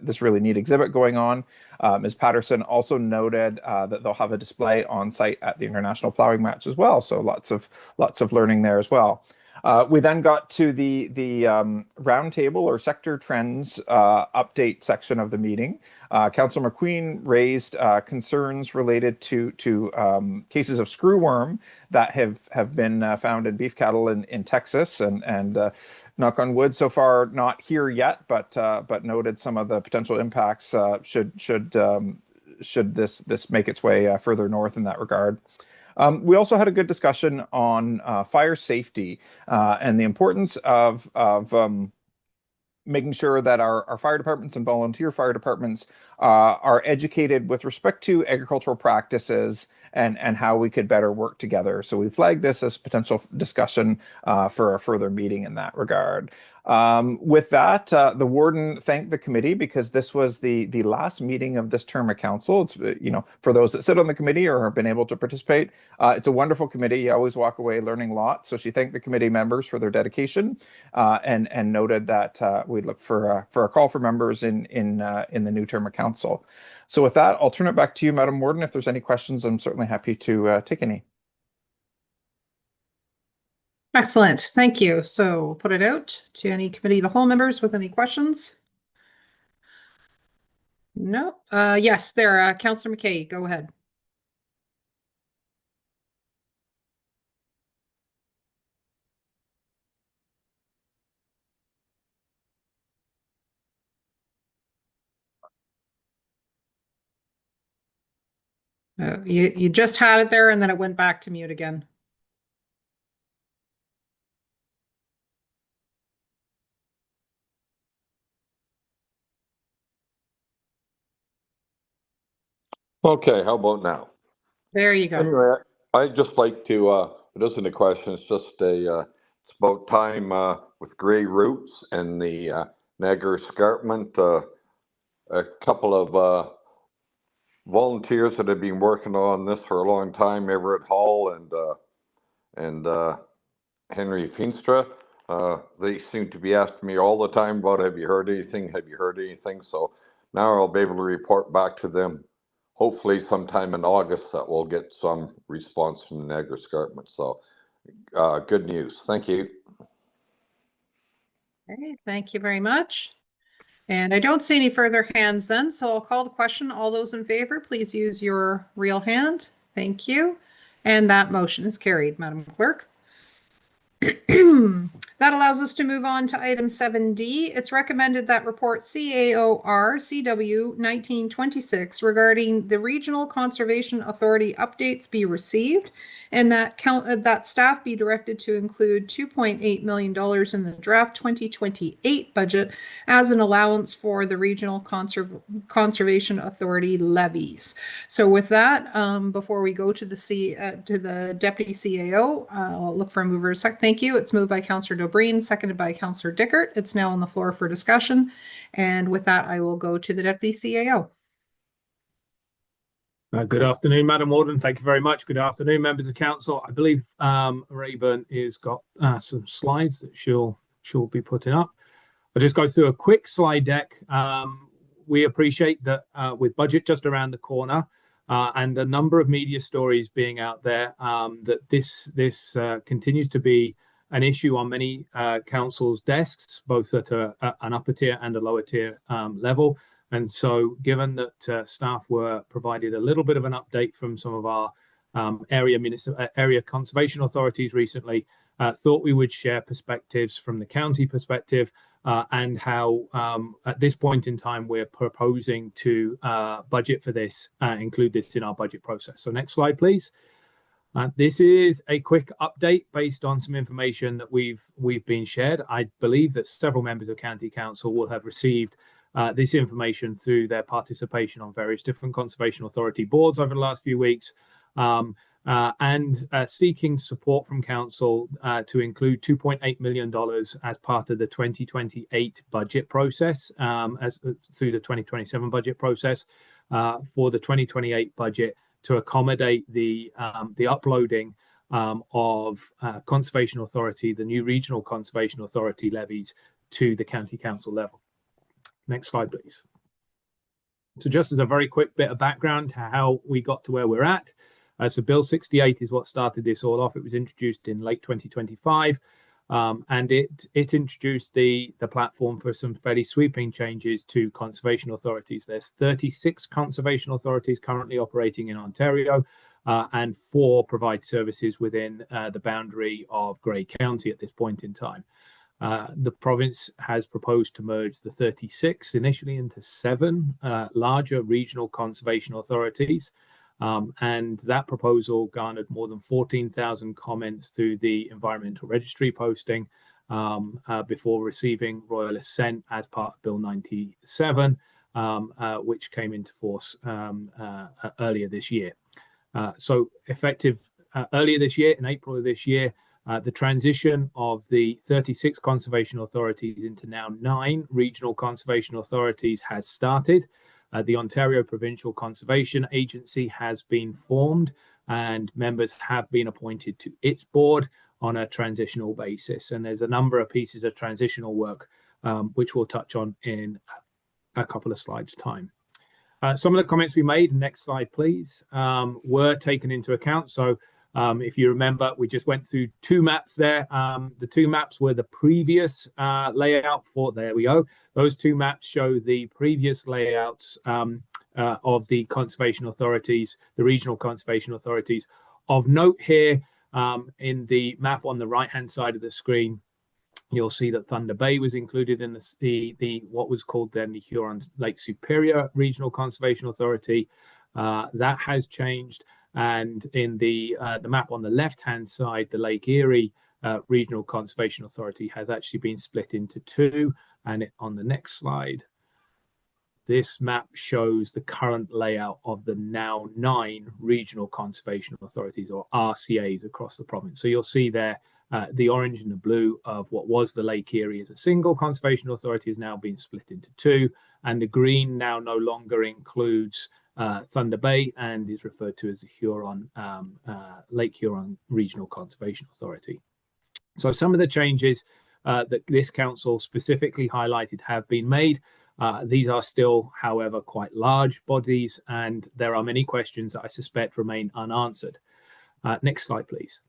E: this really neat exhibit going on. Ms. Patterson also noted that they'll have a display on site at the International Plowing Match as well. So lots of learning there as well. We then got to the roundtable or sector trends update section of the meeting. Councillor McQueen raised concerns related to cases of screwworm that have been found in beef cattle in Texas, and knock on wood, so far not here yet, but noted some of the potential impacts should this make its way further north in that regard. We also had a good discussion on fire safety and the importance of making sure that our fire departments and volunteer fire departments are educated with respect to agricultural practices and how we could better work together. So we flagged this as potential discussion for a further meeting in that regard. With that, the warden thanked the committee because this was the last meeting of this term of council. It's, for those that sit on the committee or have been able to participate, it's a wonderful committee. You always walk away learning lots. So she thanked the committee members for their dedication and noted that we'd look for a call for members in the new term of council. So with that, I'll turn it back to you, Madam Warden. If there's any questions, I'm certainly happy to take any.
B: Excellent. Thank you. So we'll put it out to any committee of the whole members with any questions. No. Yes, there. Councillor McKay, go ahead. You just had it there and then it went back to mute again.
H: Okay, how about now?
B: There you go.
H: Anyway, I'd just like to, it isn't a question, it's just it's about time with Grey Roots and the Niagara Escarpment. A couple of volunteers that have been working on this for a long time, Everett Hall and Henry Feenstra. They seem to be asking me all the time about, have you heard anything? Have you heard anything? So now I'll be able to report back to them. Hopefully sometime in August that we'll get some response from the Niagara Escarpment. So good news. Thank you.
B: Okay, thank you very much. And I don't see any further hands then, so I'll call the question. All those in favor, please use your real hand. Thank you. And that motion is carried, Madam Clerk. That allows us to move on to item 7D. It's recommended that report CAOR CW 1926 regarding the Regional Conservation Authority updates be received, and that staff be directed to include $2.8 million in the draft 2028 budget as an allowance for the Regional Conservation Authority levies. So with that, before we go to the Deputy CAO, I'll look for a mover. Thank you. It's moved by Councillor Dobreen, seconded by Councillor Dickert. It's now on the floor for discussion. And with that, I will go to the Deputy CAO.
U: Good afternoon, Madam Warden. Thank you very much. Good afternoon, members of council. I believe Rayburn has got some slides that she'll be putting up. I'll just go through a quick slide deck. We appreciate that with budget just around the corner and the number of media stories being out there, that this continues to be an issue on many councils' desks, both at an upper tier and a lower tier level. And so given that staff were provided a little bit of an update from some of our area conservation authorities recently, thought we would share perspectives from the county perspective and how at this point in time we're proposing to budget for this, include this in our budget process. So next slide, please. This is a quick update based on some information that we've been shared. I believe that several members of County Council will have received this information through their participation on various different conservation authority boards over the last few weeks, and seeking support from council to include $2.8 million as part of the 2028 budget process, through the 2027 budget process for the 2028 budget to accommodate the uploading of conservation authority, the new regional conservation authority levies to the county council level. Next slide, please. So just as a very quick bit of background to how we got to where we're at. So Bill 68 is what started this all off. It was introduced in late 2025. And it introduced the platform for some fairly sweeping changes to conservation authorities. There's 36 conservation authorities currently operating in Ontario, and 4 provide services within the boundary of Grey County at this point in time. The province has proposed to merge the 36 initially into 7 larger regional conservation authorities. And that proposal garnered more than 14,000 comments through the Environmental Registry posting before receiving royal assent as part of Bill 97, which came into force earlier this year. So effective earlier this year, in April of this year, the transition of the 36 conservation authorities into now 9 regional conservation authorities has started. The Ontario Provincial Conservation Agency has been formed, and members have been appointed to its board on a transitional basis. And there's a number of pieces of transitional work which we'll touch on in a couple of slides' time. Some of the comments we made, next slide please, were taken into account. So if you remember, we just went through 2 maps there. The 2 maps were the previous layout for, there we go. Those 2 maps show the previous layouts of the conservation authorities, the regional conservation authorities. Of note here, in the map on the right-hand side of the screen, you'll see that Thunder Bay was included in the what was called then the Huron Lake Superior Regional Conservation Authority. That has changed. And in the map on the left-hand side, the Lake Erie Regional Conservation Authority has actually been split into 2. And on the next slide, this map shows the current layout of the now 9 regional conservation authorities, or RCAs, across the province. So you'll see there the orange and the blue of what was the Lake Erie as a single conservation authority has now been split into 2. And the green now no longer includes Thunder Bay and is referred to as the Huron Lake Huron Regional Conservation Authority. So some of the changes that this council specifically highlighted have been made. These are still, however, quite large bodies, and there are many questions that I suspect remain unanswered. Next slide, please.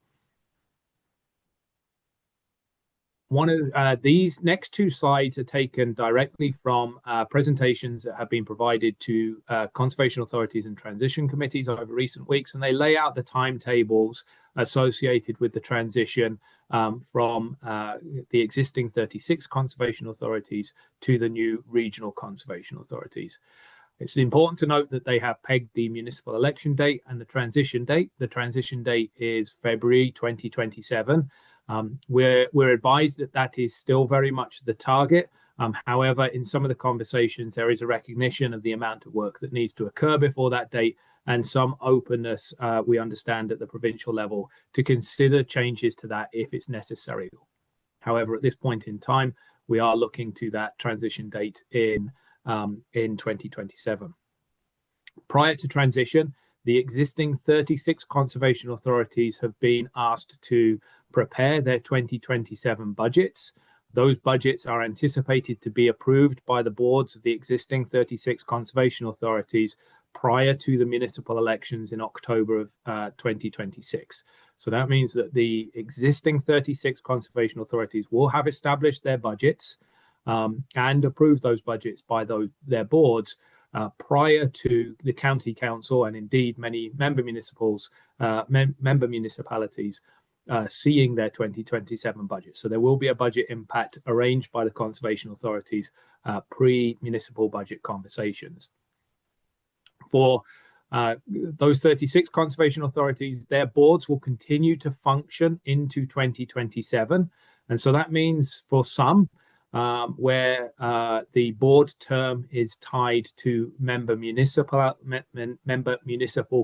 U: One of these next 2 slides are taken directly from presentations that have been provided to conservation authorities and transition committees over recent weeks, and they lay out the timetables associated with the transition from the existing 36 conservation authorities to the new regional conservation authorities. It's important to note that they have pegged the municipal election date and the transition date. The transition date is February 2027. We're advised that that is still very much the target. However, in some of the conversations, there is a recognition of the amount of work that needs to occur before that date, and some openness, we understand, at the provincial level to consider changes to that if it's necessary. However, at this point in time, we are looking to that transition date in 2027. Prior to transition, the existing 36 conservation authorities have been asked to prepare their 2027 budgets. Those budgets are anticipated to be approved by the boards of the existing 36 conservation authorities prior to the municipal elections in October of 2026. So that means that the existing 36 conservation authorities will have established their budgets and approved those budgets by their boards prior to the county council and indeed many member municipalities seeing their 2027 budget. So there will be a budget impact arranged by the conservation authorities pre-municipal budget conversations. For those 36 conservation authorities, their boards will continue to function into 2027. And so that means for some, where the board term is tied to member municipal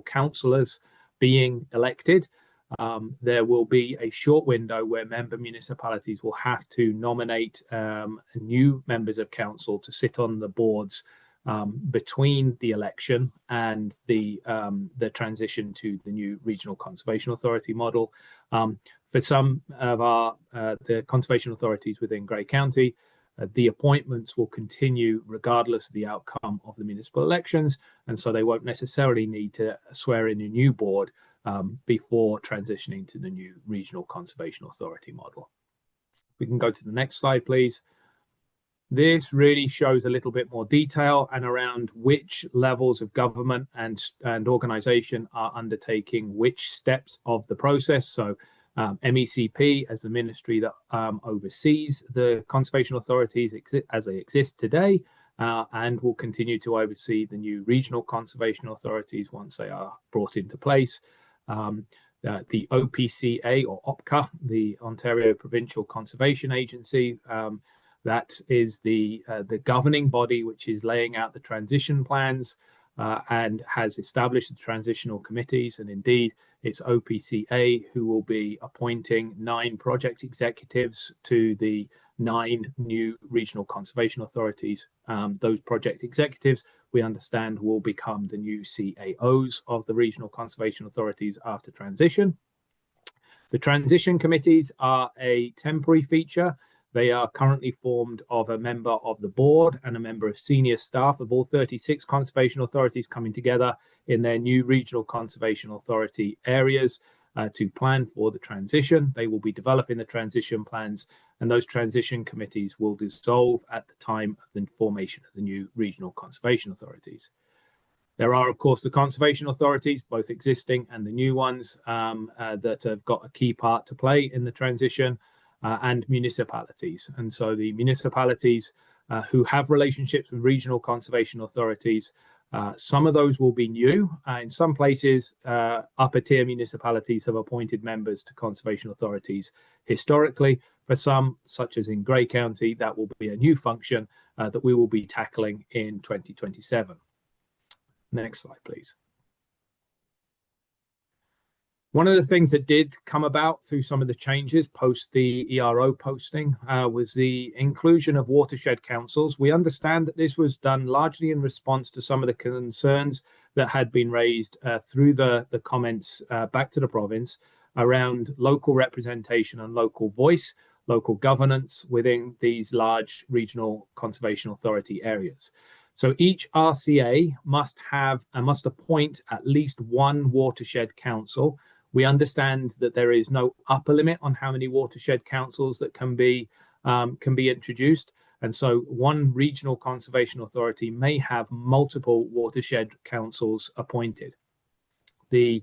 U: councillors being elected, there will be a short window where member municipalities will have to nominate new members of council to sit on the boards between the election and the transition to the new regional conservation authority model. For some of the conservation authorities within Grey County, the appointments will continue regardless of the outcome of the municipal elections, and so they won't necessarily need to swear in a new board before transitioning to the new regional conservation authority model. We can go to the next slide, please. This really shows a little bit more detail and around which levels of government and organization are undertaking which steps of the process. So MECP as the ministry that oversees the conservation authorities as they exist today, and will continue to oversee the new regional conservation authorities once they are brought into place. The OPCA or OPCA, the Ontario Provincial Conservation Agency, that is the governing body which is laying out the transition plans and has established the transitional committees. And indeed, it's OPCA who will be appointing 9 project executives to the 9 new regional conservation authorities. Those project executives, we understand, will become the new CAOs of the regional conservation authorities after transition. The transition committees are a temporary feature. They are currently formed of a member of the board and a member of senior staff of all 36 conservation authorities coming together in their new regional conservation authority areas to plan for the transition. They will be developing the transition plans, and those transition committees will dissolve at the time of the formation of the new regional conservation authorities. There are, of course, the conservation authorities, both existing and the new ones, that have got a key part to play in the transition. And municipalities. And so the municipalities who have relationships with regional conservation authorities, some of those will be new. In some places, upper tier municipalities have appointed members to conservation authorities historically. For some, such as in Grey County, that will be a new function that we will be tackling in 2027. Next slide, please. One of the things that did come about through some of the changes post the ERO posting was the inclusion of watershed councils. We understand that this was done largely in response to some of the concerns that had been raised through the comments back to the province around local representation and local voice, local governance within these large regional conservation authority areas. So each RCA must appoint at least one watershed council. We understand that there is no upper limit on how many watershed councils that can be introduced. And so one regional conservation authority may have multiple watershed councils appointed. The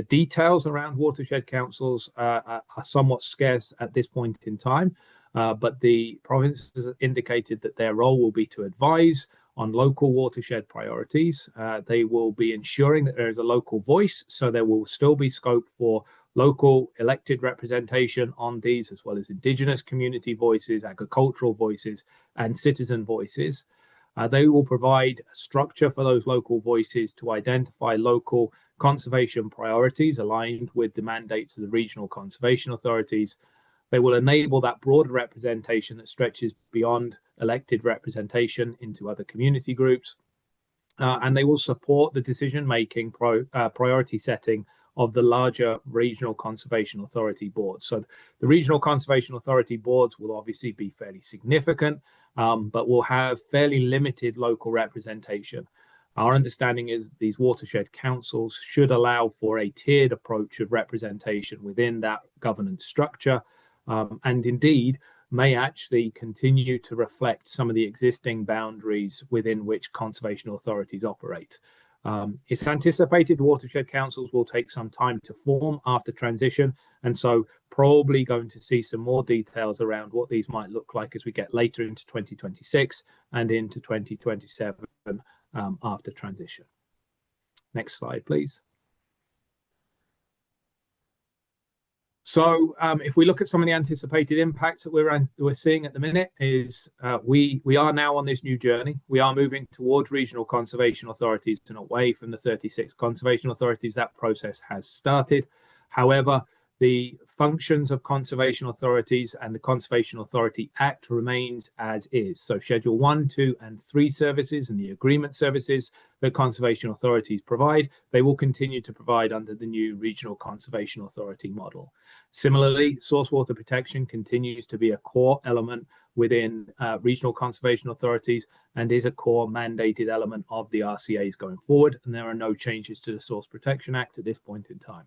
U: details around watershed councils are somewhat scarce at this point in time, but the province has indicated that their role will be to advise on local watershed priorities. They will be ensuring that there is a local voice, so there will still be scope for local elected representation on these, as well as Indigenous community voices, agricultural voices, and citizen voices. They will provide a structure for those local voices to identify local conservation priorities aligned with the mandates of the regional conservation authorities. They will enable that broader representation that stretches beyond elected representation into other community groups. And they will support the decision-making priority setting of the larger regional conservation authority boards. So the regional conservation authority boards will obviously be fairly significant, but will have fairly limited local representation. Our understanding is these watershed councils should allow for a tiered approach of representation within that governance structure. And indeed may actually continue to reflect some of the existing boundaries within which conservation authorities operate. It's anticipated watershed councils will take some time to form after transition, and so probably going to see some more details around what these might look like as we get later into 2026 and into 2027 after transition. Next slide, please. So if we look at some of the anticipated impacts that we're seeing at the minute is we are now on this new journey. We are moving towards regional conservation authorities and away from the 36 conservation authorities. That process has started. However, the functions of conservation authorities and the Conservation Authority Act remains as is. So Schedule 1, 2, and 3 services and the agreement services that conservation authorities provide, they will continue to provide under the new Regional Conservation Authority model. Similarly, source water protection continues to be a core element within regional conservation authorities and is a core mandated element of the RCAs going forward. And there are no changes to the Source Protection Act at this point in time.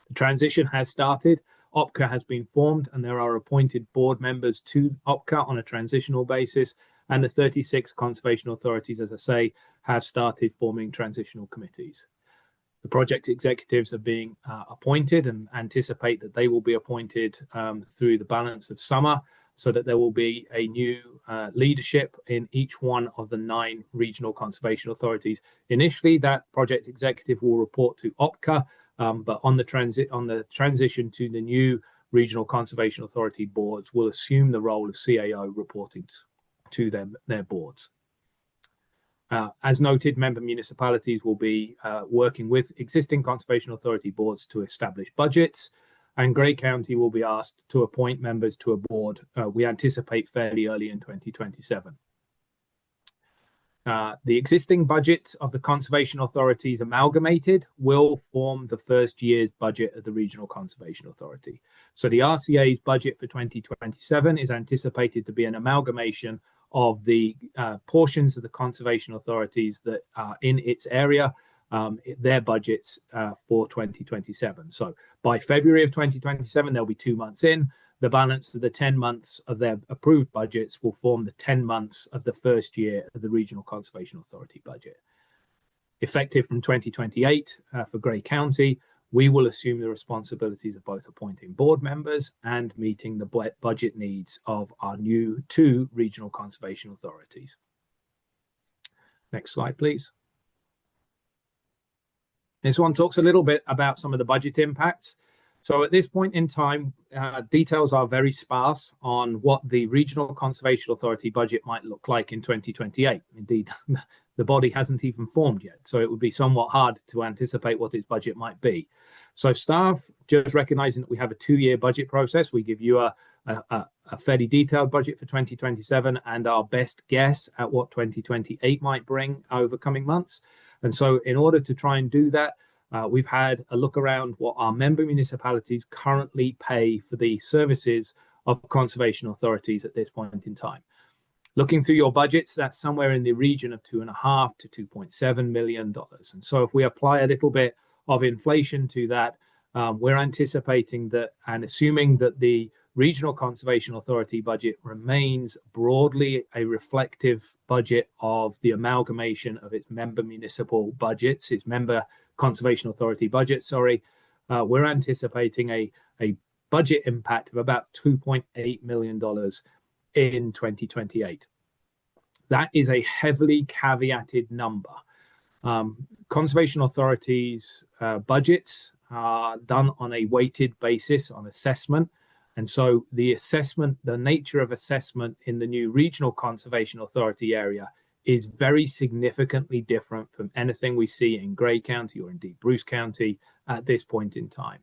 U: The transition has started. OPCA has been formed and there are appointed board members to OPCA on a transitional basis. And the 36 conservation authorities, as I say, have started forming transitional committees. The project executives are being appointed and anticipate that they will be appointed through the balance of summer, so that there will be a new leadership in each one of the 9 regional conservation authorities. Initially, that project executive will report to OPCA, but on the transition to the new regional conservation authority boards, will assume the role of CAO, reporting to their boards. As noted, member municipalities will be working with existing conservation authority boards to establish budgets, and Grey County will be asked to appoint members to a board. We anticipate fairly early in 2027. The existing budgets of the conservation authorities amalgamated will form the first year's budget of the Regional Conservation Authority. So the RCA's budget for 2027 is anticipated to be an amalgamation of the portions of the conservation authorities that are in its area, their budgets for 2027. So by February of 2027, they'll be 2 months in. The balance of the 10 months of their approved budgets will form the 10 months of the first year of the Regional Conservation Authority budget. Effective from 2028 for Grey County, we will assume the responsibilities of both appointing board members and meeting the budget needs of our new 2 regional conservation authorities. Next slide, please. This one talks a little bit about some of the budget impacts. So at this point in time, details are very sparse on what the Regional Conservation Authority budget might look like in 2028. Indeed, the body hasn't even formed yet, so it would be somewhat hard to anticipate what its budget might be. So staff, just recognizing that we have a 2-year budget process, we give you a fairly detailed budget for 2027 and our best guess at what 2028 might bring over coming months. And so in order to try and do that, we've had a look around what our member municipalities currently pay for the services of conservation authorities at this point in time. Looking through your budgets, that's somewhere in the region of $2.5 to $2.7 million. And so if we apply a little bit of inflation to that, we're anticipating that, and assuming that the Regional Conservation Authority budget remains broadly a reflective budget of the amalgamation of its member municipal budgets, its member Conservation Authority budget, we're anticipating a budget impact of about $2.8 million in 2028. That is a heavily caveated number. Conservation authorities' budgets are done on a weighted basis on assessment. And so the assessment, the nature of assessment in the new Regional Conservation Authority area is very significantly different from anything we see in Grey County or indeed Bruce County at this point in time.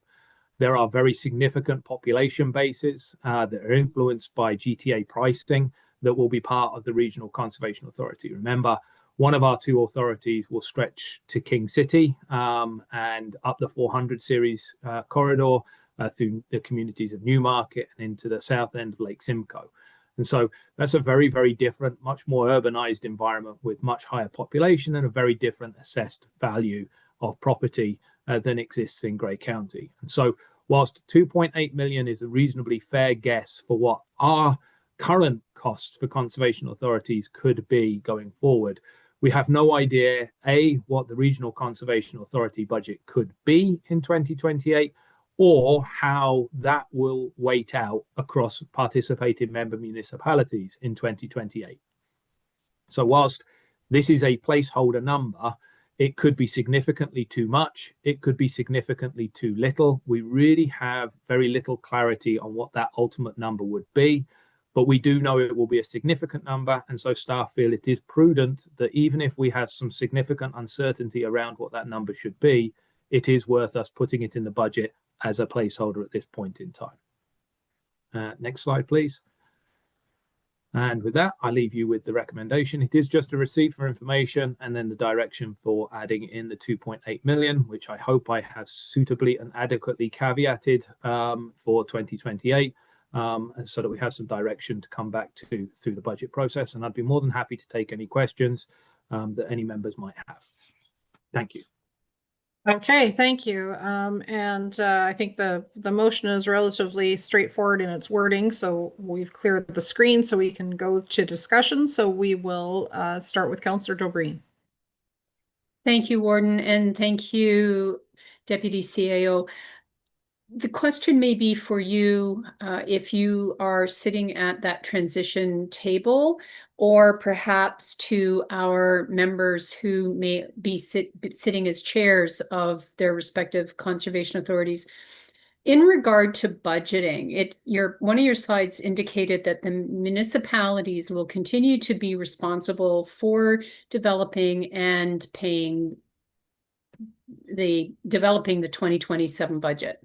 U: There are very significant population bases that are influenced by GTA pricing that will be part of the Regional Conservation Authority. Remember, one of our 2 authorities will stretch to King City and up the 400 series corridor through the communities of Newmarket and into the south end of Lake Simcoe. And so that's a very, very different, much more urbanized environment with much higher population and a very different assessed value of property than exists in Grey County. And so whilst 2.8 million is a reasonably fair guess for what our current costs for conservation authorities could be going forward, we have no idea, A, what the Regional Conservation Authority budget could be in 2028, or how that will weight out across participating member municipalities in 2028. So whilst this is a placeholder number, it could be significantly too much, it could be significantly too little. We really have very little clarity on what that ultimate number would be, but we do know it will be a significant number, and so staff feel it is prudent that even if we have some significant uncertainty around what that number should be, it is worth us putting it in the budget as a placeholder at this point in time. Next slide, please. And with that, I leave you with the recommendation. It is just a receipt for information and then the direction for adding in the 2.8 million, which I hope I have suitably and adequately caveated for 2028, so that we have some direction to come back to through the budget process. And I'd be more than happy to take any questions that any members might have. Thank you.
B: Okay, thank you. I think the motion is relatively straightforward in its wording, so we've cleared the screen so we can go to discussion. So we will start with Councillor Dobreen.
M: Thank you, Warden, and thank you, Deputy CAO. The question may be for you if you are sitting at that transition table, or perhaps to our members who may be sitting as chairs of their respective conservation authorities. In regard to budgeting, one of your slides indicated that the municipalities will continue to be responsible for developing and paying developing the 2027 budget.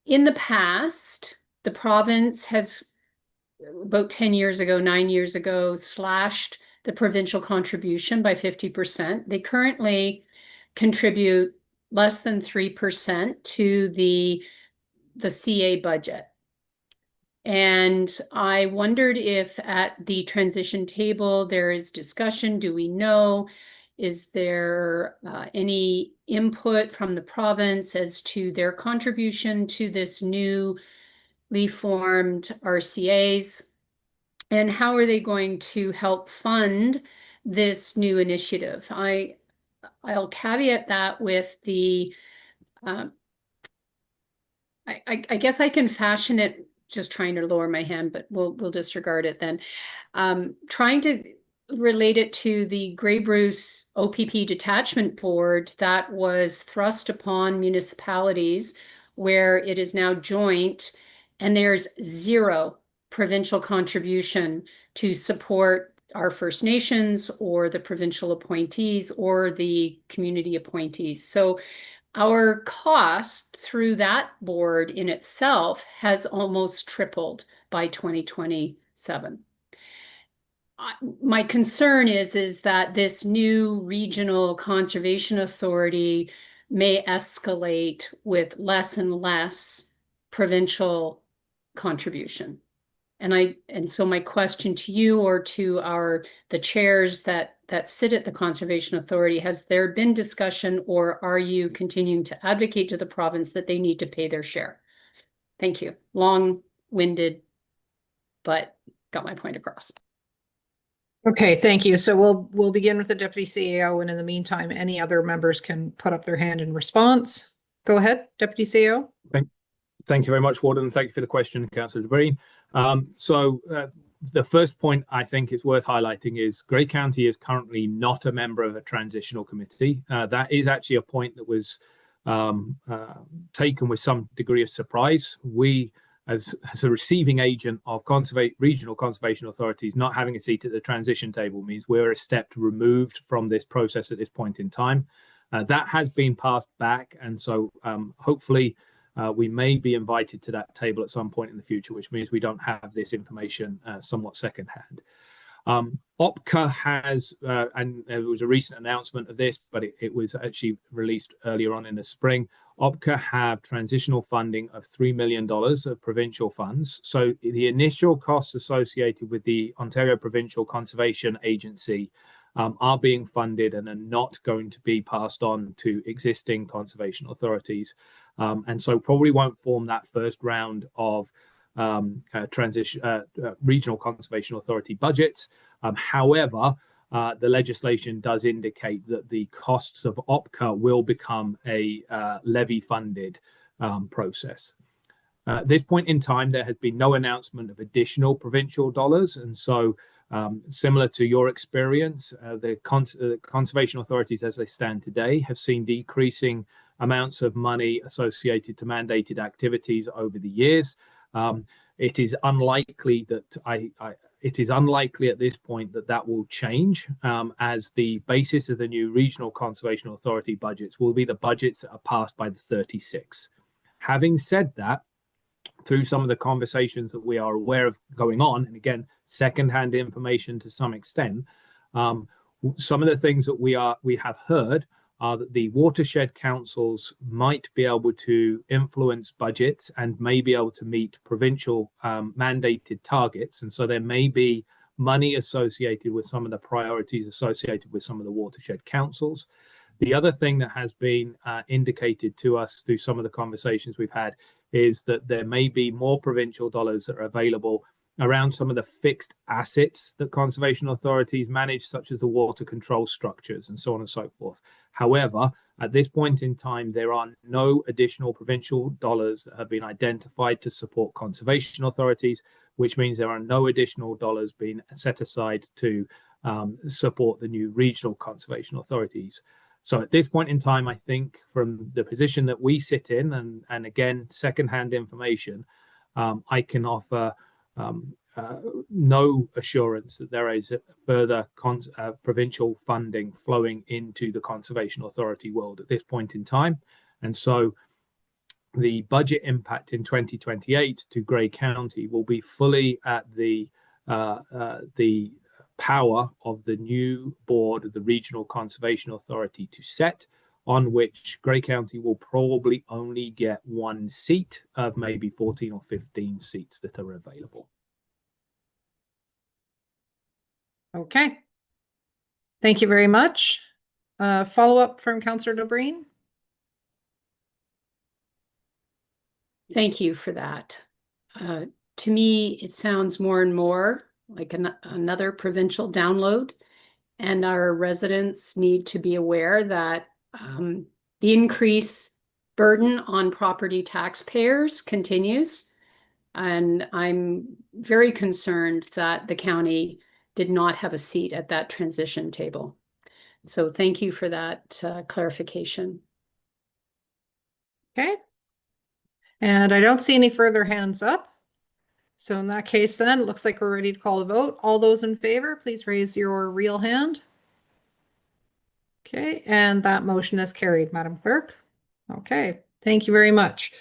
M: In the past, the province has, about 9 years ago, slashed the provincial contribution by 50%. They currently contribute less than 3% to the CA budget. And I wondered if at the transition table there is discussion. Do we know? Is there any input from the province as to their contribution to this newly formed RCAs? And how are they going to help fund this new initiative? I'll caveat that with the, I guess I can fashion it, just trying to lower my hand, but we'll disregard it then. Trying to relate it to the Grey Bruce OPP Detachment Board that was thrust upon municipalities, where it is now joint, and there's zero provincial contribution to support our First Nations or the provincial appointees or the community appointees. So our cost through that board in itself has almost tripled by 2027. My concern is that this new regional conservation authority may escalate with less and less provincial contribution. And so my question to you, or to the chairs that sit at the Conservation Authority, has there been discussion, or are you continuing to advocate to the province that they need to pay their share? Thank you. Long-winded, but got my point across.
B: Okay, thank you. So we'll begin with the Deputy CAO, and in the meantime, any other members can put up their hand in response. Go ahead, Deputy CAO.
U: Thank you very much, Warden. Thank you for the question, Councillor Dobreen. The first point I think is worth highlighting is Grey County is currently not a member of a transitional committee. That is actually a point that was taken with some degree of surprise. We, as a receiving agent of regional conservation authorities, not having a seat at the transition table means we're a step removed from this process at this point in time. That has been passed back, and so hopefully we may be invited to that table at some point in the future, which means we don't have this information somewhat secondhand. OPCA has, and there was a recent announcement of this, but it was actually released earlier on in the spring. OPCA have transitional funding of $3 million of provincial funds. So the initial costs associated with the Ontario Provincial Conservation Agency are being funded and are not going to be passed on to existing conservation authorities. And so probably won't form that first round of regional conservation authority budgets. However, the legislation does indicate that the costs of OPCA will become a levy-funded process. At this point in time, there has been no announcement of additional provincial dollars, and so similar to your experience, the conservation authorities as they stand today have seen decreasing amounts of money associated to mandated activities over the years. It is unlikely that it is unlikely at this point that will change, as the basis of the new regional conservation authority budgets will be the budgets that are passed by the 36. Having said that, through some of the conversations that we are aware of going on, and again, secondhand information to some extent, some of the things that we have heard are that the watershed councils might be able to influence budgets and may be able to meet provincial mandated targets. And so there may be money associated with some of the priorities associated with some of the watershed councils. The other thing that has been indicated to us through some of the conversations we've had is that there may be more provincial dollars that are available around some of the fixed assets that conservation authorities manage, such as the water control structures and so on and so forth. However, at this point in time, there are no additional provincial dollars that have been identified to support conservation authorities, which means there are no additional dollars being set aside to support the new regional conservation authorities. So at this point in time, I think from the position that we sit in, and again, secondhand information, I can offer no assurance that there is further provincial funding flowing into the conservation authority world at this point in time. And so the budget impact in 2028 to Grey County will be fully at the power of the new board of the Regional Conservation Authority to set, on which Grey County will probably only get one seat of maybe 14 or 15 seats that are available.
B: Okay. Thank you very much. Follow-up from Councillor DeBreen.
M: Thank you for that. To me, it sounds more and more like another provincial download, and our residents need to be aware that the increased burden on property taxpayers continues, and I'm very concerned that the county did not have a seat at that transition table. So thank you for that clarification.
B: Okay. And I don't see any further hands up. So in that case, then, it looks like we're ready to call the vote. All those in favor, please raise your real hand. Okay, and that motion is carried, Madam Clerk. Okay, thank you very much.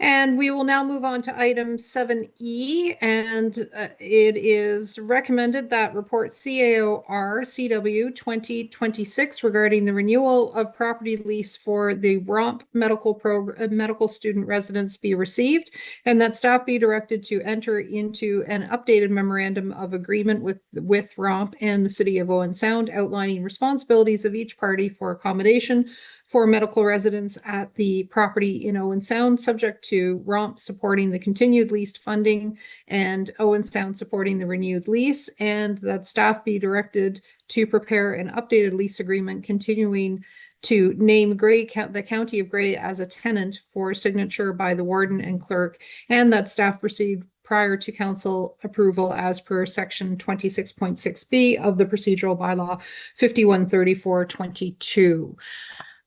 B: And we will now move on to item 7E, and it is recommended that report CAOR CW 2026 regarding the renewal of property lease for the ROMP medical student residence be received, and that staff be directed to enter into an updated memorandum of agreement with ROMP and the City of Owen Sound, outlining responsibilities of each party for accommodation for medical residents at the property in Owen Sound, subject to ROMP supporting the continued leased funding and Owen Sound supporting the renewed lease, and that staff be directed to prepare an updated lease agreement continuing to name the County of Grey as a tenant for signature by the warden and clerk, and that staff proceed prior to council approval as per section 26.6B of the procedural bylaw 513422.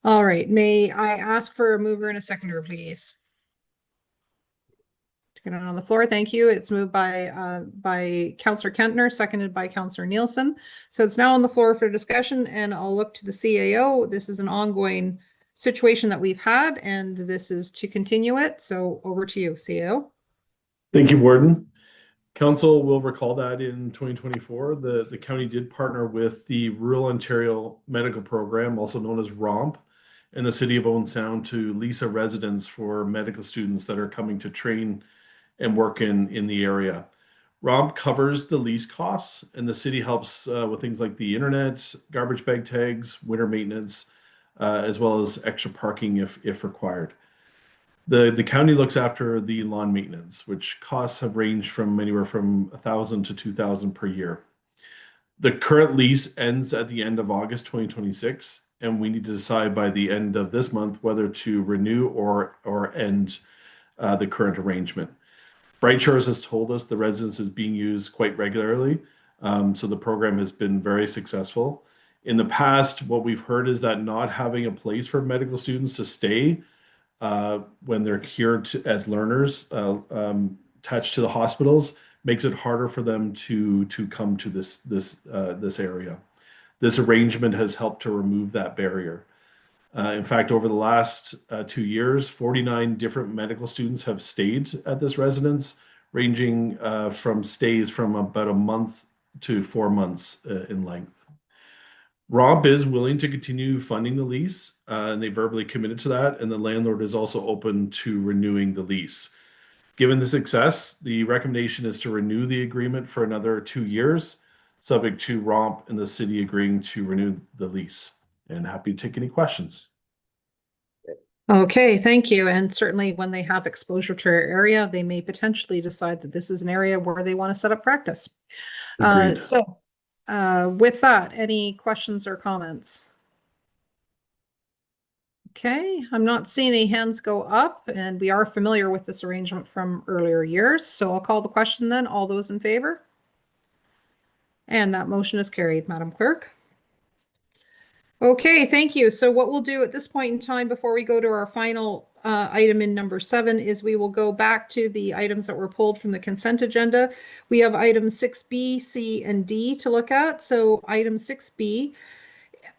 B: All right, may I ask for a mover and a seconder, please? Get it on the floor. Thank you. It's moved by Councillor Kentner, seconded by Councillor Nielsen. So it's now on the floor for discussion, and I'll look to the CAO. This is an ongoing situation that we've had, and this is to continue it. So over to you, CAO.
O: Thank you, Warden. Council will recall that in 2024, the county did partner with the Rural Ontario Medical Program, also known as ROMP, in the City of Owen Sound to lease a residence for medical students that are coming to train and work in the area. ROMP covers the lease costs, and the city helps with things like the internet, garbage bag tags, winter maintenance, as well as extra parking if required. The county looks after the lawn maintenance, which costs have ranged from anywhere from $1,000 to $2,000 per year. The current lease ends at the end of August 2026, and we need to decide by the end of this month whether to renew or end the current arrangement. Bright Shores has told us the residence is being used quite regularly, so the program has been very successful. In the past, what we've heard is that not having a place for medical students to stay when they're here as learners attached to the hospitals makes it harder for them to come to this area. This arrangement has helped to remove that barrier. In fact, over the last 2 years, 49 different medical students have stayed at this residence, ranging from stays from about a month to 4 months in length. ROMP is willing to continue funding the lease, and they verbally committed to that, and the landlord is also open to renewing the lease. Given the success, the recommendation is to renew the agreement for another 2 years, subject to ROMP and the city agreeing to renew the lease. and happy to take any questions.
B: Okay, thank you. And certainly when they have exposure to our area, they may potentially decide that this is an area where they want to set up practice.
O: Agreed.
B: With that, any questions or comments? Okay, I'm not seeing any hands go up, and we are familiar with this arrangement from earlier years. So I'll call the question then. All those in favor? And that motion is carried, Madam Clerk. Okay, thank you. So what we'll do at this point in time before we go to our final item in number 7 is we will go back to the items that were pulled from the consent agenda. We have items 6B, C, and D to look at. So item 6B,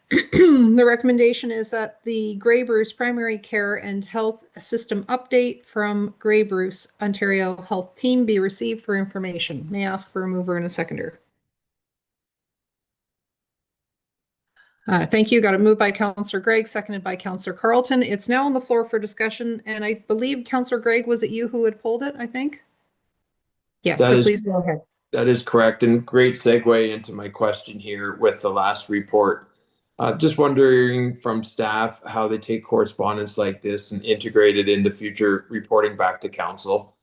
B: the recommendation is that the Grey Bruce Primary Care and Health System update from Grey Bruce Ontario Health Team be received for information. May I ask for a mover and a seconder? Thank you. Got a move by Councillor Gregg, seconded by Councillor Carleton. It's now on the floor for discussion, and I believe Councillor Gregg, was it you who had pulled it, I think? Yes, so please go ahead.
J: That is correct, and great segue into my question here with the last report. Just wondering from staff how they take correspondence like this and integrate it into future reporting back to council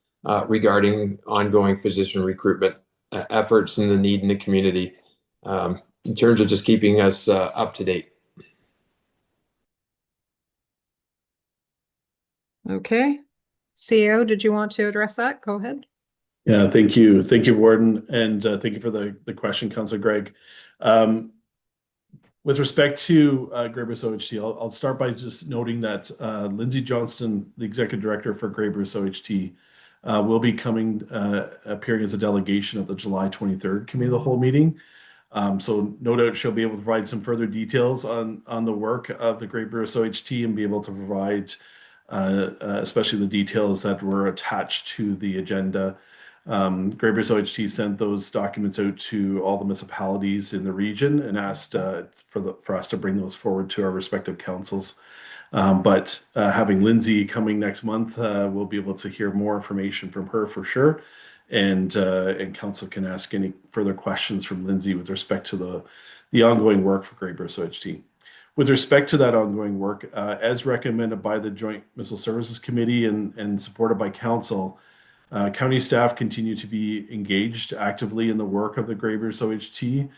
J: regarding ongoing physician recruitment efforts and the need in the community. In terms of just keeping us up to date.
B: Okay. CEO, did you want to address that? Go ahead.
O: Yeah, thank you. Thank you, Warden. And thank you for the question, Councillor Gregg. With respect to Grey Bruce OHT, I'll start by just noting that Lindsay Johnston, the Executive Director for Grey Bruce OHT, will be appearing as a delegation at the July 23rd Committee of the Whole meeting. So no doubt she'll be able to provide some further details on the work of the Grey Bruce OHT and be able to provide especially the details that were attached to the agenda. Grey Bruce OHT sent those documents out to all the municipalities in the region and asked for us to bring those forward to our respective councils. But having Lindsay coming next month, we'll be able to hear more information from her for sure. And council can ask any further questions from Lindsay with respect to the ongoing work for Grey Bruce OHT. With respect to that ongoing work, as recommended by the Joint Missile Services Committee and supported by council, county staff continue to be engaged actively in the work of the Grey Bruce OHT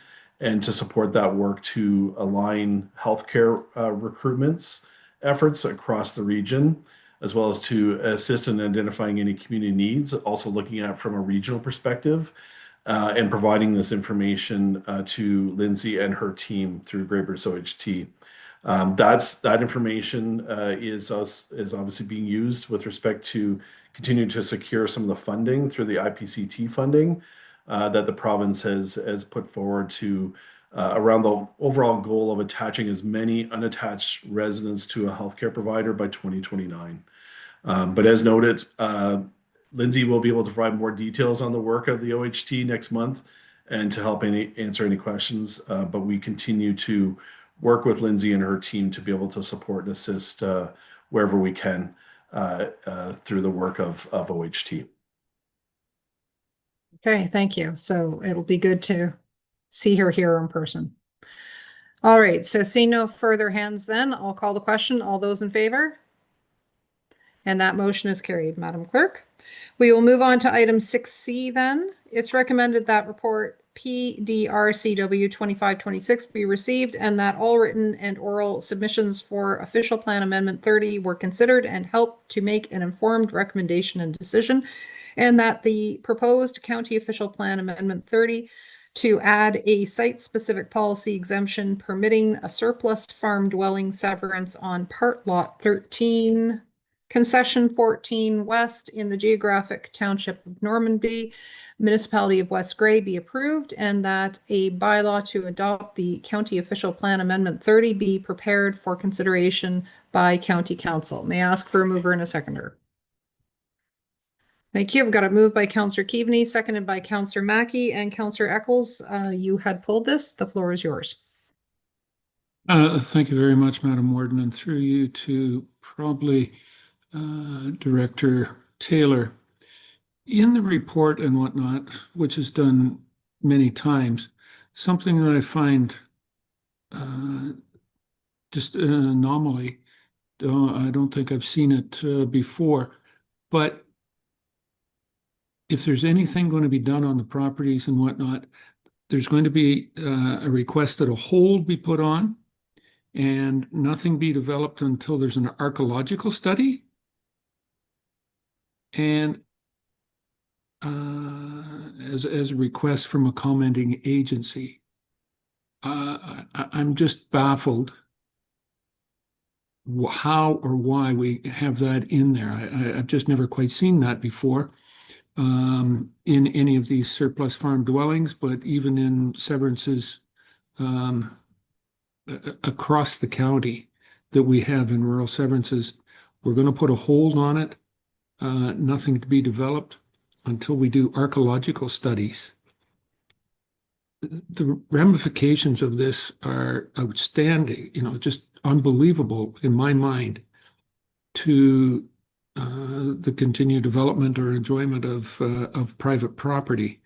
O: and to support that work to align healthcare recruitments efforts across the region, as well as to assist in identifying any community needs, also looking at from a regional perspective, and providing this information to Lindsay and her team through Grey Bruce OHT. That information is obviously being used with respect to continuing to secure some of the funding through the IPCT funding that the province has put forward to around the overall goal of attaching as many unattached residents to a healthcare provider by 2029. But as noted, Lindsay will be able to provide more details on the work of the OHT next month and to help answer any questions. But we continue to work with Lindsay and her team to be able to support and assist wherever we can through the work of OHT.
B: Okay, thank you. So it'll be good to see her here in person. All right, so seeing no further hands then, I'll call the question. All those in favor? And that motion is carried, Madam Clerk. We will move on to item 6C then. It's recommended that report PDRCW 2526 be received and that all written and oral submissions for official plan amendment 30 were considered and helped to make an informed recommendation and decision, and that the proposed county official plan amendment 30 to add a site-specific policy exemption permitting a surplus farm dwelling severance on part lot 13, concession 14 west in the geographic township of Normanby, municipality of West Grey be approved, and that a bylaw to adopt the county official plan amendment 30 be prepared for consideration by county council. May I ask for a mover and a seconder? Thank you. I've got a move by Councillor Keaveney, seconded by Councillor Mackey and Councillor Eccles. You had pulled this. The floor is yours.
L: Thank you very much, Madam Warden, and through you to probably Director Taylor. In the report and whatnot, which is done many times, something that I find just an anomaly. I don't think I've seen it before. But if there's anything going to be done on the properties and whatnot, there's going to be a request that a hold be put on and nothing be developed until there's an archaeological study. And as a request from a commenting agency. I'm just baffled how or why we have that in there. I've just never quite seen that before in any of these surplus farm dwellings, but even in severances across the county that we have in rural severances. We're going to put a hold on it, nothing to be developed until we do archaeological studies. The ramifications of this are outstanding, just unbelievable in my mind to the continued development or enjoyment of private property.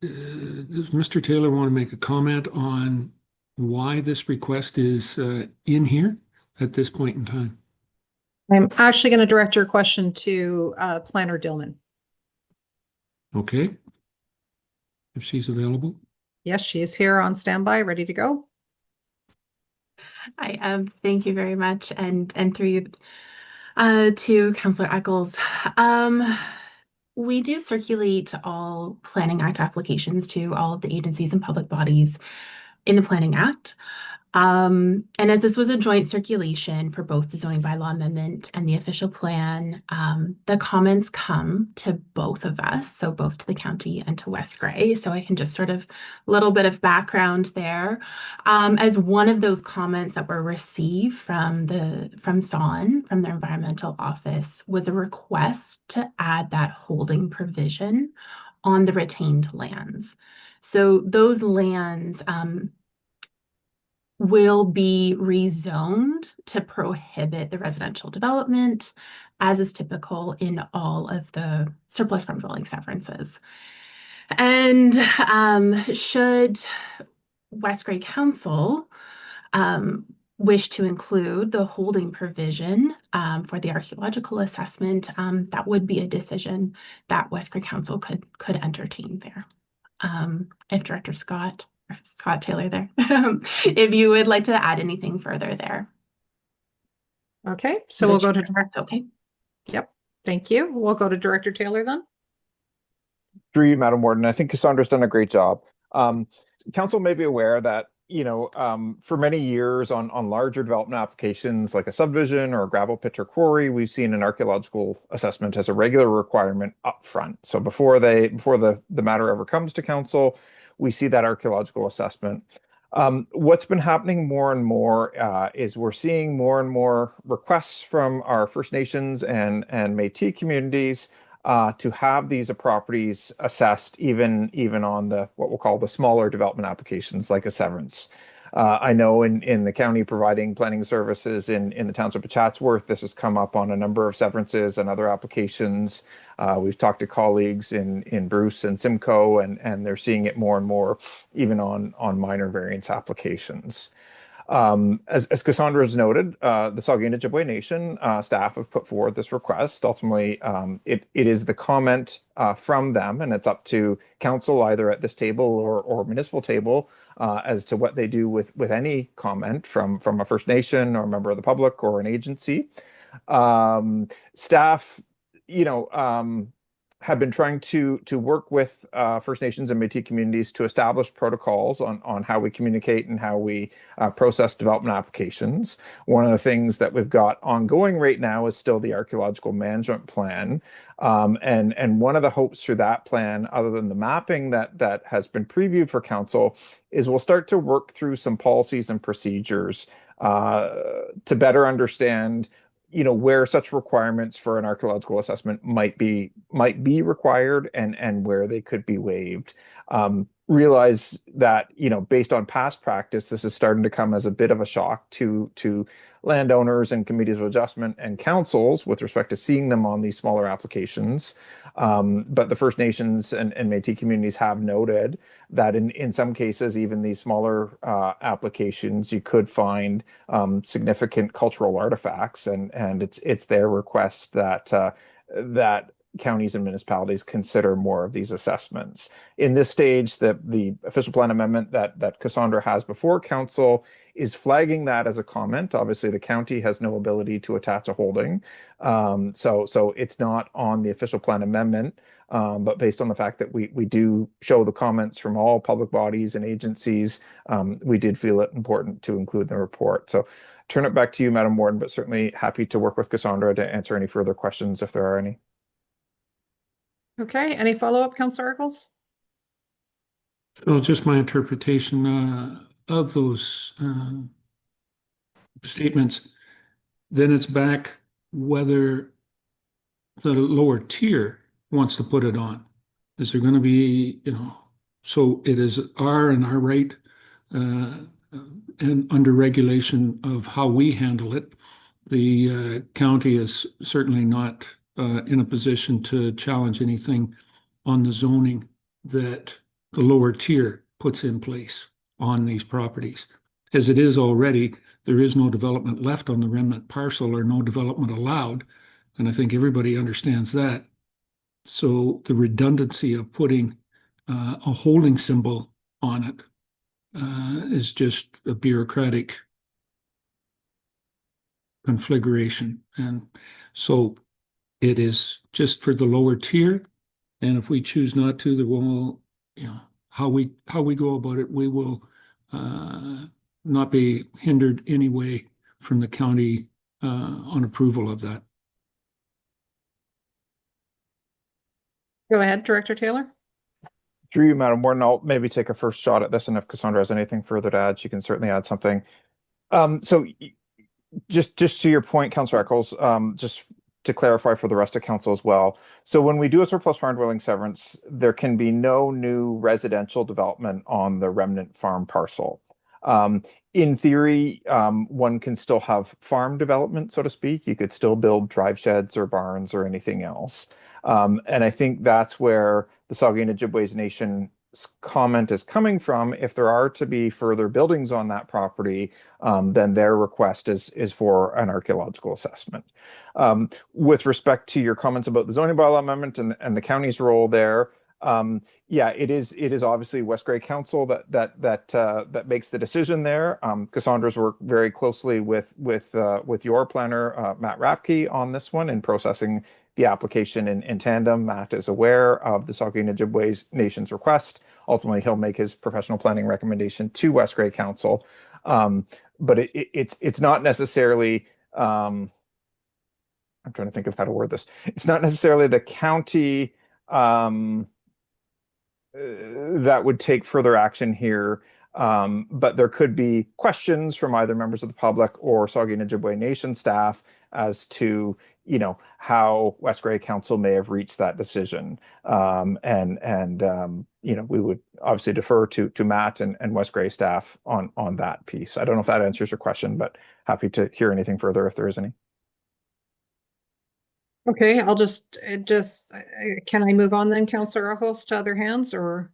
L: Does Mr. Taylor want to make a comment on why this request is in here at this point in time?
B: I'm actually going to direct your question to Planner Dillman.
L: Okay. If she's available.
B: Yes, she is here on standby, ready to go.
N: Hi, thank you very much, and through you to Councillor Eccles. We do circulate all Planning Act applications to all of the agencies and public bodies in the Planning Act. And as this was a joint circulation for both the zoning bylaw amendment and the official plan, the comments come to both of us, so both to the county and to West Grey. So I can just sort of a little bit of background there. As one of those comments that were received from SON, from their environmental office, was a request to add that holding provision on the retained lands. So those lands will be rezoned to prohibit the residential development, as is typical in all of the surplus farm dwelling severances. And should West Grey Council wish to include the holding provision for the archaeological assessment, that would be a decision that West Grey Council could entertain there. If Director Scott Taylor there, if you would like to add anything further there.
B: Okay, so we'll go to
N: Okay.
B: Yep, thank you. We'll go to Director Taylor then.
E: Through you, Madam Warden, I think Cassandra's done a great job. Council may be aware that, for many years on larger development applications like a subdivision or a gravel pit or quarry, we've seen an archaeological assessment as a regular requirement up front. So before the matter ever comes to council, we see that archaeological assessment. What's been happening more and more is we're seeing more and more requests from our First Nations and Métis communities to have these properties assessed even on the what we'll call the smaller development applications like a severance. I know in the county providing planning services in the township of Chatsworth, this has come up on a number of severances and other applications. We've talked to colleagues in Bruce and Simcoe, and they're seeing it more and more even on minor variance applications. As Cassandra has noted, the Saugeen Ojibwe Nation staff have put forward this request. Ultimately, it is the comment from them, and it's up to council either at this table or municipal table as to what they do with any comment from a First Nation or a member of the public or an agency. Staff, have been trying to work with First Nations and Métis communities to establish protocols on how we communicate and how we process development applications. One of the things that we've got ongoing right now is still the archaeological management plan. And one of the hopes through that plan, other than the mapping that has been previewed for council, is we'll start to work through some policies and procedures to better understand where such requirements for an archaeological assessment might be required and where they could be waived. Realize that, based on past practice, this is starting to come as a bit of a shock to landowners and committees of adjustment and councils with respect to seeing them on these smaller applications. But the First Nations and Métis communities have noted that in some cases, even these smaller applications, you could find significant cultural artifacts, and it's their request that that counties and municipalities consider more of these assessments. In this stage, the official plan amendment that Cassandra has before council is flagging that as a comment. Obviously, the county has no ability to attach a holding. So it's not on the official plan amendment, but based on the fact that we do show the comments from all public bodies and agencies, we did feel it important to include in the report. So turn it back to you, Madam Warden, but certainly happy to work with Cassandra to answer any further questions if there are any.
B: Okay, any follow-up, Councillor Eccles?
L: So just my interpretation of those statements, then it's back whether the lower tier wants to put it on. Is there going to be, so it is our right and under regulation of how we handle it. The county is certainly not in a position to challenge anything on the zoning that the lower tier puts in place on these properties. As it is already, there is no development left on the remnant parcel or no development allowed. And I think everybody understands that. So the redundancy of putting a holding symbol on it is just a bureaucratic configuration. And so it is just for the lower tier. And if we choose not to, then we'll, how we go about it, we will not be hindered anyway from the county on approval of that.
B: Go ahead, Director Taylor.
E: Through you, Madam Warden, I'll maybe take a first shot at this, and if Cassandra has anything further to add, she can certainly add something. So just to your point, Councillor Eccles, just to clarify for the rest of council as well. So when we do a surplus farm dwelling severance, there can be no new residential development on the remnant farm parcel. In theory, one can still have farm development, so to speak. You could still build drive sheds or barns or anything else. And I think that's where the Saugeen Ojibways Nation comment is coming from. If there are to be further buildings on that property, then their request is for an archaeological assessment. With respect to your comments about the zoning bylaw amendment and the county's role there, yeah, it is obviously West Grey Council that makes the decision there. Cassandra's worked very closely with your planner, Matt Rapke, on this one in processing the application in tandem. Matt is aware of the Saugeen Ojibways Nation's request. Ultimately, he'll make his professional planning recommendation to West Grey Council. But it's not necessarily, I'm trying to think of how to word this. It's not necessarily the county that would take further action here. But there could be questions from either members of the public or Saugeen Ojibway Nation staff as to, how West Grey Council may have reached that decision. We would obviously defer to Matt and West Grey staff on that piece. I don't know if that answers your question, but happy to hear anything further if there is any.
B: Okay, I'll just can I move on then, Councillor Eccles, to other hands, or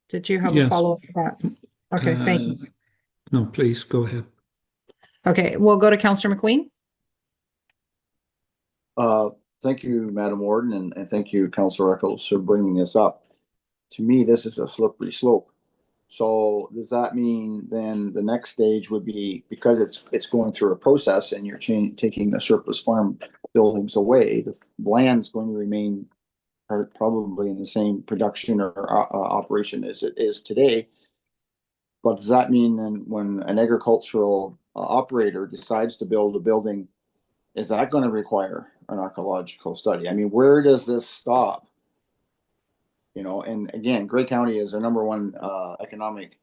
B: did you have a follow-up to that? Okay, thank you.
L: No, please go ahead.
B: Okay, we'll go to Councillor McQueen.
G: Thank you, Madam Warden, and thank you, Councillor Eccles, for bringing this up. To me, this is a slippery slope. So does that mean then the next stage would be, because it's going through a process and you're taking the surplus farm buildings away, the land's going to remain probably in the same production or operation as it is today. But does that mean then when an agricultural operator decides to build a building, is that going to require an archaeological study? I mean, where does this stop? And again, Grey County is our #1 economic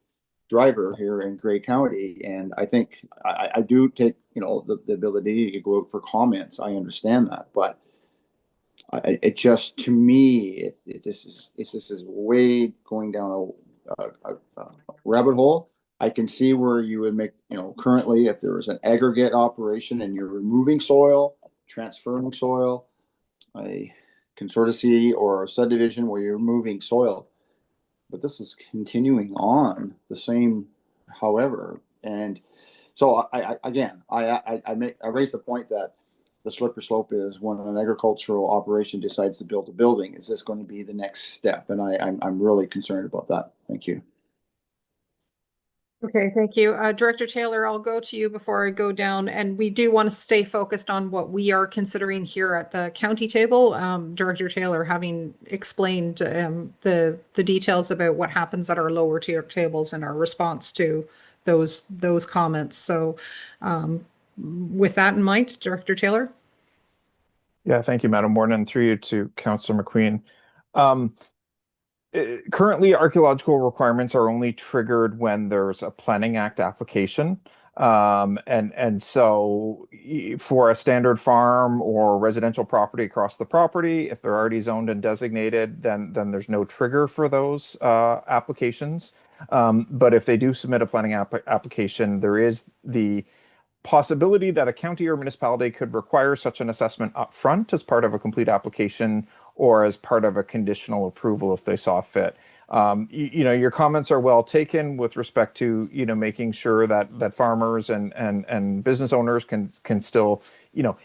G: driver here in Grey County. And I think I do take, the ability to go out for comments. I understand that, but it just, to me, this is way going down a rabbit hole. I can see where you would make, currently, if there was an aggregate operation and you're removing soil, transferring soil, consortium or a subdivision where you're moving soil. But this is continuing on the same, however. And so I raise the point that the slippery slope is when an agricultural operation decides to build a building, is this going to be the next step? And I'm really concerned about that. Thank you.
B: Okay, thank you. Director Taylor, I'll go to you before I go down, and we do want to stay focused on what we are considering here at the county table. Director Taylor, having explained the details about what happens at our lower tier tables and our response to those comments. So with that in mind, Director Taylor?
E: Yeah, thank you, Madam Warden, and through you to Councillor McQueen. Currently, archaeological requirements are only triggered when there's a Planning Act application. And so for a standard farm or residential property across the property, if they're already zoned and designated, then there's no trigger for those applications. But if they do submit a planning application, there is the possibility that a county or municipality could require such an assessment up front as part of a complete application or as part of a conditional approval if they saw fit. Your comments are well taken with respect to, making sure that farmers and business owners can still,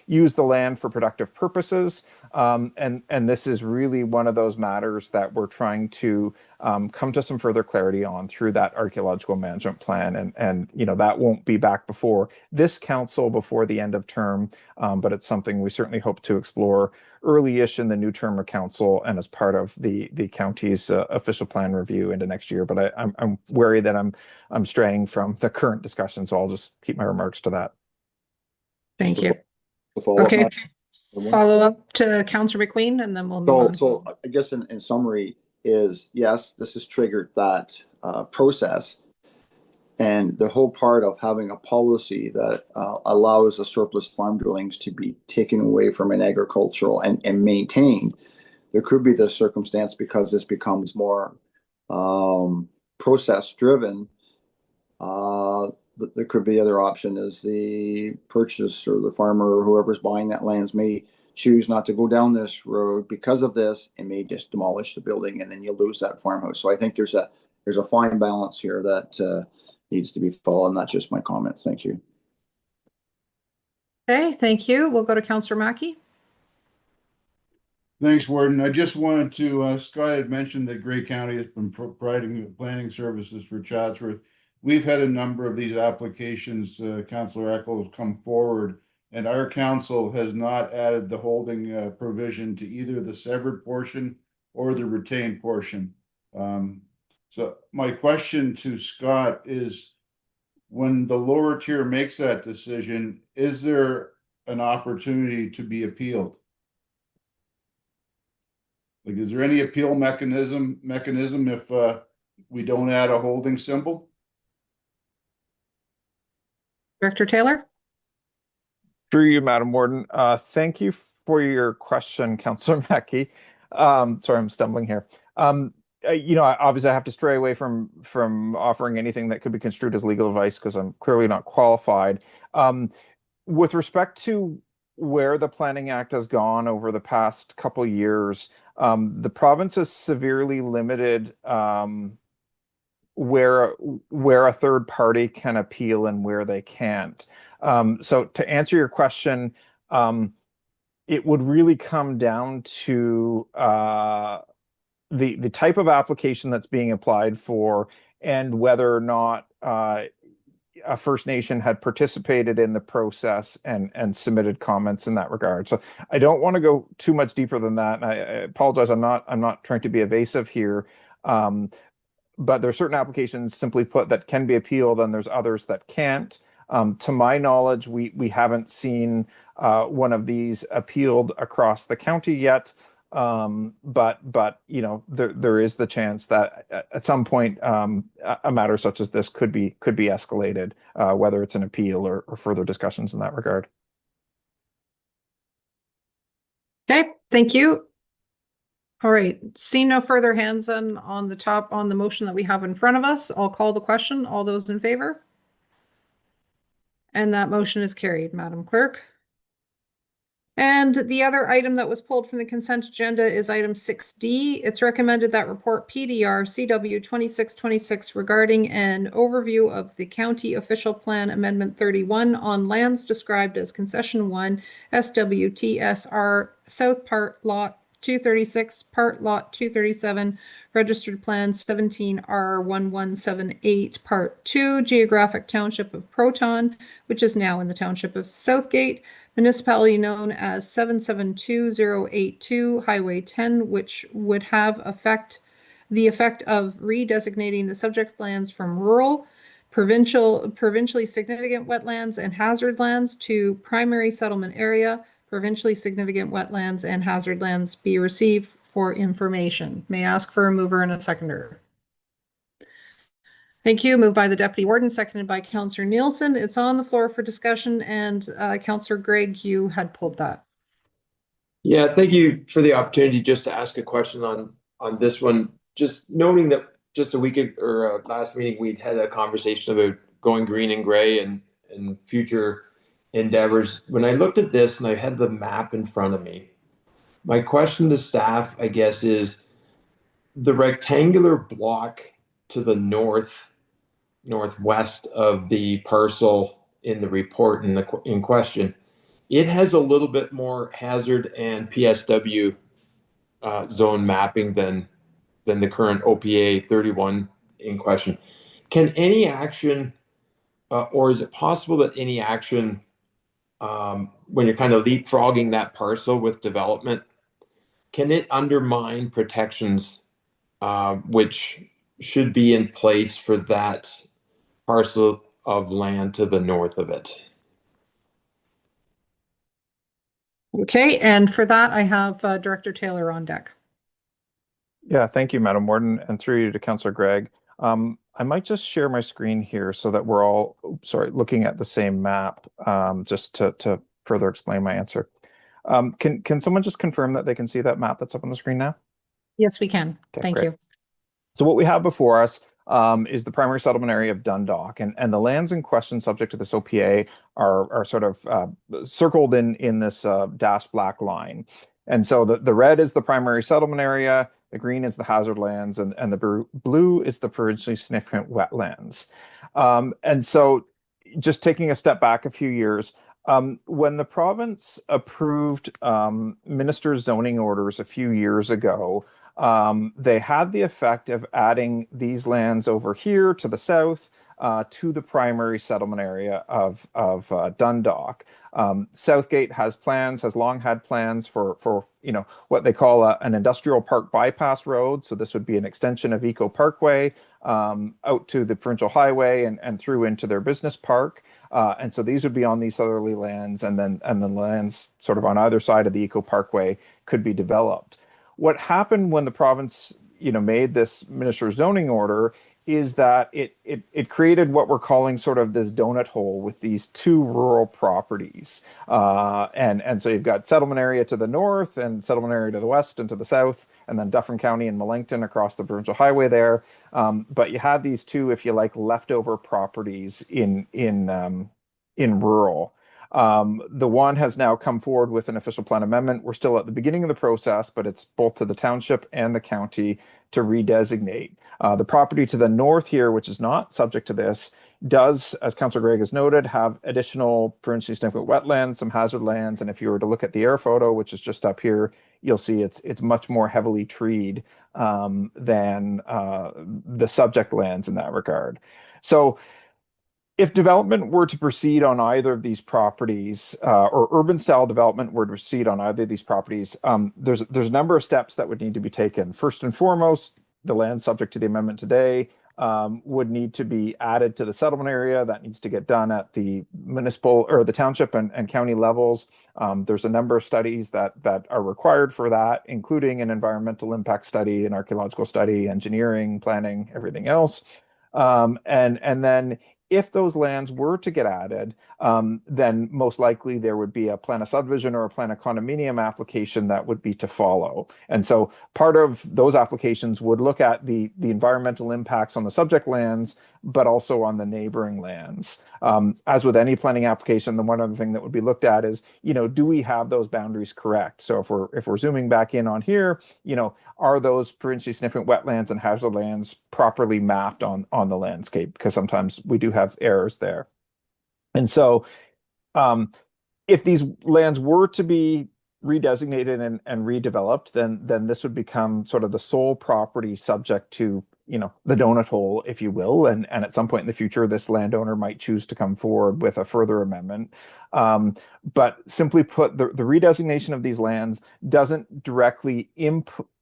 E: use the land for productive purposes. And this is really one of those matters that we're trying to come to some further clarity on through that archaeological management plan. And that won't be back before this council before the end of term, but it's something we certainly hope to explore early-ish in the new term of council and as part of the county's official plan review into next year. But I'm wary that I'm straying from the current discussion, so I'll just keep my remarks to that.
B: Thank you. Okay, follow up to Councillor McQueen, and then we'll move on.
G: So I guess in summary is, yes, this has triggered that process. And the whole part of having a policy that allows the surplus farm dwellings to be taken away from an agricultural and maintained, there could be the circumstance because this becomes more process driven. There could be other option is the purchase or the farmer or whoever's buying that lands may choose not to go down this road because of this and may just demolish the building, and then you lose that farmhouse. So I think there's a fine balance here that needs to be followed, not just my comments. Thank you.
B: Okay, thank you. We'll go to Councillor Mackey.
K: Thanks, Warden. I just wanted to, Scott had mentioned that Grey County has been providing planning services for Chatsworth. We've had a number of these applications. Councillor Eckel has come forward, and our council has not added the holding provision to either the severed portion or the retained portion. So my question to Scott is, when the lower tier makes that decision, is there an opportunity to be appealed? Like, is there any appeal mechanism if we don't add a holding symbol?
B: Director Taylor?
E: Through you, Madam Warden. Thank you for your question, Councillor Mackey. Sorry, I'm stumbling here. Obviously I have to stray away from offering anything that could be construed as legal advice because I'm clearly not qualified. With respect to where the Planning Act has gone over the past couple of years, the province has severely limited where a third party can appeal and where they can't. So to answer your question, it would really come down to the type of application that's being applied for and whether or not a First Nation had participated in the process and submitted comments in that regard. So I don't want to go too much deeper than that. And I apologize. I'm not trying to be evasive here. But there are certain applications, simply put, that can be appealed, and there's others that can't. To my knowledge, we haven't seen one of these appealed across the county yet. But there is the chance that at some point a matter such as this could be escalated, whether it's an appeal or further discussions in that regard.
B: Okay, thank you. All right, seeing no further hands on the motion that we have in front of us, I'll call the question. All those in favor? And that motion is carried, Madam Clerk. And the other item that was pulled from the consent agenda is item 6D. It's recommended that report PDR CW 2626 regarding an overview of the County Official Plan Amendment 31 on lands described as Concession 1 SWTSR South Part Lot 236, Part Lot 237, Registered Plan 17R1178, Part 2, Geographic Township of Proton, which is now in the Township of Southgate, municipality known as 772082, Highway 10, which would have the effect of redesignating the subject lands from rural, provincially significant wetlands and hazard lands to primary settlement area. Provincially significant wetlands and hazard lands be received for information. May I ask for a mover and a seconder? Thank you. Moved by the Deputy Warden, seconded by Councillor Nielsen. It's on the floor for discussion, and Councillor Gregg, you had pulled that.
J: Yeah, thank you for the opportunity just to ask a question on this one. Just noting that just a week or last meeting, we'd had a conversation about going green and gray and future endeavors. When I looked at this and I had the map in front of me, my question to staff, I guess, is the rectangular block to the northwest of the parcel in the report in question, it has a little bit more hazard and PSW zone mapping than the current OPA 31 in question. Can any action, or is it possible that any action, when you're kind of leapfrogging that parcel with development, can it undermine protections which should be in place for that parcel of land to the north of it?
B: Okay, and for that, I have Director Taylor on deck.
E: Yeah, thank you, Madam Warden, and through you to Councillor Gregg. I might just share my screen here so that we're all, looking at the same map, just to further explain my answer. Can someone just confirm that they can see that map that's up on the screen now?
B: Yes, we can.
E: Okay,
B: Thank
E: great.
B: you.
E: So what we have before us is the primary settlement area of Dundalk, and the lands in question subject to this OPA are sort of circled in this dashed black line. And so the red is the primary settlement area, the green is the hazard lands, and the blue is the provincially significant wetlands. And so just taking a step back a few years, when the province approved minister's zoning orders a few years ago, they had the effect of adding these lands over here to the south to the primary settlement area of Dundalk. Southgate has long had plans for what they call an industrial park bypass road. So this would be an extension of Eco Parkway out to the provincial highway and through into their business park. And so these would be on these southerly lands, and then lands sort of on either side of the Eco Parkway could be developed. What happened when the province, made this minister's zoning order is that it created what we're calling sort of this donut hole with these two rural properties. And so you've got settlement area to the north and settlement area to the west and to the south, and then Dufferin County and Millington across the provincial highway there. But you had these two, if you like, leftover properties in rural. The one has now come forward with an official plan amendment. We're still at the beginning of the process, but it's both to the township and the county to redesignate. The property to the north here, which is not subject to this, does, as Councillor Gregg has noted, have additional provincially significant wetlands, some hazard lands, and if you were to look at the air photo, which is just up here, you'll see it's much more heavily treed than the subject lands in that regard. So if development were to proceed on either of these properties, or urban style development were to proceed on either of these properties, there's a number of steps that would need to be taken. First and foremost, the land subject to the amendment today would need to be added to the settlement area. That needs to get done at the municipal or the township and county levels. There's a number of studies that are required for that, including an environmental impact study, an archaeological study, engineering, planning, everything else. And then if those lands were to get added, then most likely there would be a plan of subdivision or a plan of condominium application that would be to follow. And so part of those applications would look at the environmental impacts on the subject lands, but also on the neighboring lands. As with any planning application, the one other thing that would be looked at is, do we have those boundaries correct? So if we're zooming back in on here, are those provincially significant wetlands and hazard lands properly mapped on the landscape? Because sometimes we do have errors there. And so if these lands were to be redesignated and redeveloped, then this would become sort of the sole property subject to the donut hole, if you will, and at some point in the future, this landowner might choose to come forward with a further amendment. But simply put, the redesignation of these lands doesn't directly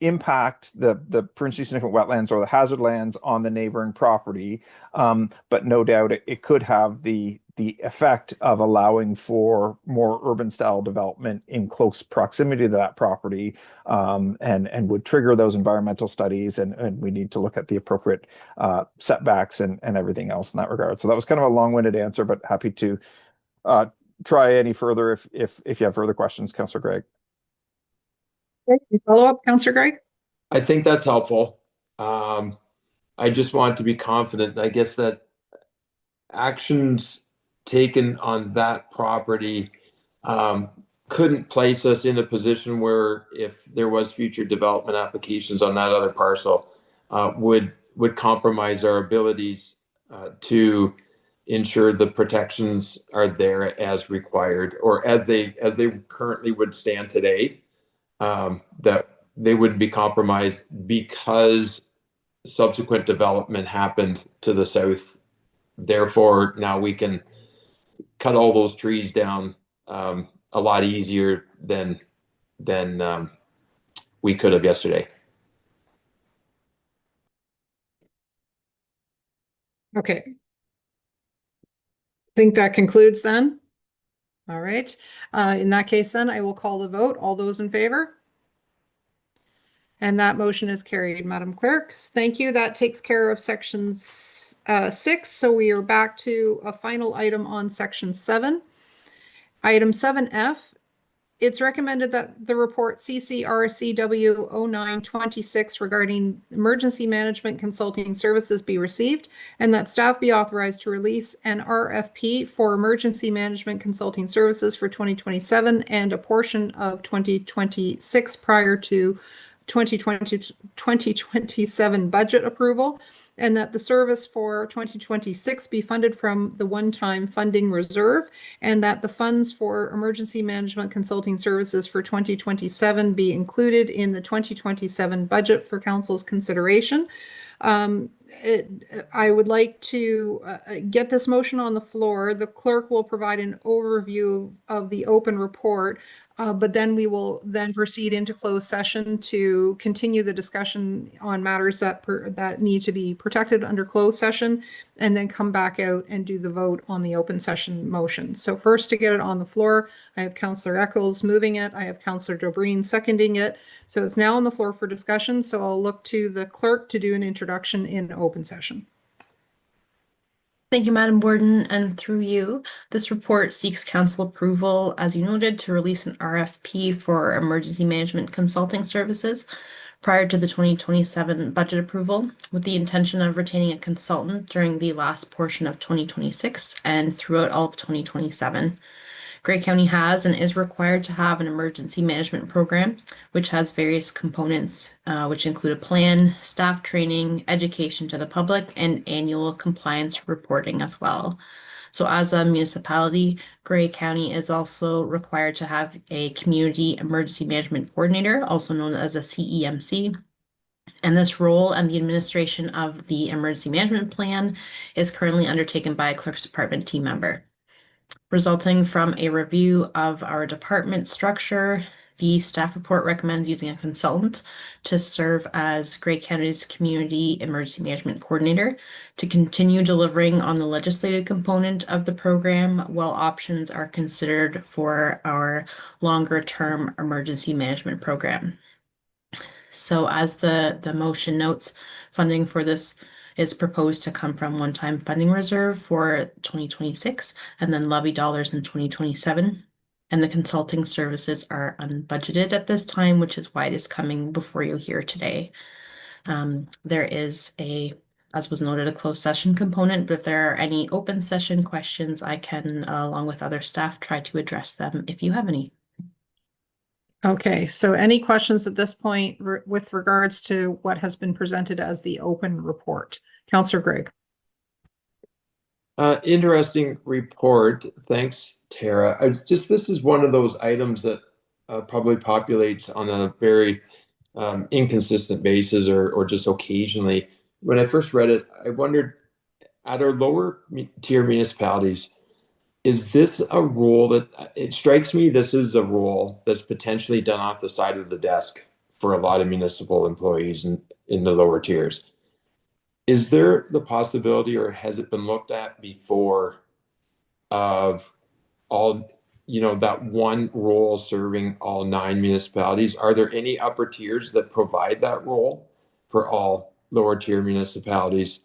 E: impact the provincially significant wetlands or the hazard lands on the neighboring property. But no doubt it could have the effect of allowing for more urban style development in close proximity to that property, and would trigger those environmental studies, and we need to look at the appropriate setbacks and everything else in that regard. So that was kind of a long-winded answer, but happy to try any further if you have further questions, Councillor Greig.
B: Follow up, Councillor Greig?
J: I think that's helpful. I just want to be confident, I guess, that actions taken on that property couldn't place us in a position where, if there was future development applications on that other parcel, would compromise our abilities to ensure the protections are there as required, or as they currently would stand today, that they wouldn't be compromised because subsequent development happened to the south. Therefore, now we can cut all those trees down a lot easier than we could have yesterday.
B: Okay. I think that concludes then. All right. In that case, then I will call the vote. All those in favor? And that motion is carried, Madam Clerk. Thank you. That takes care of section 6. So we are back to a final item on section 7. Item 7F. It's recommended that the report CCRCW 0926 regarding emergency management consulting services be received, and that staff be authorized to release an RFP for emergency management consulting services for 2027 and a portion of 2026 prior to 2027 budget approval, and that the service for 2026 be funded from the one-time funding reserve, and that the funds for emergency management consulting services for 2027 be included in the 2027 budget for council's consideration. I would like to get this motion on the floor. The clerk will provide an overview of the open report, but then we will then proceed into closed session to continue the discussion on matters that need to be protected under closed session, and then come back out and do the vote on the open session motion. So first, to get it on the floor, I have Councillor Eccles moving it. I have Councillor Dobreen seconding it. So it's now on the floor for discussion. So I'll look to the clerk to do an introduction in open session.
D: Thank you, Madam Warden, and through you, this report seeks council approval, as you noted, to release an RFP for emergency management consulting services prior to the 2027 budget approval, with the intention of retaining a consultant during the last portion of 2026 and throughout all of 2027. Grey County has and is required to have an emergency management program, which has various components, which include a plan, staff training, education to the public, and annual compliance reporting as well. So as a municipality, Grey County is also required to have a community emergency management coordinator, also known as a CEMC. And this role and the administration of the emergency management plan is currently undertaken by a clerk's department team member. Resulting from a review of our department structure, the staff report recommends using a consultant to serve as Grey County's Community Emergency Management Coordinator to continue delivering on the legislative component of the program, while options are considered for our longer-term emergency management program. So as the motion notes, funding for this is proposed to come from one-time funding reserve for 2026 and then levy dollars in 2027. And the consulting services are unbudgeted at this time, which is why it is coming before you here today. There is a as was noted, a closed session component, but if there are any open session questions, I can, along with other staff, try to address them if you have any.
B: Okay, so any questions at this point with regards to what has been presented as the open report? Councillor Gregg.
J: Interesting report. Thanks, Tara. This is one of those items that probably populates on a very inconsistent basis or just occasionally. When I first read it, I wondered, at our lower tier municipalities, is this a rule that it strikes me this is a rule that's potentially done off the side of the desk for a lot of municipal employees in the lower tiers? Is there the possibility, or has it been looked at before, of all, that one role serving all 9 municipalities? Are there any upper tiers that provide that role for all lower tier municipalities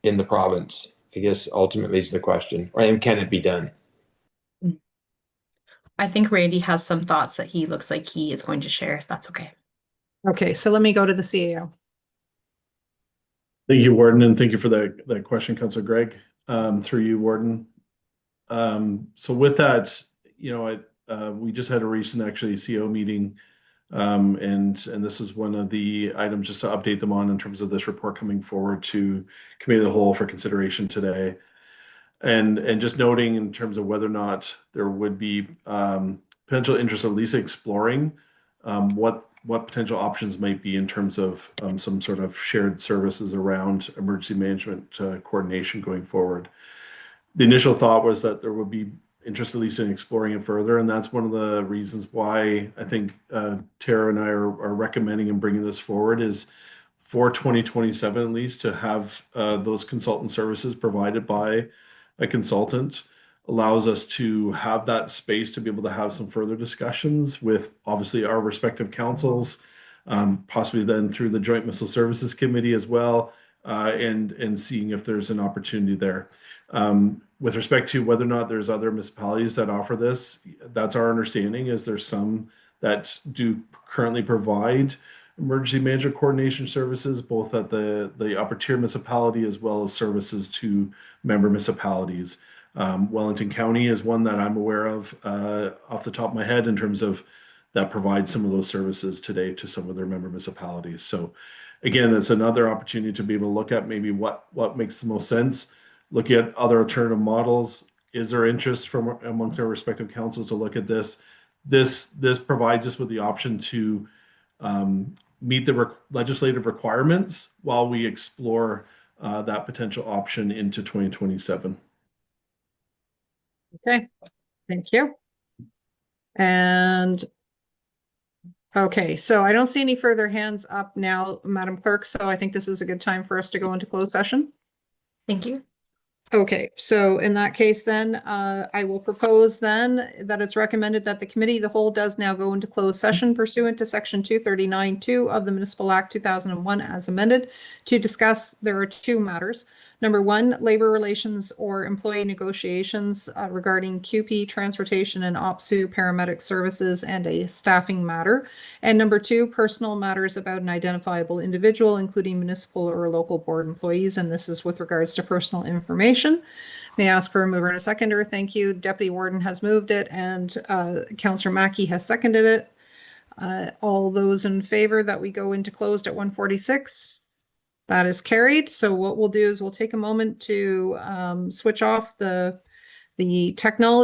J: in the province? I guess ultimately is the question. And can it be done?
D: I think Randy has some thoughts that he looks like he is going to share, if that's okay.
B: Okay, so let me go to the CAO.
O: Thank you, Warden, and thank you for that question, Councillor Gregg. Through you, Warden. So with that, we just had a recent actually CO meeting, and this is one of the items just to update them on in terms of this report coming forward to Committee of the Whole for consideration today. And just noting in terms of whether or not there would be potential interest at least exploring what potential options might be in terms of some sort of shared services around emergency management coordination going forward. The initial thought was that there would be interest at least in exploring it further, and that's one of the reasons why I think Tara and I are recommending and bringing this forward is for 2027 at least to have those consultant services provided by a consultant allows us to have that space to be able to have some further discussions with obviously our respective councils, possibly then through the Joint Missile Services Committee as well, and seeing if there's an opportunity there. With respect to whether or not there's other municipalities that offer this, that's our understanding is there's some that do currently provide emergency management coordination services, both at the upper tier municipality as well as services to member municipalities. Wellington County is one that I'm aware of off the top of my head in terms of that provides some of those services today to some of their member municipalities. So again, that's another opportunity to be able to look at maybe what makes the most sense, look at other alternative models. Is there interest from amongst our respective councils to look at this? This provides us with the option to meet the legislative requirements while we explore that potential option into 2027.
B: Okay, thank you. And okay, so I don't see any further hands up now, Madam Clerk, so I think this is a good time for us to go into closed session.
D: Thank you.
B: Okay, so in that case then, I will propose then that it's recommended that the Committee of the Whole does now go into closed session pursuant to Section 239(2) of the Municipal Act 2001 as amended to discuss, there are 2 matters. Number 1, labor relations or employee negotiations regarding QP, transportation and OPSU paramedic services and a staffing matter. And number 2, personal matters about an identifiable individual, including municipal or local board employees. And this is with regards to personal information. May I ask for a mover and a seconder? Thank you. Deputy Warden has moved it and Councillor Mackey has seconded it. All those in favor that we go into closed at 1:46? That is carried. So what we'll do is we'll take a moment to switch off the technology.